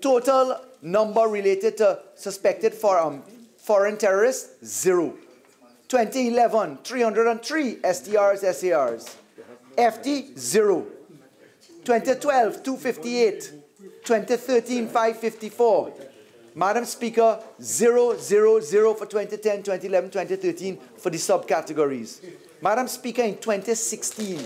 Total number related to suspected foreign terrorists, 0. 2011, 303 STRs, SARs. FT, 0. 2012, 258. 2013, 554. Madam Speaker, 0, 0, 0 for 2010, 2011, 2013 for the subcategories. Madam Speaker, in 2016,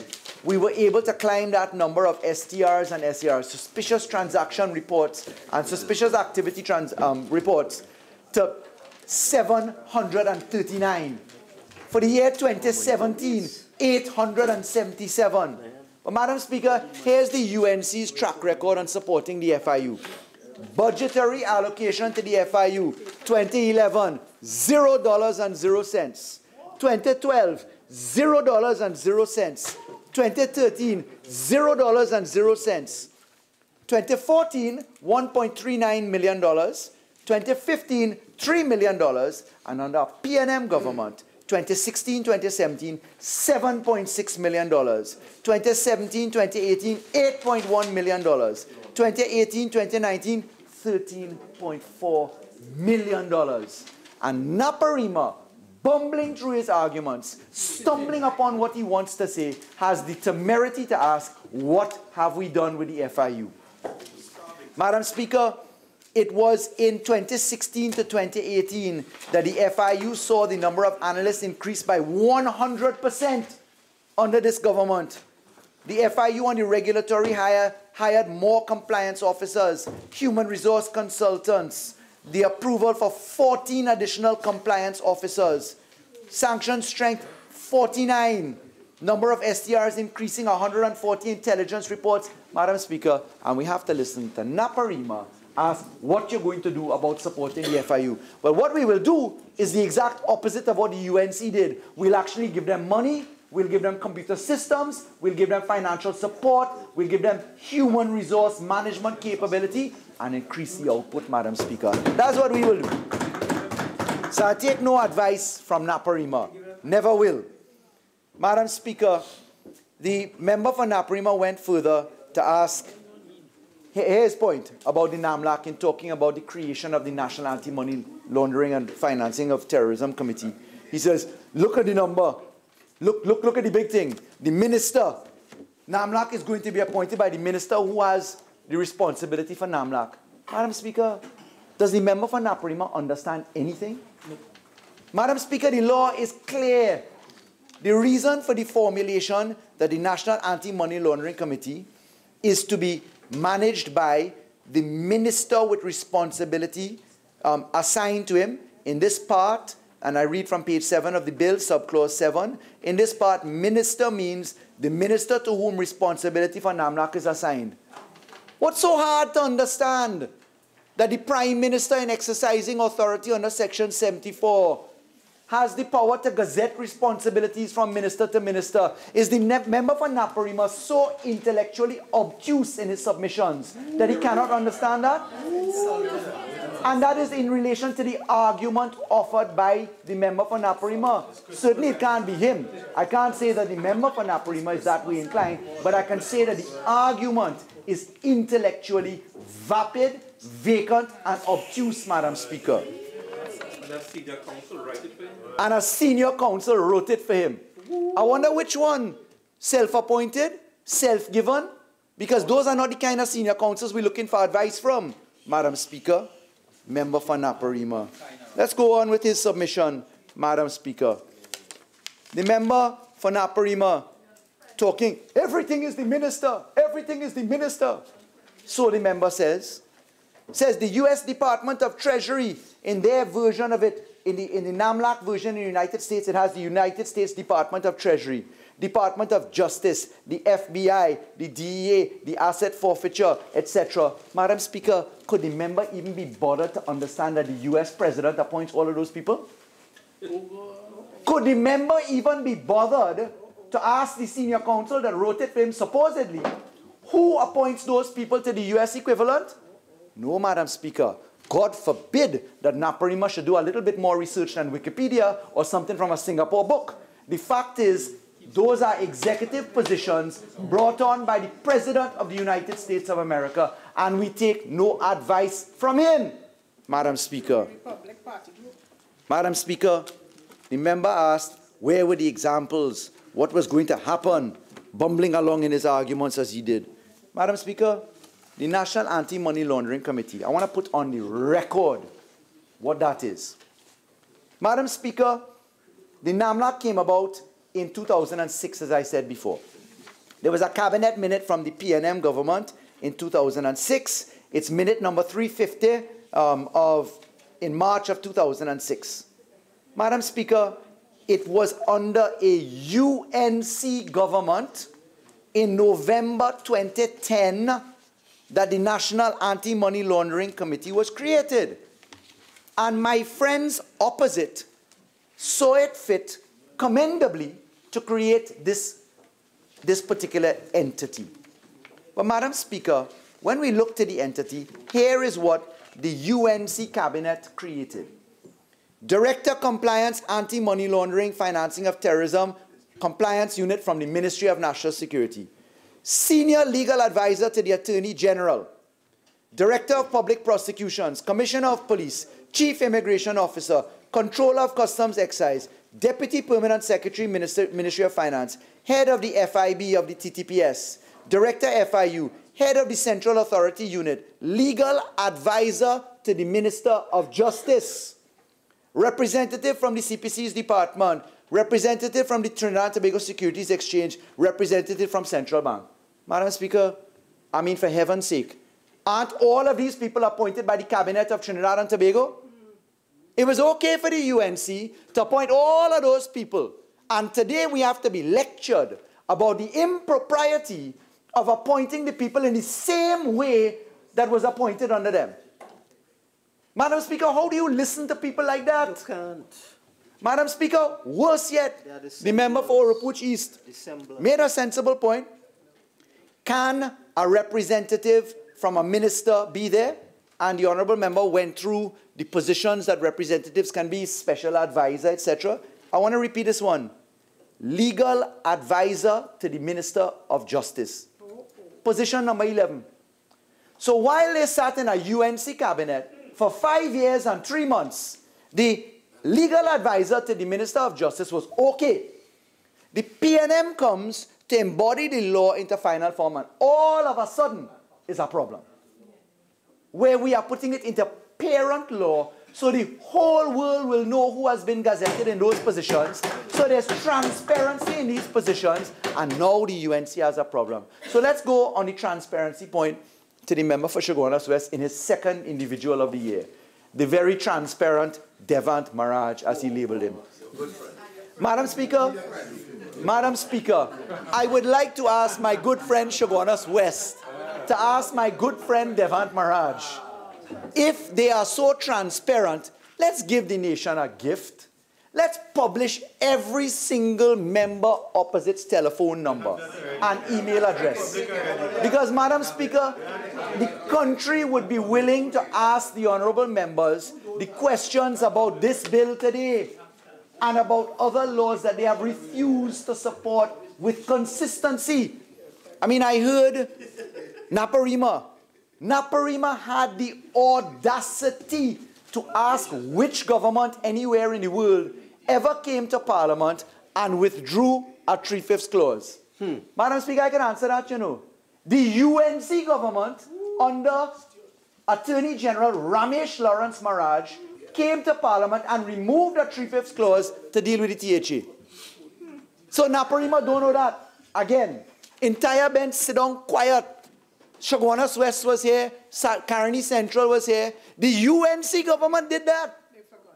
we were able to climb that number of STRs and SARs, suspicious transaction reports and suspicious activity reports, to 739. For the year 2017, 877. But Madam Speaker, here's the UNC's track record on supporting the FIU. Budgetary allocation to the FIU, 2011, $0.00. 2012, $0.00. 2013, $0.00. 2014, $1.39 million. 2015, $3 million. And under PNM government, 2016, 2017, $7.6 million. 2017, 2018, $8.1 million. 2018, 2019, $13.4 million. And Naparima, bumbling through his arguments, stumbling upon what he wants to say, has the temerity to ask, what have we done with the FIU? Madam Speaker, it was in 2016 to 2018 that the FIU saw the number of analysts increase by 100% under this government. The FIU on the regulatory hired more compliance officers, human resource consultants, the approval for 14 additional compliance officers, sanction strength 49, number of STRs increasing 140 intelligence reports. Madam Speaker, and we have to listen to Naparima ask what you're going to do about supporting the FIU. But what we will do is the exact opposite of what the UNC did. We'll actually give them money, we'll give them computer systems, we'll give them financial support, we'll give them human resource management capability, and increase the output, Madam Speaker. That's what we will do. So I take no advice from Naparima. Never will. Madam Speaker, the member for Naparima went further to ask, here's his point about the NAMLAC in talking about the creation of the National Anti-Money Laundering and Financing of Terrorism Committee. He says, look at the number. Look at the big thing. The minister. NAMLAC is going to be appointed by the minister who has the responsibility for NAMLAC. Madam Speaker, does the member for Naparima understand anything? No. Madam Speaker, the law is clear. The reason for the formulation that the National Anti-Money Laundering Committee is to be managed by the minister with responsibility assigned to him in this part, and I read from page 7 of the bill, subclause 7. In this part, minister means the minister to whom responsibility for NAMLAC is assigned. What's so hard to understand? That the Prime Minister, in exercising authority under Section 74, has the power to gazette responsibilities from minister to minister. Is the member for Naparima so intellectually obtuse in his submissions that he cannot understand that? And that is in relation to the argument offered by the member for Naparima. Certainly it can't be him. I can't say that the member for Naparima is that way inclined, but I can say that the argument is intellectually vapid, vacant, and obtuse, Madam Speaker. And a senior counsel wrote it for him? And a senior counsel wrote it for him. I wonder which one? Self-appointed? Self-given? Because those are not the kind of senior counsels we're looking for advice from, Madam Speaker. Member for Naparima. Let's go on with his submission, Madam Speaker. The member for Naparima talking, everything is the minister, everything is the minister. So the member says the U.S. Department of Treasury, in their version of it, in the NAMLAC version in the United States, it has the United States Department of Treasury, Department of Justice, the FBI, the DEA, the asset forfeiture, etc. Madam Speaker, could the member even be bothered to understand that the U.S. President appoints all of those people? Could the member even be bothered to ask the senior counsel that wrote it for him, supposedly, who appoints those people to the U.S. equivalent? No, Madam Speaker. God forbid that Naparima should do a little bit more research than Wikipedia or something from a Singapore book. The fact is, Those are executive positions brought on by the President of the United States of America, and we take no advice from him, Madam Speaker. Madam Speaker, the member asked where were the examples, what was going to happen, bumbling along in his arguments as he did. Madam Speaker, the National Anti-Money Laundering Committee, I want to put on the record what that is. Madam Speaker, the NAMLAC came about in 2006, as I said before. There was a cabinet minute from the PNM government in 2006. It's minute number 350 in March of 2006. Madam Speaker, it was under a UNC government in November 2010 that the National Anti-Money Laundering Committee was created. And my friends opposite saw it fit commendably to create this particular entity. But Madam Speaker, when we looked at the entity, here is what the UNC cabinet created. Director Compliance Anti-Money Laundering Financing of Terrorism Compliance Unit from the Ministry of National Security. Senior Legal Advisor to the Attorney General. Director of Public Prosecutions, Commissioner of Police, Chief Immigration Officer, Controller of Customs Excise, Deputy Permanent Secretary, Ministry of Finance, Head of the FIB of the TTPS, Director FIU, Head of the Central Authority Unit, Legal Advisor to the Minister of Justice, Representative from the CPC's Department, Representative from the Trinidad and Tobago Securities Exchange, Representative from Central Bank. Madam Speaker, I mean, for heaven's sake, aren't all of these people appointed by the Cabinet of Trinidad and Tobago? It was okay for the UNC to appoint all of those people. And today we have to be lectured about the impropriety of appointing the people in the same way that was appointed under them. Madam Speaker, how do you listen to people like that? You can't. Madam Speaker, worse yet, the member for Oropuch East made a sensible point. Can a representative from a minister be there? And the honourable member went through the positions that representatives can be, special advisor, etc. I want to repeat this one. Legal advisor to the Minister of Justice. Position number 11. So while they sat in a UNC cabinet for 5 years and 3 months, the legal advisor to the Minister of Justice was okay. The PNM comes to embody the law into final form, and all of a sudden is a problem, where we are putting it into parent law so the whole world will know who has been gazetted in those positions. So there's transparency in these positions, and now the UNC has a problem. So let's go on the transparency point to the member for Chaguanas West in his second individual of the year. The very transparent Devant Maharaj, as he labeled him. Madam Speaker, I would like to ask my good friend Chaguanas West to ask my good friend Devant Maharaj, if they are so transparent, let's give the nation a gift. Let's publish every single member opposite's telephone number and email address. Because, Madam Speaker, the country would be willing to ask the honourable members the questions about this bill today and about other laws that they have refused to support with consistency. I mean, I heard Naparima had the audacity to ask which government anywhere in the world ever came to Parliament and withdrew a 3/5 clause. Madam Speaker, I can answer that, you know. The UNC government under Attorney General Ramesh Lawrence Maharaj came to Parliament and removed a 3/5 clause to deal with the THA. So Naparima don't know that. Again, entire bench sit down quiet. Chaguanas West was here, Caroni Central was here. The UNC government did that.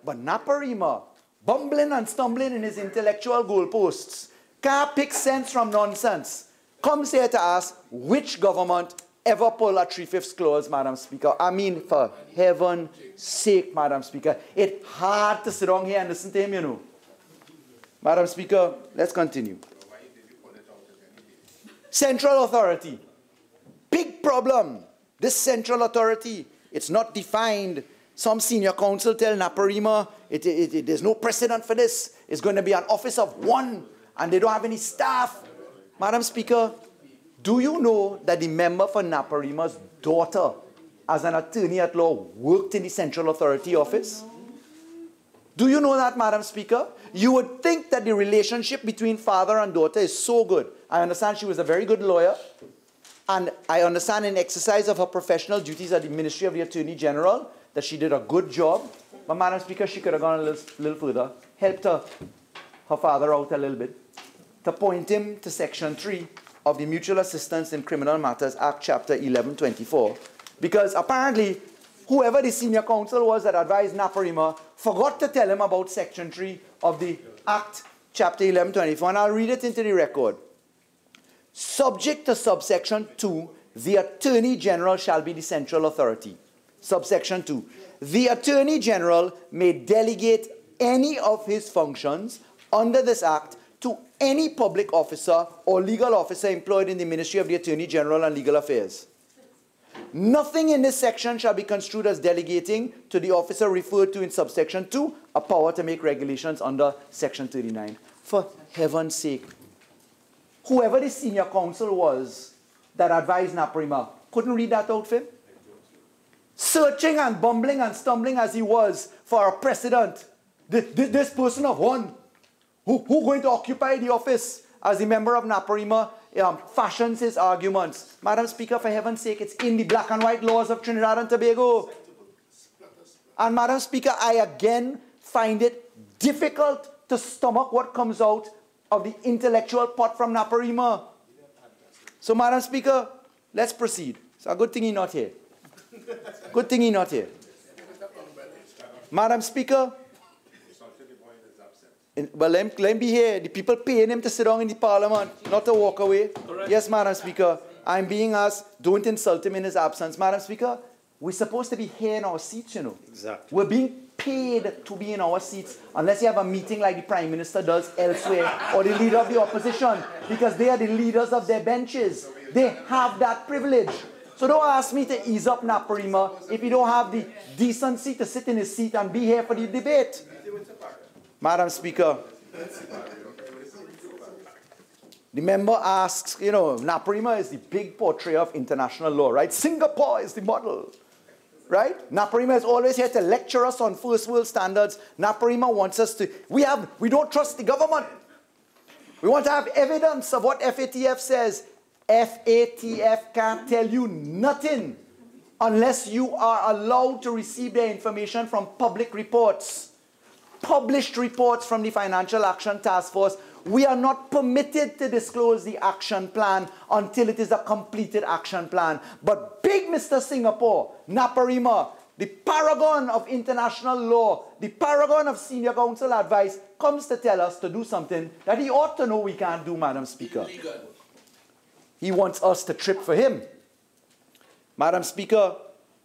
But Naparima, bumbling and stumbling in his intellectual goalposts, can't pick sense from nonsense, comes here to ask which government ever pulled a 3/5 clause, Madam Speaker. I mean, for heaven's sake, Madam Speaker, it's hard to sit down here and listen to him, you know. Madam Speaker, let's continue. Central Authority. Big problem. This Central Authority, it's not defined. Some senior counsel tell Naparima, there's no precedent for this. It's going to be an office of one. and they don't have any staff. Madam Speaker, do you know that the member for Naparima's daughter, as an attorney at law, worked in the Central Authority office? Do you know that, Madam Speaker? You would think that the relationship between father and daughter is so good. I understand she was a very good lawyer, and I understand in exercise of her professional duties at the Ministry of the Attorney General that she did a good job. But, Madam Speaker, she could have gone a little further, helped her father out a little bit, to point him to Section 3 of the Mutual Assistance in Criminal Matters Act, Chapter 1124, because apparently whoever the senior counsel was that advised Naparima forgot to tell him about Section 3 of the Act, Chapter 1124, and I'll read it into the record. Subject to subsection 2, the Attorney General shall be the central authority. Subsection 2, the Attorney General may delegate any of his functions under this Act to any public officer or legal officer employed in the Ministry of the Attorney General and Legal Affairs. Nothing in this section shall be construed as delegating to the officer referred to in subsection 2 a power to make regulations under Section 39. For heaven's sake, whoever the senior counsel was that advised Naparima couldn't read that out for him? Searching and bumbling and stumbling as he was for a precedent, this person of one, who going to occupy the office as the member of Naparima fashions his arguments. Madam Speaker, for heaven's sake, it's in the black and white laws of Trinidad and Tobago. And Madam Speaker, I again find it difficult to stomach what comes out of the intellectual pot from Naparima. So, Madam Speaker, let's proceed. It's a good thing he's not here. Good thing he's not here. Madam Speaker, well, let him be here. The people paying him to sit down in the parliament, not to walk away. Correct. Yes, Madam Speaker. I'm being asked, don't insult him in his absence. Madam Speaker, we're supposed to be here in our seats, you know. Exactly. We're being paid to be in our seats, unless you have a meeting like the Prime Minister does elsewhere, or the leader of the opposition, because they are the leaders of their benches. They have that privilege. So don't ask me to ease up Naparima if you don't have the decency to sit in his seat and be here for the debate. Madam Speaker, the member asks, you know, Naparima is the big portrait of international law, right? Singapore is the model, right? Naparima is always here to lecture us on first world standards. Naparima wants us to, we don't trust the government. We want to have evidence of what FATF says. FATF can't tell you nothing unless you are allowed to receive their information from public reports. Published reports from the Financial Action Task Force. We are not permitted to disclose the action plan until it is a completed action plan. But big Mr. Singapore, Naparima, the paragon of international law, the paragon of senior counsel advice, comes to tell us to do something that he ought to know we can't do, Madam Speaker. He wants us to trip for him. Madam Speaker,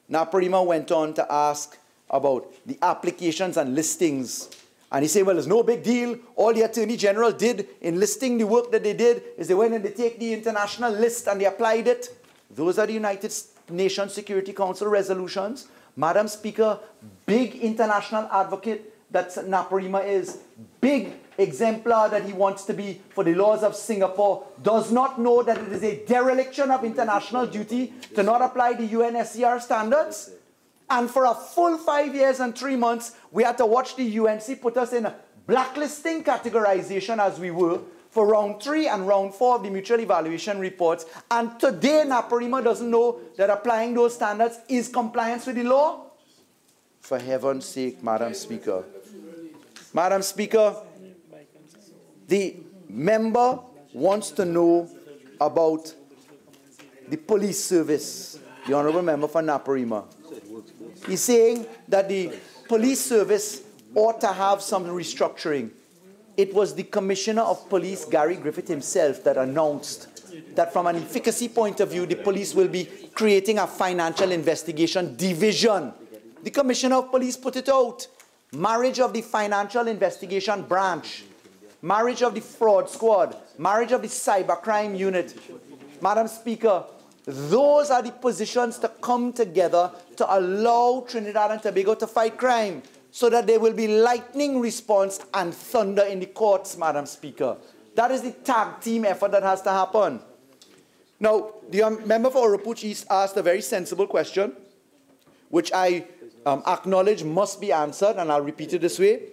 Naparima went on to ask about the applications and listings. And he said, well, it's no big deal. All the Attorney General did in listing the work that they did is they went and they take the international list and they applied it. Those are the United Nations Security Council resolutions. Madam Speaker, big international advocate that Naparima is, big exemplar that he wants to be for the laws of Singapore, does not know that it is a dereliction of international duty to not apply the UNSCR standards. And for a full 5 years and 3 months, we had to watch the UNC put us in a blacklisting categorization as we were for round 3 and round 4 of the mutual evaluation reports. And today, Naparima doesn't know that applying those standards is compliance with the law. For heaven's sake, Madam Speaker. Madam Speaker, the member wants to know about the police service. The Honourable Member for Naparima. He's saying that the police service ought to have some restructuring. It was the Commissioner of Police, Gary Griffith himself, that announced that from an efficacy point of view, the police will be creating a financial investigation division. The Commissioner of Police put it out. Marriage of the financial investigation branch. Marriage of the fraud squad. Marriage of the cybercrime unit. Madam Speaker, those are the positions to come together to allow Trinidad and Tobago to fight crime so that there will be lightning response and thunder in the courts, Madam Speaker. That is the tag team effort that has to happen. Now, the member for Oropouche East asked a very sensible question, which I acknowledge must be answered, and I'll repeat it this way.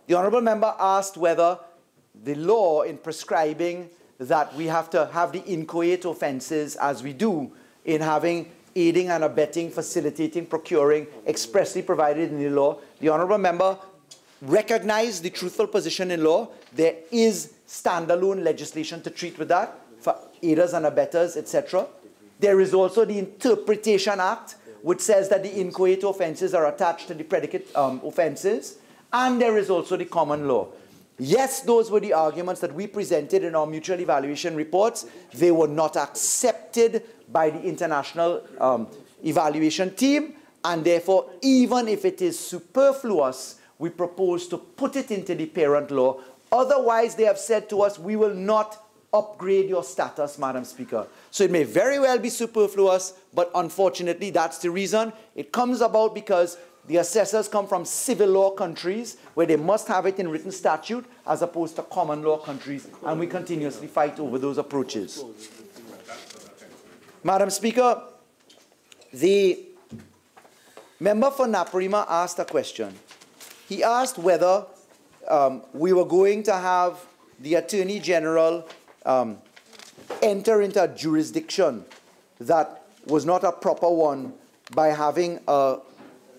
The honourable member asked whether the law in prescribing that we have to have the inchoate offences as we do in having aiding and abetting, facilitating, procuring, expressly provided in the law. The honourable member recognized the truthful position in law. There is standalone legislation to treat with that for aiders and abettors, etc. There is also the Interpretation Act, which says that the inchoate offences are attached to the predicate offences. And there is also the common law. Yes, those were the arguments that we presented in our mutual evaluation reports. They were not accepted by the international evaluation team, and therefore, even if it is superfluous, we propose to put it into the parent law. Otherwise, they have said to us, we will not upgrade your status, Madam Speaker. So it may very well be superfluous, but unfortunately, that's the reason. It comes about because the assessors come from civil law countries where they must have it in written statute as opposed to common law countries, and we continuously fight over those approaches. Madam Speaker, the member for Naparima asked a question. He asked whether we were going to have the Attorney General enter into a jurisdiction that was not a proper one by having a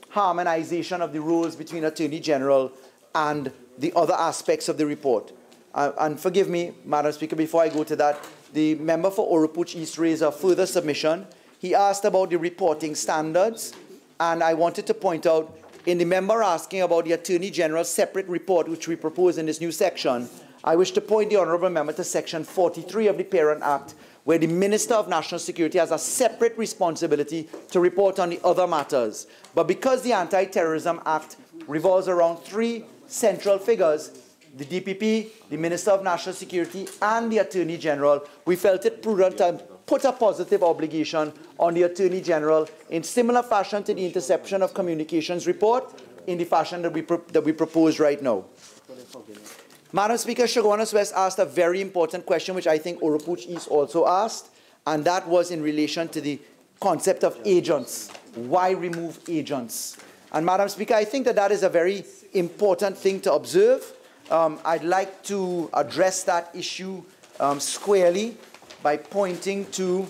harmonization of the roles between Attorney General and the other aspects of the report. And forgive me, Madam Speaker, before I go to that, the member for Oropouche East raised a further submission. He asked about the reporting standards, and I wanted to point out, in the member asking about the Attorney General's separate report, which we propose in this new section, I wish to point the honourable member to section 43 of the Parent Act, where the Minister of National Security has a separate responsibility to report on the other matters. But because the Anti-Terrorism Act revolves around three central figures, the DPP, the Minister of National Security, and the Attorney General, we felt it prudent to put a positive obligation on the Attorney General in similar fashion to the Interception of Communications report, in the fashion that we propose right now. Madam Speaker, Chaguanas West asked a very important question, which I think Oropouche East also asked, and that was in relation to the concept of agents. Why remove agents? And Madam Speaker, I think that that is a very important thing to observe. I'd like to address that issue squarely by pointing to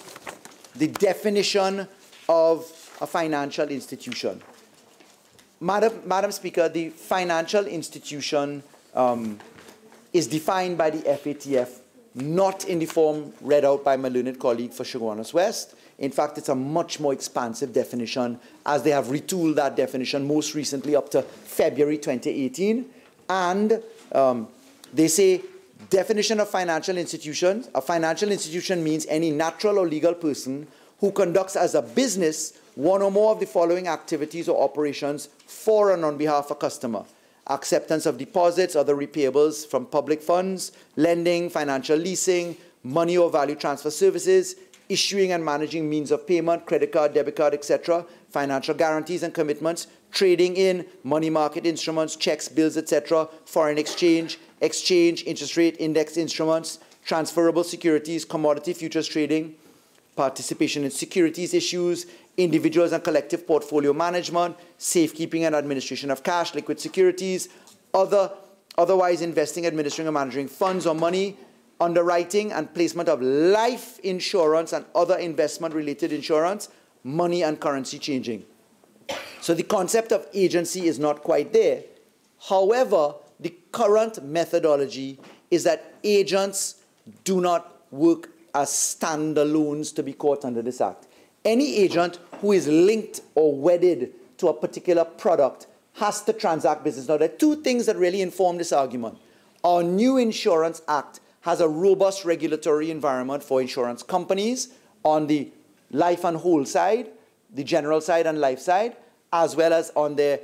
the definition of a financial institution. Madam Speaker, the financial institution is defined by the FATF, not in the form read out by my learned colleague for Chaguanas West. In fact, it's a much more expansive definition, as they have retooled that definition most recently up to February 2018. And they say, definition of financial institutions. A financial institution means any natural or legal person who conducts as a business one or more of the following activities or operations for and on behalf of a customer: acceptance of deposits, other repayables from public funds, lending, financial leasing, money or value transfer services, issuing and managing means of payment, credit card, debit card, etc., financial guarantees and commitments, trading in money market instruments, checks, bills, etc., foreign exchange, interest rate index instruments, transferable securities, commodity futures trading, participation in securities issues, individuals and collective portfolio management, safekeeping and administration of cash, liquid securities, otherwise investing, administering and managing funds or money, underwriting and placement of life insurance and other investment-related insurance, money and currency changing. So the concept of agency is not quite there. However, the current methodology is that agents do not work as standalones to be caught under this Act. Any agent who is linked or wedded to a particular product has to transact business. Now, there are two things that really inform this argument. Our new Insurance Act has a robust regulatory environment for insurance companies on the life and whole side, the general side and life side, as well as on their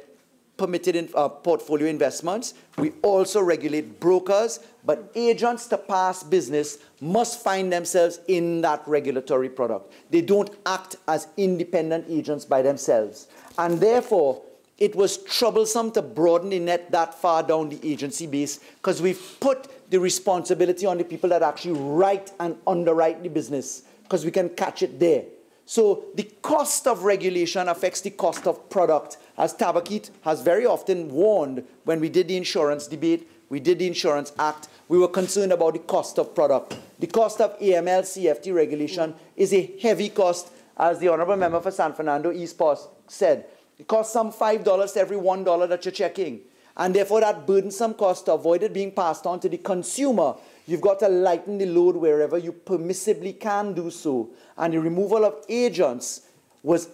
permitted portfolio investments. We also regulate brokers, but agents to pass business must find themselves in that regulatory product. They don't act as independent agents by themselves. And therefore, it was troublesome to broaden the net that far down the agency base, because we've put the responsibility on the people that actually write and underwrite the business, because we can catch it there. So the cost of regulation affects the cost of product. As Tabakit has very often warned, when we did the insurance debate, we did the Insurance Act, we were concerned about the cost of product. The cost of AML CFT regulation is a heavy cost, as the Honourable Member for San Fernando East Post said. It costs some $5 to every $1 that you're checking. And therefore, that burdensome cost, to avoid it being passed on to the consumer, you've got to lighten the load wherever you permissibly can do so. And the removal of agents was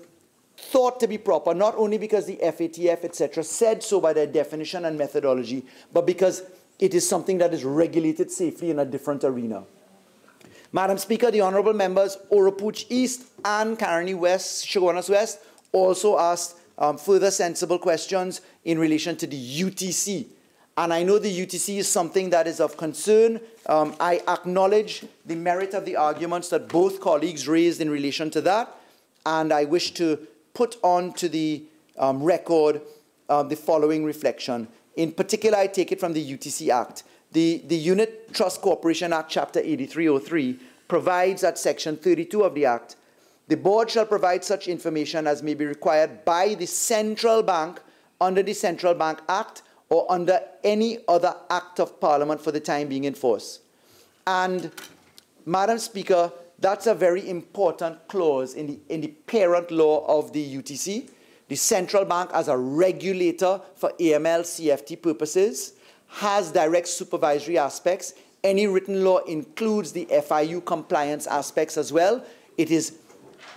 thought to be proper, not only because the FATF, etc., said so by their definition and methodology, but because it is something that is regulated safely in a different arena. Madam Speaker, the Honourable Members Oropuch East and Caroni West, Shogunas West, also asked further sensible questions in relation to the UTC. And I know the UTC is something that is of concern. I acknowledge the merit of the arguments that both colleagues raised in relation to that, and I wish to put on to the record the following reflection. In particular, I take it from the UTC Act. The Unit Trust Corporation Act, Chapter 8303, provides at Section 32 of the Act, the board shall provide such information as may be required by the central bank under the Central Bank Act or under any other act of Parliament for the time being in force. And, Madam Speaker, that's a very important clause in the parent law of the UTC. The central bank, as a regulator for AML CFT purposes, has direct supervisory aspects. Any written law includes the FIU compliance aspects as well. It is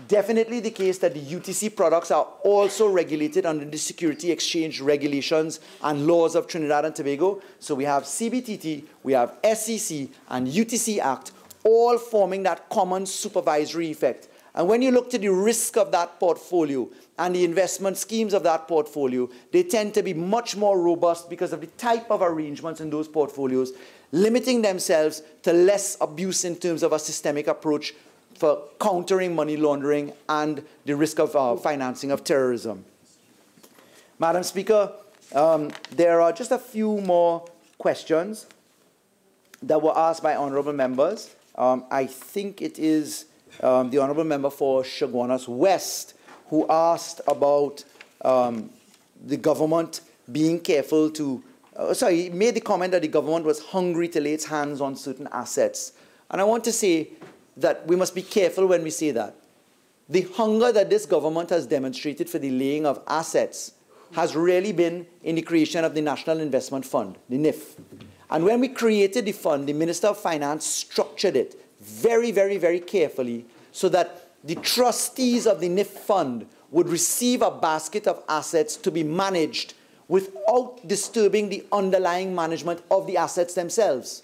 definitely the case that the UTC products are also regulated under the security exchange regulations and laws of Trinidad and Tobago. So we have CBTT, we have SEC and UTC Act, all forming that common supervisory effect. And when you look to the risk of that portfolio and the investment schemes of that portfolio, they tend to be much more robust because of the type of arrangements in those portfolios, limiting themselves to less abuse in terms of a systemic approach for countering money laundering and the risk of financing of terrorism. Madam Speaker, there are just a few more questions that were asked by honourable members. I think it is the honourable member for Shogunas West who asked about the government being careful to, he made the comment that the government was hungry to lay its hands on certain assets. And I want to say that we must be careful when we say that. The hunger that this government has demonstrated for the laying of assets has really been in the creation of the National Investment Fund, the NIF. And when we created the fund, the Minister of Finance structured it very, very, very carefully so that the trustees of the NIF fund would receive a basket of assets to be managed without disturbing the underlying management of the assets themselves.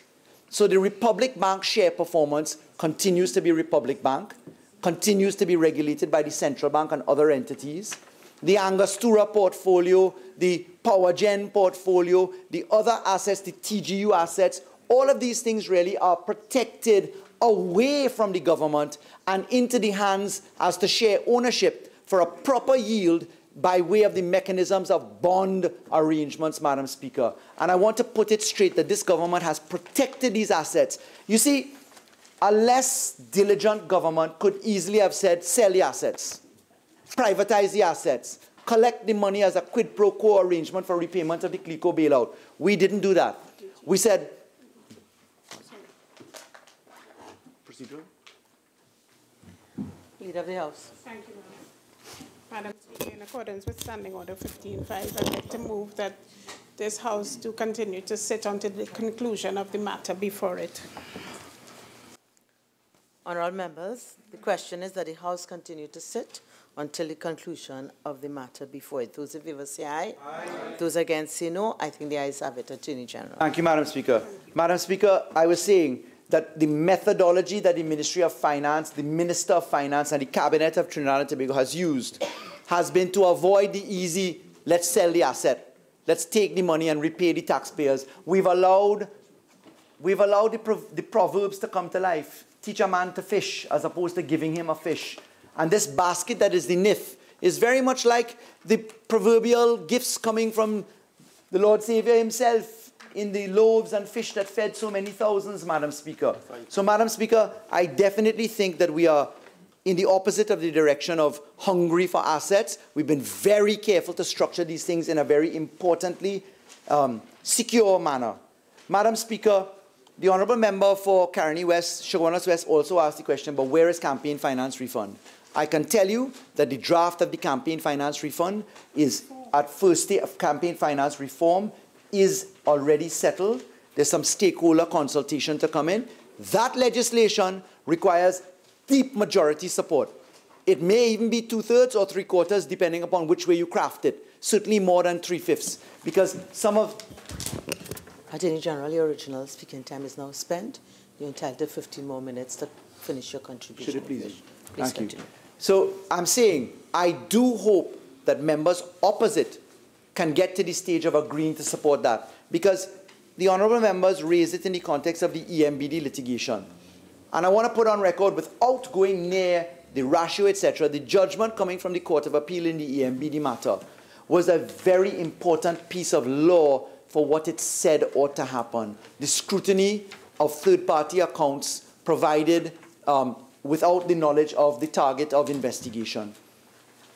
So the Republic Bank share performance continues to be Republic Bank, continues to be regulated by the Central Bank and other entities. The Angostura portfolio, the PowerGen portfolio, the other assets, the TGU assets, all of these things really are protected away from the government and into the hands as to share ownership for a proper yield by way of the mechanisms of bond arrangements, Madam Speaker. And I want to put it straight that this government has protected these assets. You see, a less diligent government could easily have said, sell the assets, privatize the assets, collect the money as a quid pro quo arrangement for repayment of the CLICO bailout. We didn't do that. We said, procedural? Leader of the House. Thank you, Madam Speaker. In accordance with Standing Order 15.5, I'd like to move that this House do continue to sit until the conclusion of the matter before it. Honourable members, the question is that the House continue to sit until the conclusion of the matter before it. Those in favour say aye. Aye. Those against say no. I think the ayes have it. Attorney General. Thank you, Madam Speaker. Madam Speaker, I was saying that the methodology that the Ministry of Finance, the Minister of Finance and the Cabinet of Trinidad and Tobago has used has been to avoid the easy, let's sell the asset, let's take the money and repay the taxpayers. We've allowed the proverbs to come to life. Teach a man to fish as opposed to giving him a fish. And this basket that is the NIF is very much like the proverbial gifts coming from the Lord Savior himself in the loaves and fish that fed so many thousands, Madam Speaker. So, Madam Speaker, I definitely think that we are in the opposite of the direction of hungry for assets. We've been very careful to structure these things in a very importantly secure manner. Madam Speaker, the Honourable Member for Caroni West, Chaguanas West also asked the question, but where is campaign finance refund? I can tell you that the draft of the campaign finance refund is at first stage of campaign finance reform is already settled. There's some stakeholder consultation to come in. That legislation requires deep majority support. It may even be 2/3 or 3/4, depending upon which way you craft it. Certainly more than 3/5, because some of... Attorney General, your original speaking time is now spent. You're entitled to 15 more minutes to finish your contribution. Should it please? Please Thank continue. you. So I'm saying I do hope that members opposite can get to the stage of agreeing to support that, because the honourable members raised it in the context of the EMBD litigation. And I want to put on record, without going near the ratio, etc., the judgment coming from the Court of Appeal in the EMBD matter was a very important piece of law for what it said ought to happen. The scrutiny of third-party accounts provided without the knowledge of the target of investigation.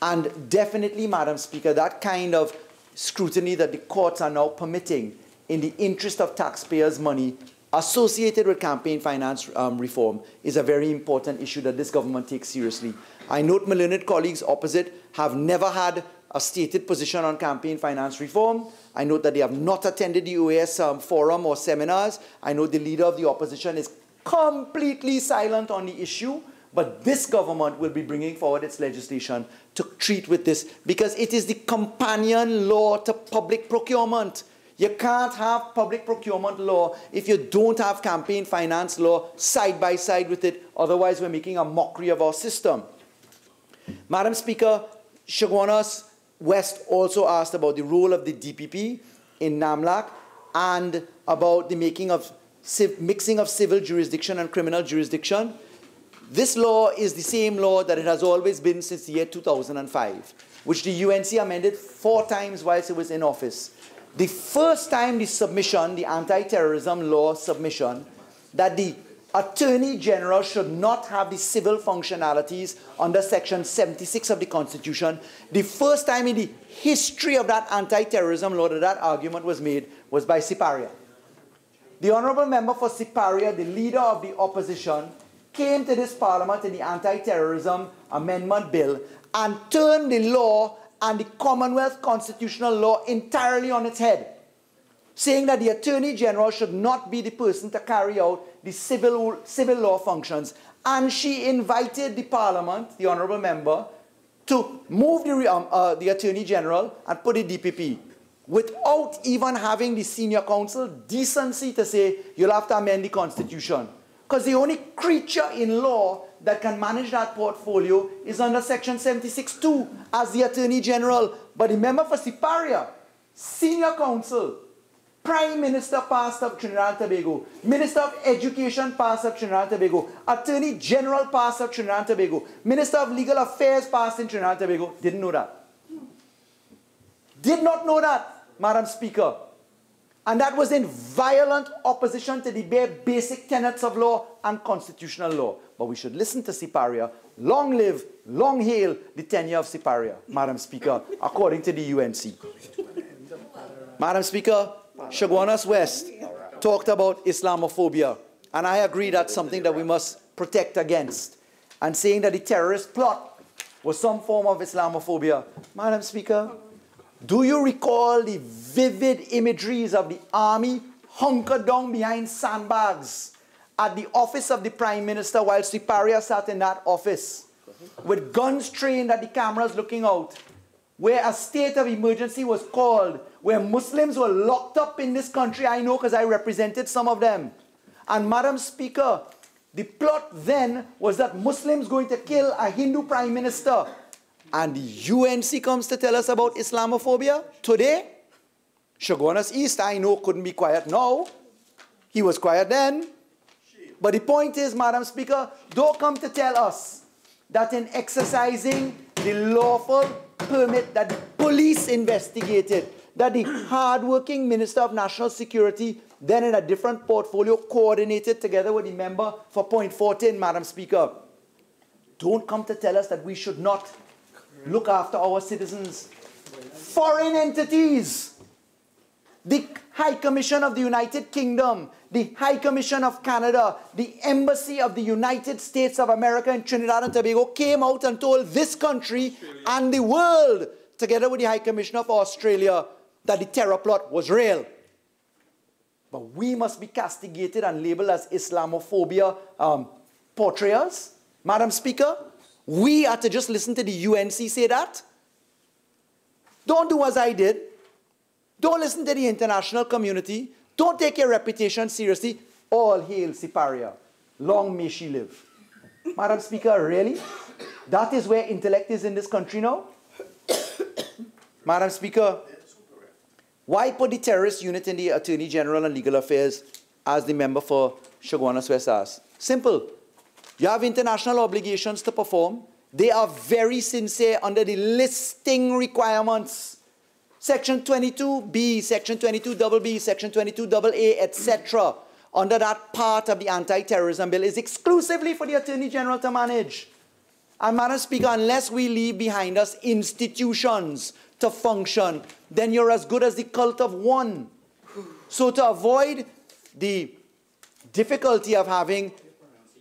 And definitely, Madam Speaker, that kind of scrutiny that the courts are now permitting in the interest of taxpayers' money associated with campaign finance reform is a very important issue that this government takes seriously. I note my learned colleagues opposite have never had a stated position on campaign finance reform. I note that they have not attended the OAS forum or seminars. I know the leader of the opposition is completely silent on the issue, but this government will be bringing forward its legislation to treat with this, because it is the companion law to public procurement. You can't have public procurement law if you don't have campaign finance law side by side with it. Otherwise, we're making a mockery of our system. Madam Speaker, Chaguanas West also asked about the role of the DPP in NAMLAC and about the mixing of civil jurisdiction and criminal jurisdiction. This law is the same law that it has always been since the year 2005, which the UNC amended 4 times whilst it was in office. The first time the submission, the anti-terrorism law submission, that the Attorney General should not have the civil functionalities under Section 76 of the Constitution, the first time in the history of that anti-terrorism law that that argument was made was by Siparia. The Honourable Member for Siparia, the leader of the opposition, came to this Parliament in the Anti-Terrorism Amendment Bill and turned the law and the Commonwealth constitutional law entirely on its head, saying that the Attorney General should not be the person to carry out the civil law functions. And she invited the Parliament, the Honourable Member, to move the Attorney General and put the DPP, without even having the senior counsel decency to say, you'll have to amend the Constitution. Because the only creature in law that can manage that portfolio is under Section 76(2) as the Attorney General. But the member for Siparia, senior counsel, Prime Minister passed of Trinidad and Tobago, Minister of Education passed of Trinidad and Tobago, Attorney General passed of Trinidad and Tobago, Minister of Legal Affairs passed in Trinidad and Tobago. Didn't know that. Did not know that, Madam Speaker. And that was in violent opposition to the bare basic tenets of law and constitutional law. But we should listen to Siparia. Long live, long hail the tenure of Siparia, Madam Speaker, according to the UNC. Madam Speaker, Chaguanas West talked about Islamophobia. And I agree that's something that we must protect against. And saying that the terrorist plot was some form of Islamophobia. Madam Speaker, do you recall the vivid imageries of the army hunkered down behind sandbags at the office of the Prime Minister while Siparia sat in that office, with guns trained at the cameras looking out, where a state of emergency was called, where Muslims were locked up in this country? I know because I represented some of them. And Madam Speaker, the plot then was that Muslims going to kill a Hindu Prime Minister. And the UNC comes to tell us about Islamophobia today. Chaguanas East, I know, couldn't be quiet now. He was quiet then. But the point is, Madam Speaker, don't come to tell us that in exercising the lawful permit that the police investigated, that the hard-working Minister of National Security, then in a different portfolio, coordinated together with the member for point 14, Madam Speaker. Don't come to tell us that we should not look after our citizens. Foreign entities, the High Commission of the United Kingdom, the High Commission of Canada, the Embassy of the United States of America in Trinidad and Tobago came out and told this country and the world, together with the High Commission of Australia, that the terror plot was real. But we must be castigated and labeled as Islamophobia portrayers. Madam Speaker, we are to just listen to the UNC say that? Don't do as I did. Don't listen to the international community. Don't take your reputation seriously. All hail Siparia. Long may she live. Madam Speaker, really? That is where intellect is in this country now? Madam Speaker, why put the terrorist unit in the Attorney General and Legal Affairs as the member for Chaguanas West asked? Simple. You have international obligations to perform. They are very sincere under the listing requirements. Section 22B, Section 22BB, Section 22AA, etc. under that part of the anti-terrorism bill is exclusively for the Attorney General to manage. And Madam Speaker, unless we leave behind us institutions to function, then you're as good as the cult of one. So to avoid the difficulty of having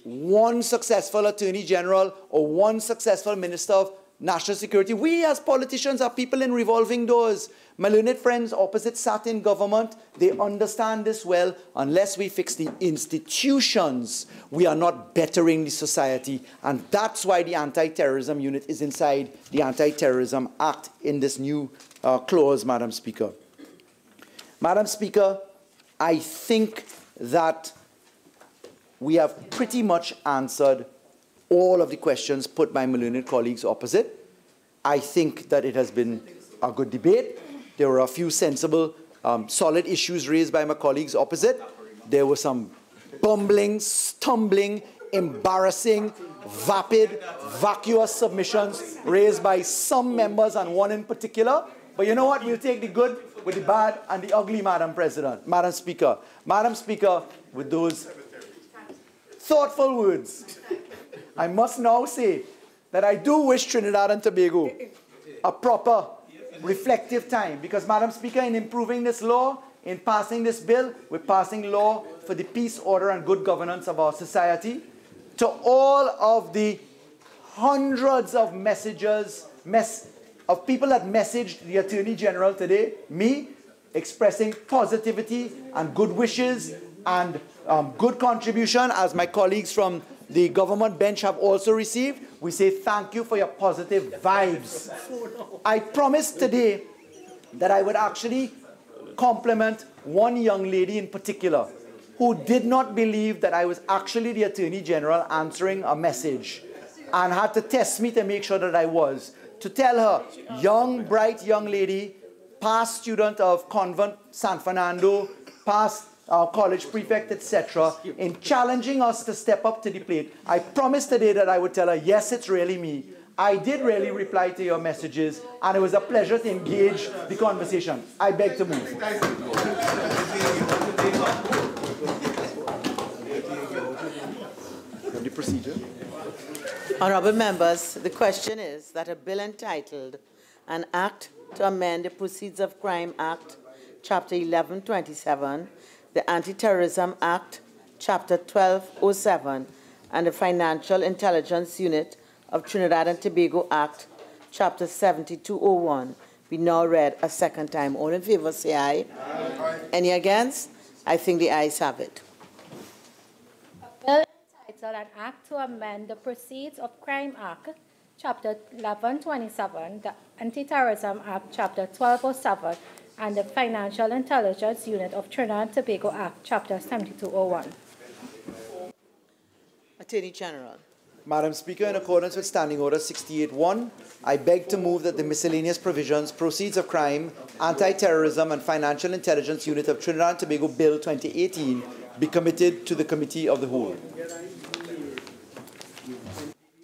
one successful Attorney General or one successful Minister of National Security, we as politicians are people in revolving doors. My learned friends opposite sat in government. They understand this well. Unless we fix the institutions, we are not bettering the society. And that's why the Anti-Terrorism Unit is inside the Anti-Terrorism Act in this new clause, Madam Speaker. Madam Speaker, I think that we have pretty much answered all of the questions put by my learned colleagues opposite. I think that it has been a good debate. There were a few sensible, solid issues raised by my colleagues opposite. There were some bumbling, stumbling, embarrassing, vapid, vacuous submissions raised by some members and one in particular. But you know what? We'll take the good with the bad and the ugly, Madam President, Madam Speaker. Madam Speaker, with those thoughtful words, I must now say that I do wish Trinidad and Tobago a proper, reflective time. Because, Madam Speaker, in improving this law, in passing this bill, we're passing law for the peace, order, and good governance of our society. To all of the hundreds of messages, of people that messaged the Attorney General today, me, expressing positivity and good wishes and good contribution, as my colleagues from the government bench have also received. We say thank you for your positive vibes. I promised today that I would actually compliment one young lady in particular who did not believe that I was actually the Attorney General answering a message and had to test me to make sure that I was. To tell her, young, bright young lady, past student of Convent San Fernando, past college prefect, etc., in challenging us to step up to the plate. I promised today that I would tell her, yes, it's really me. I did really reply to your messages, and it was a pleasure to engage the conversation. I beg to move. The procedure. Honourable members, the question is that a bill entitled An Act to Amend the Proceeds of Crime Act, Chapter 1127, the Anti-Terrorism Act, Chapter 1207, and the Financial Intelligence Unit of Trinidad and Tobago Act, Chapter 7201, be now read a second time. All in favour say aye. Aye. Any against? I think the ayes have it. A bill entitled An Act to Amend the Proceeds of Crime Act, Chapter 1127, the Anti-Terrorism Act, Chapter 1207, and the Financial Intelligence Unit of Trinidad and Tobago Act, Chapter 7201. Attorney General. Madam Speaker, in accordance with Standing Order 68-1, I beg to move that the miscellaneous provisions, proceeds of crime, anti-terrorism, and financial intelligence unit of Trinidad and Tobago Bill 2018 be committed to the Committee of the Whole.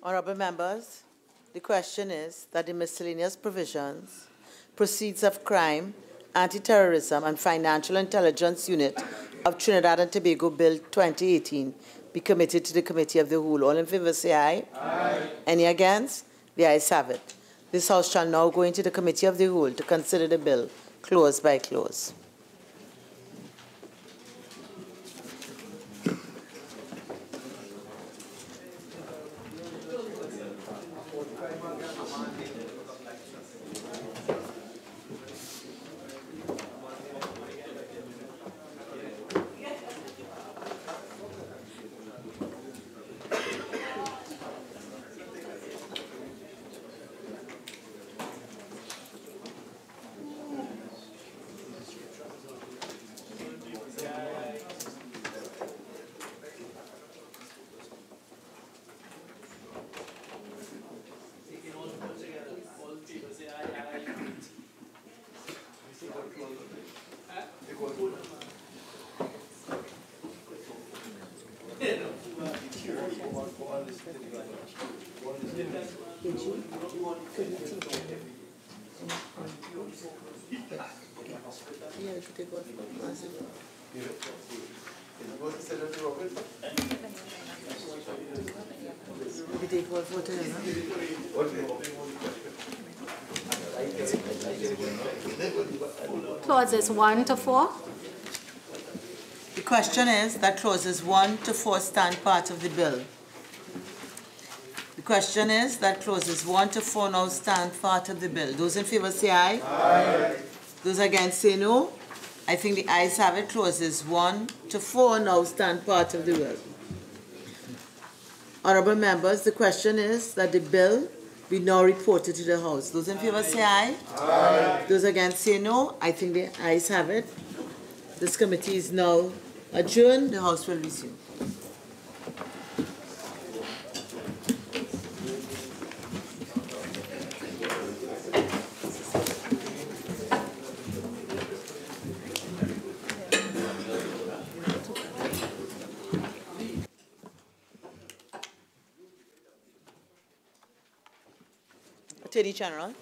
Honourable members, the question is that the miscellaneous provisions, proceeds of crime, Anti-Terrorism and Financial Intelligence Unit of Trinidad and Tobago Bill 2018 be committed to the Committee of the Whole. All in favor say aye. Aye. Any against? The ayes have it. This House shall now go into the Committee of the Whole to consider the bill clause by clause. Clauses 1 to 4. The question is that clauses 1 to 4 stand part of the bill. The question is that clauses 1 to 4 now stand part of the bill. Those in favor say aye. Aye. Those against say no. I think the ayes have it. Clauses 1 to 4 now stand part of the bill. Honourable members, the question is that the bill be now reported to the House. Those in favor say aye. Aye. Those against say no. I think the ayes have it. This committee is now adjourned. The House will resume. Attorney General.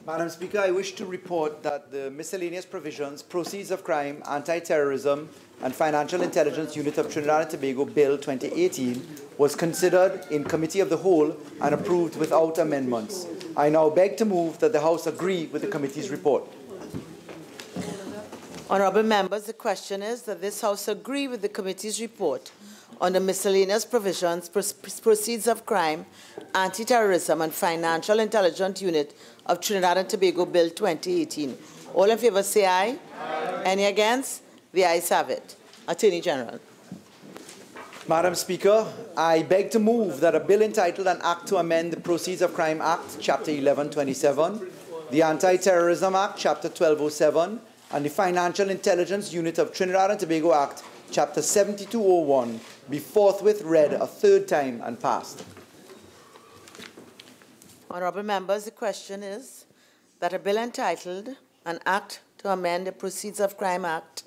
Madam Speaker, I wish to report that the miscellaneous provisions, proceeds of crime, anti-terrorism, and financial intelligence unit of Trinidad and Tobago Bill 2018 was considered in Committee of the Whole and approved without amendments. I now beg to move that the House agree with the committee's report. Honourable members, the question is that this House agree with the committee's report on the miscellaneous provisions, proceeds of crime, anti-terrorism, and financial intelligence unit of Trinidad and Tobago Bill 2018. All in favor say aye. Aye. Any against? The ayes have it. Attorney General. Madam Speaker, I beg to move that a bill entitled An Act to Amend the Proceeds of Crime Act, Chapter 1127, the Anti-Terrorism Act, Chapter 1207, and the Financial Intelligence Unit of Trinidad and Tobago Act, Chapter 7201, be forthwith read a third time and passed. Honourable members, the question is that a bill entitled An Act to Amend the Proceeds of Crime Act,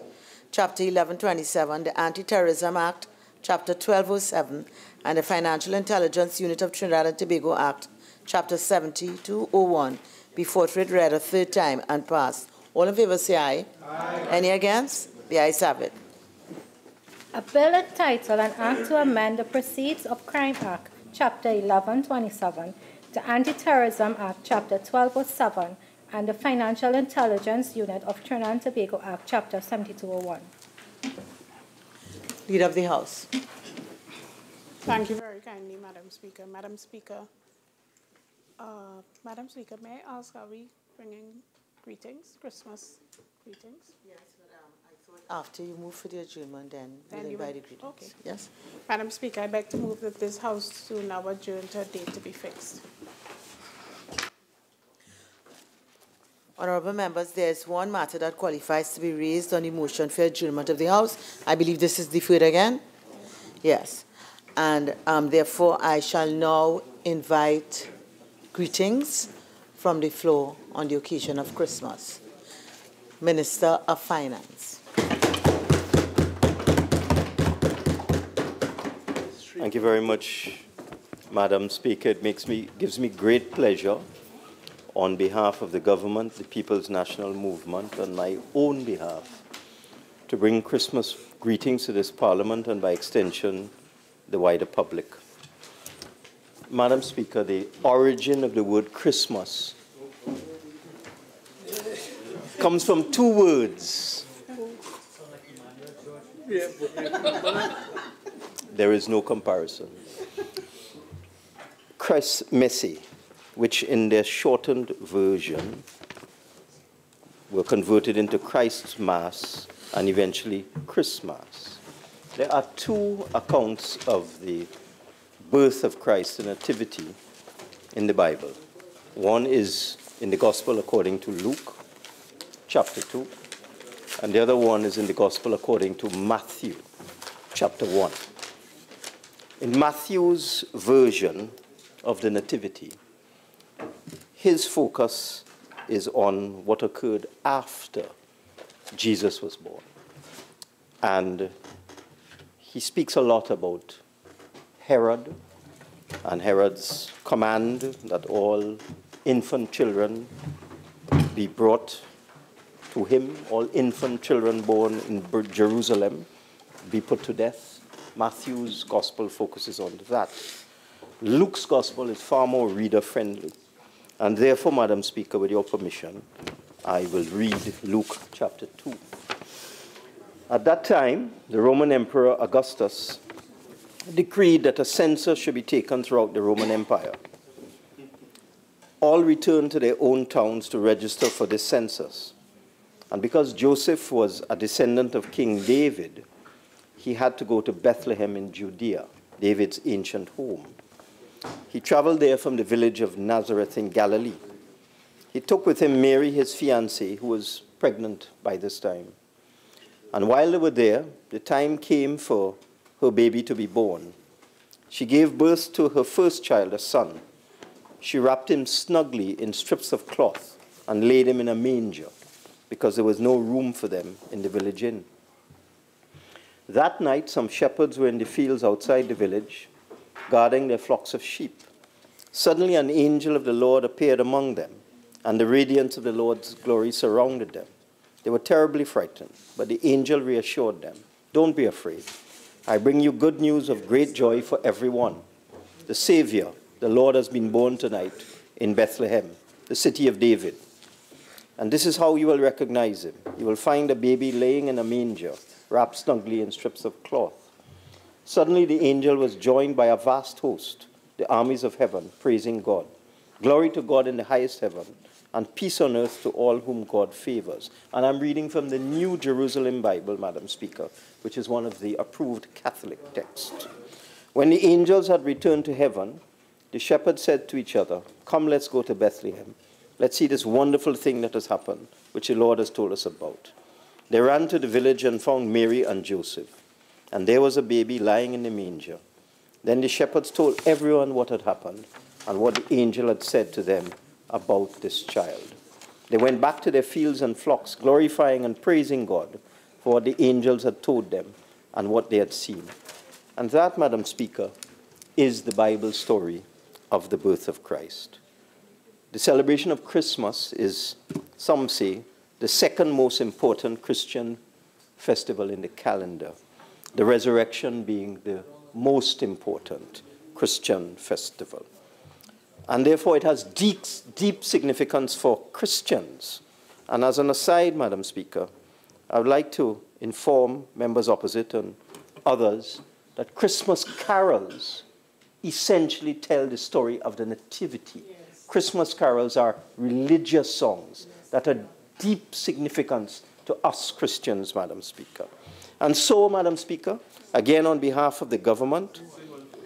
Chapter 1127, the Anti-Terrorism Act, Chapter 1207, and the Financial Intelligence Unit of Trinidad and Tobago Act, Chapter 7201, be forthwith read a third time and passed. All in favour say aye. Aye. Any against? The ayes have it. A bill entitled An Act to Amend the Proceeds of Crime Act, Chapter 1127, the Anti-Terrorism Act, Chapter 1207, and the Financial Intelligence Unit of Trinidad and Tobago Act, Chapter 7201. Leader of the House. Thank you very kindly, Madam Speaker. Madam Speaker, may I ask, are we bringing greetings, Christmas greetings? Yes, but I thought after you move for the adjournment, then we'll invite the greetings. Okay. Yes. Madam Speaker, I beg to move that this House soon now adjourn to a date to be fixed. Honourable members, there is one matter that qualifies to be raised on the motion for adjournment of the House. I believe this is deferred again. Yes. And therefore, I shall now invite greetings from the floor on the occasion of Christmas. Minister of Finance. Thank you very much, Madam Speaker. It gives me great pleasure on behalf of the government, the People's National Movement, on my own behalf, to bring Christmas greetings to this Parliament and, by extension, the wider public. Madam Speaker, the origin of the word Christmas comes from two words. There is no comparison. Christmassy, which in their shortened version were converted into Christ's Mass and eventually Christmas. There are two accounts of the birth of Christ, the Nativity, in the Bible. One is in the Gospel according to Luke, chapter 2, and the other one is in the Gospel according to Matthew, chapter 1. In Matthew's version of the Nativity, his focus is on what occurred after Jesus was born. And he speaks a lot about Herod and Herod's command that all infant children be brought to him, all infant children born in Jerusalem be put to death. Matthew's gospel focuses on that. Luke's gospel is far more reader-friendly. And therefore, Madam Speaker, with your permission, I will read Luke chapter 2. At that time, the Roman Emperor Augustus decreed that a census should be taken throughout the Roman Empire. All returned to their own towns to register for this census. And because Joseph was a descendant of King David, he had to go to Bethlehem in Judea, David's ancient home. He traveled there from the village of Nazareth in Galilee. He took with him Mary, his fiancée, who was pregnant by this time. And while they were there, the time came for her baby to be born. She gave birth to her first child, a son. She wrapped him snugly in strips of cloth and laid him in a manger, because there was no room for them in the village inn. That night, some shepherds were in the fields outside the village, guarding their flocks of sheep. Suddenly, an angel of the Lord appeared among them, and the radiance of the Lord's glory surrounded them. They were terribly frightened, but the angel reassured them. Don't be afraid. I bring you good news of great joy for everyone. The Savior, the Lord, has been born tonight in Bethlehem, the city of David. And this is how you will recognize him. You will find a baby laying in a manger, wrapped snugly in strips of cloth. Suddenly the angel was joined by a vast host, the armies of heaven, praising God. Glory to God in the highest heaven, and peace on earth to all whom God favors. And I'm reading from the New Jerusalem Bible, Madam Speaker, which is one of the approved Catholic texts. When the angels had returned to heaven, the shepherds said to each other, "Come, let's go to Bethlehem. Let's see this wonderful thing that has happened, which the Lord has told us about." They ran to the village and found Mary and Joseph, and there was a baby lying in the manger. Then the shepherds told everyone what had happened and what the angel had said to them about this child. They went back to their fields and flocks, glorifying and praising God for what the angels had told them and what they had seen. And that, Madam Speaker, is the Bible story of the birth of Christ. The celebration of Christmas is, some say, the second most important Christian festival in the calendar, the resurrection being the most important Christian festival. And therefore it has deep significance for Christians. And as an aside, Madam Speaker, I would like to inform members opposite and others that Christmas carols essentially tell the story of the Nativity. Yes. Christmas carols are religious songs that are deep significance to us Christians, Madam Speaker. And so, Madam Speaker, again on behalf of the government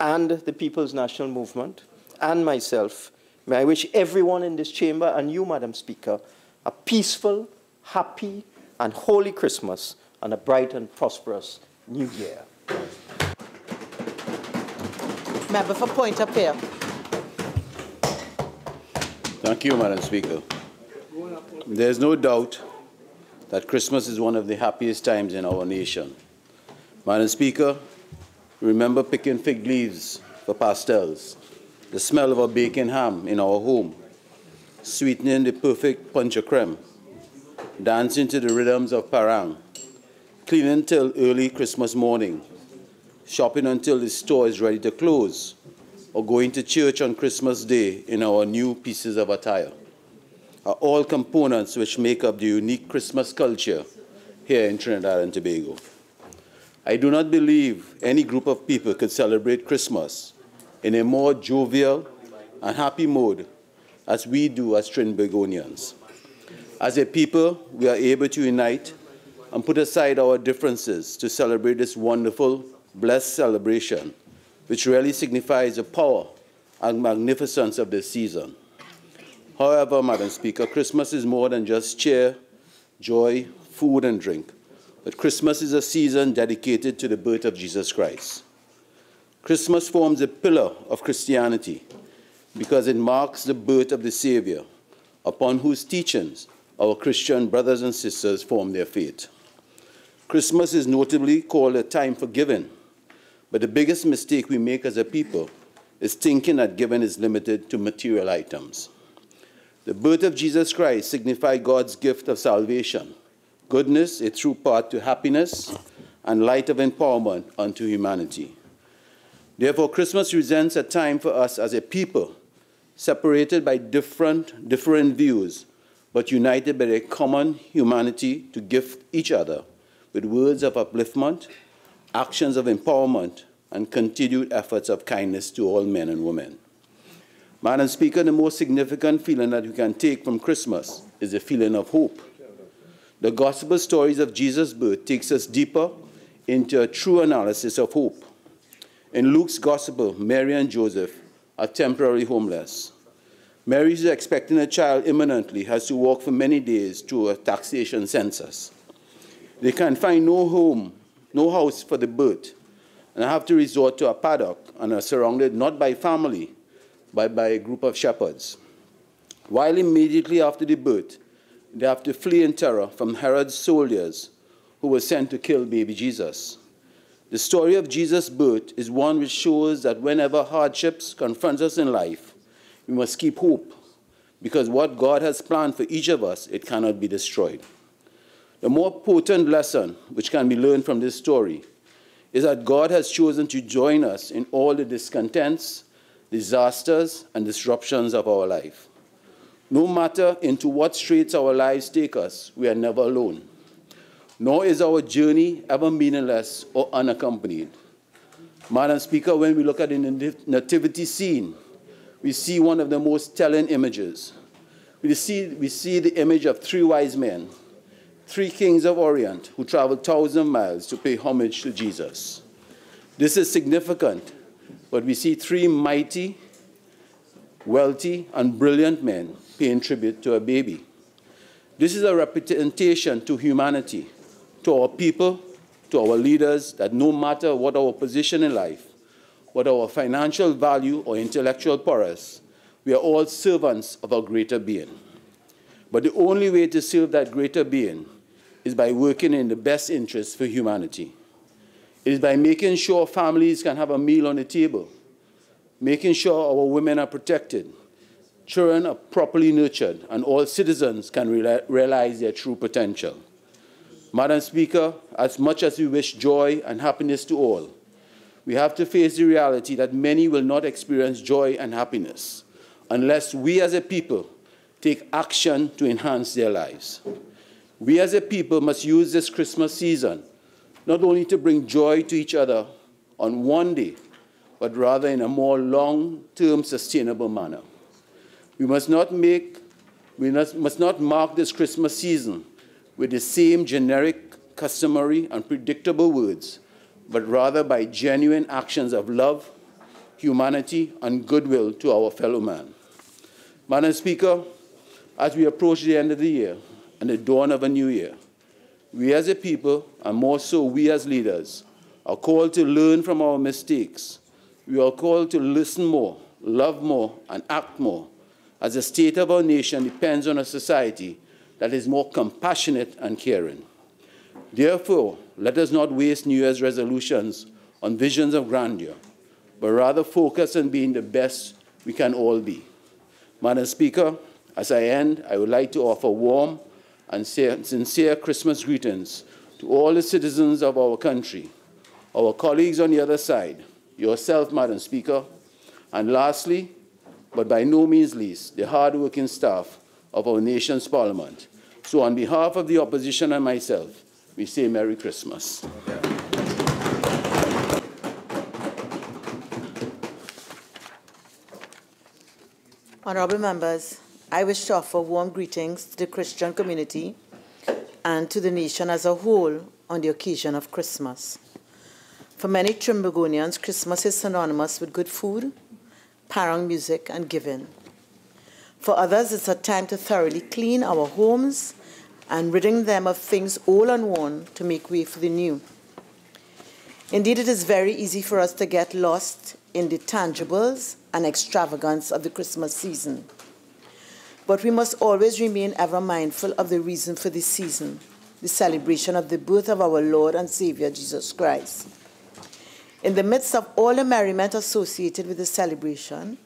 and the People's National Movement and myself, may I wish everyone in this chamber and you, Madam Speaker, a peaceful, happy, and holy Christmas and a bright and prosperous New Year. Member for Point up here. Thank you, Madam Speaker. There's no doubt that Christmas is one of the happiest times in our nation. Madam Speaker, remember picking fig leaves for pastels, the smell of a baking ham in our home, sweetening the perfect punch of creme, dancing to the rhythms of parang, cleaning till early Christmas morning, shopping until the store is ready to close, or going to church on Christmas Day in our new pieces of attire, are all components which make up the unique Christmas culture here in Trinidad and Tobago. I do not believe any group of people could celebrate Christmas in a more jovial and happy mode as we do as Trinbagonians. As a people, we are able to unite and put aside our differences to celebrate this wonderful, blessed celebration, which really signifies the power and magnificence of this season. However, Madam Speaker, Christmas is more than just cheer, joy, food, and drink, but Christmas is a season dedicated to the birth of Jesus Christ. Christmas forms a pillar of Christianity because it marks the birth of the Savior, upon whose teachings our Christian brothers and sisters form their faith. Christmas is notably called a time for giving, but the biggest mistake we make as a people is thinking that giving is limited to material items. The birth of Jesus Christ signifies God's gift of salvation, goodness, a true path to happiness, and light of empowerment unto humanity. Therefore, Christmas presents a time for us as a people, separated by different views, but united by a common humanity to gift each other with words of upliftment, actions of empowerment, and continued efforts of kindness to all men and women. Madam Speaker, the most significant feeling that we can take from Christmas is the feeling of hope. The gospel stories of Jesus' birth takes us deeper into a true analysis of hope. In Luke's gospel, Mary and Joseph are temporarily homeless. Mary, who is expecting a child imminently, has to walk for many days to a taxation census. They can find no home, no house for the birth, and have to resort to a paddock and are surrounded not by family, but by a group of shepherds. While immediately after the birth, they have to flee in terror from Herod's soldiers who were sent to kill baby Jesus. The story of Jesus' birth is one which shows that whenever hardships confront us in life, we must keep hope, because what God has planned for each of us, it cannot be destroyed. The more potent lesson which can be learned from this story is that God has chosen to join us in all the discontents, disasters, and disruptions of our life. No matter into what straits our lives take us, we are never alone. Nor is our journey ever meaningless or unaccompanied. Madam Speaker, when we look at the nativity scene, we see one of the most telling images. We see the image of three wise men, three kings of Orient who traveled 1,000 miles to pay homage to Jesus. This is significant, but we see three mighty, wealthy, and brilliant men paying tribute to a baby. This is a representation to humanity, to our people, to our leaders, that no matter what our position in life, what our financial value or intellectual prowess, we are all servants of a greater being. But the only way to serve that greater being is by working in the best interest for humanity. It is by making sure families can have a meal on the table, making sure our women are protected, children are properly nurtured, and all citizens can realize their true potential. Madam Speaker, as much as we wish joy and happiness to all, we have to face the reality that many will not experience joy and happiness unless we as a people take action to enhance their lives. We as a people must use this Christmas season not only to bring joy to each other on one day, but rather in a more long-term sustainable manner. We must not mark this Christmas season with the same generic, customary, and predictable words, but rather by genuine actions of love, humanity, and goodwill to our fellow man. Madam Speaker, as we approach the end of the year and the dawn of a new year, we as a people, and more so we as leaders, are called to learn from our mistakes. We are called to listen more, love more, and act more, as the state of our nation depends on a society that is more compassionate and caring. Therefore, let us not waste New Year's resolutions on visions of grandeur, but rather focus on being the best we can all be. Madam Speaker, As I end, I would like to offer warm and sincere Christmas greetings to all the citizens of our country, our colleagues on the other side, yourself, Madam Speaker, and lastly, but by no means least, the hard-working staff of our nation's Parliament. So on behalf of the opposition and myself, we say Merry Christmas. Honourable members, I wish to offer warm greetings to the Christian community and to the nation as a whole on the occasion of Christmas. For many Trinbagonians, Christmas is synonymous with good food, parang music, and giving. For others, it's a time to thoroughly clean our homes and ridding them of things old and worn to make way for the new. Indeed, it is very easy for us to get lost in the tangibles and extravagance of the Christmas season. But we must always remain ever mindful of the reason for this season, the celebration of the birth of our Lord and Savior, Jesus Christ. In the midst of all the merriment associated with the celebration,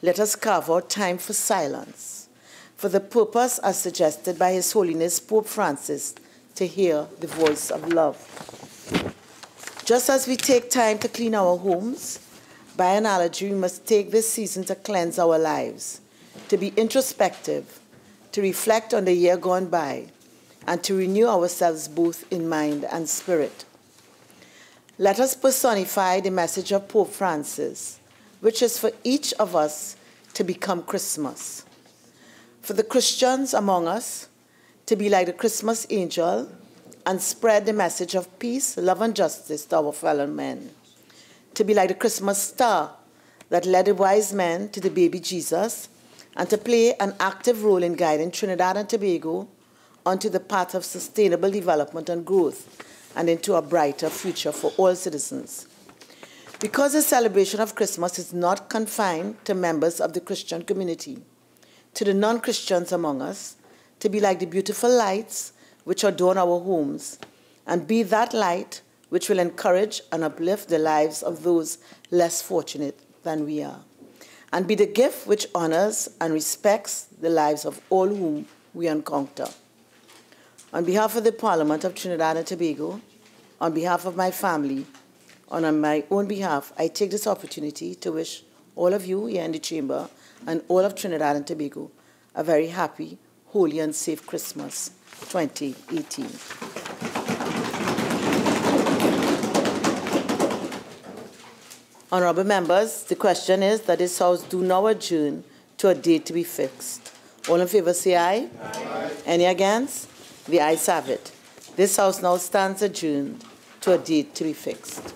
let us carve out time for silence, for the purpose as suggested by His Holiness Pope Francis, to hear the voice of love. Just as we take time to clean our homes, by analogy, we must take this season to cleanse our lives, to be introspective, to reflect on the year gone by, and to renew ourselves both in mind and spirit. Let us personify the message of Pope Francis, which is for each of us to become Christmas. For the Christians among us, to be like the Christmas angel and spread the message of peace, love, and justice to our fellow men. To be like the Christmas star that led the wise men to the baby Jesus, and to play an active role in guiding Trinidad and Tobago onto the path of sustainable development and growth, and into a brighter future for all citizens. Because the celebration of Christmas is not confined to members of the Christian community, to the non-Christians among us, to be like the beautiful lights which adorn our homes, and be that light which will encourage and uplift the lives of those less fortunate than we are, and be the gift which honors and respects the lives of all whom we encounter. On behalf of the Parliament of Trinidad and Tobago, on behalf of my family, and on my own behalf, I take this opportunity to wish all of you here in the chamber and all of Trinidad and Tobago a very happy, holy, and safe Christmas 2018. Honourable members, the question is that this House do now adjourn to a date to be fixed. All in favour say aye. Aye. Any against? The ayes have it. This House now stands adjourned to a date to be fixed.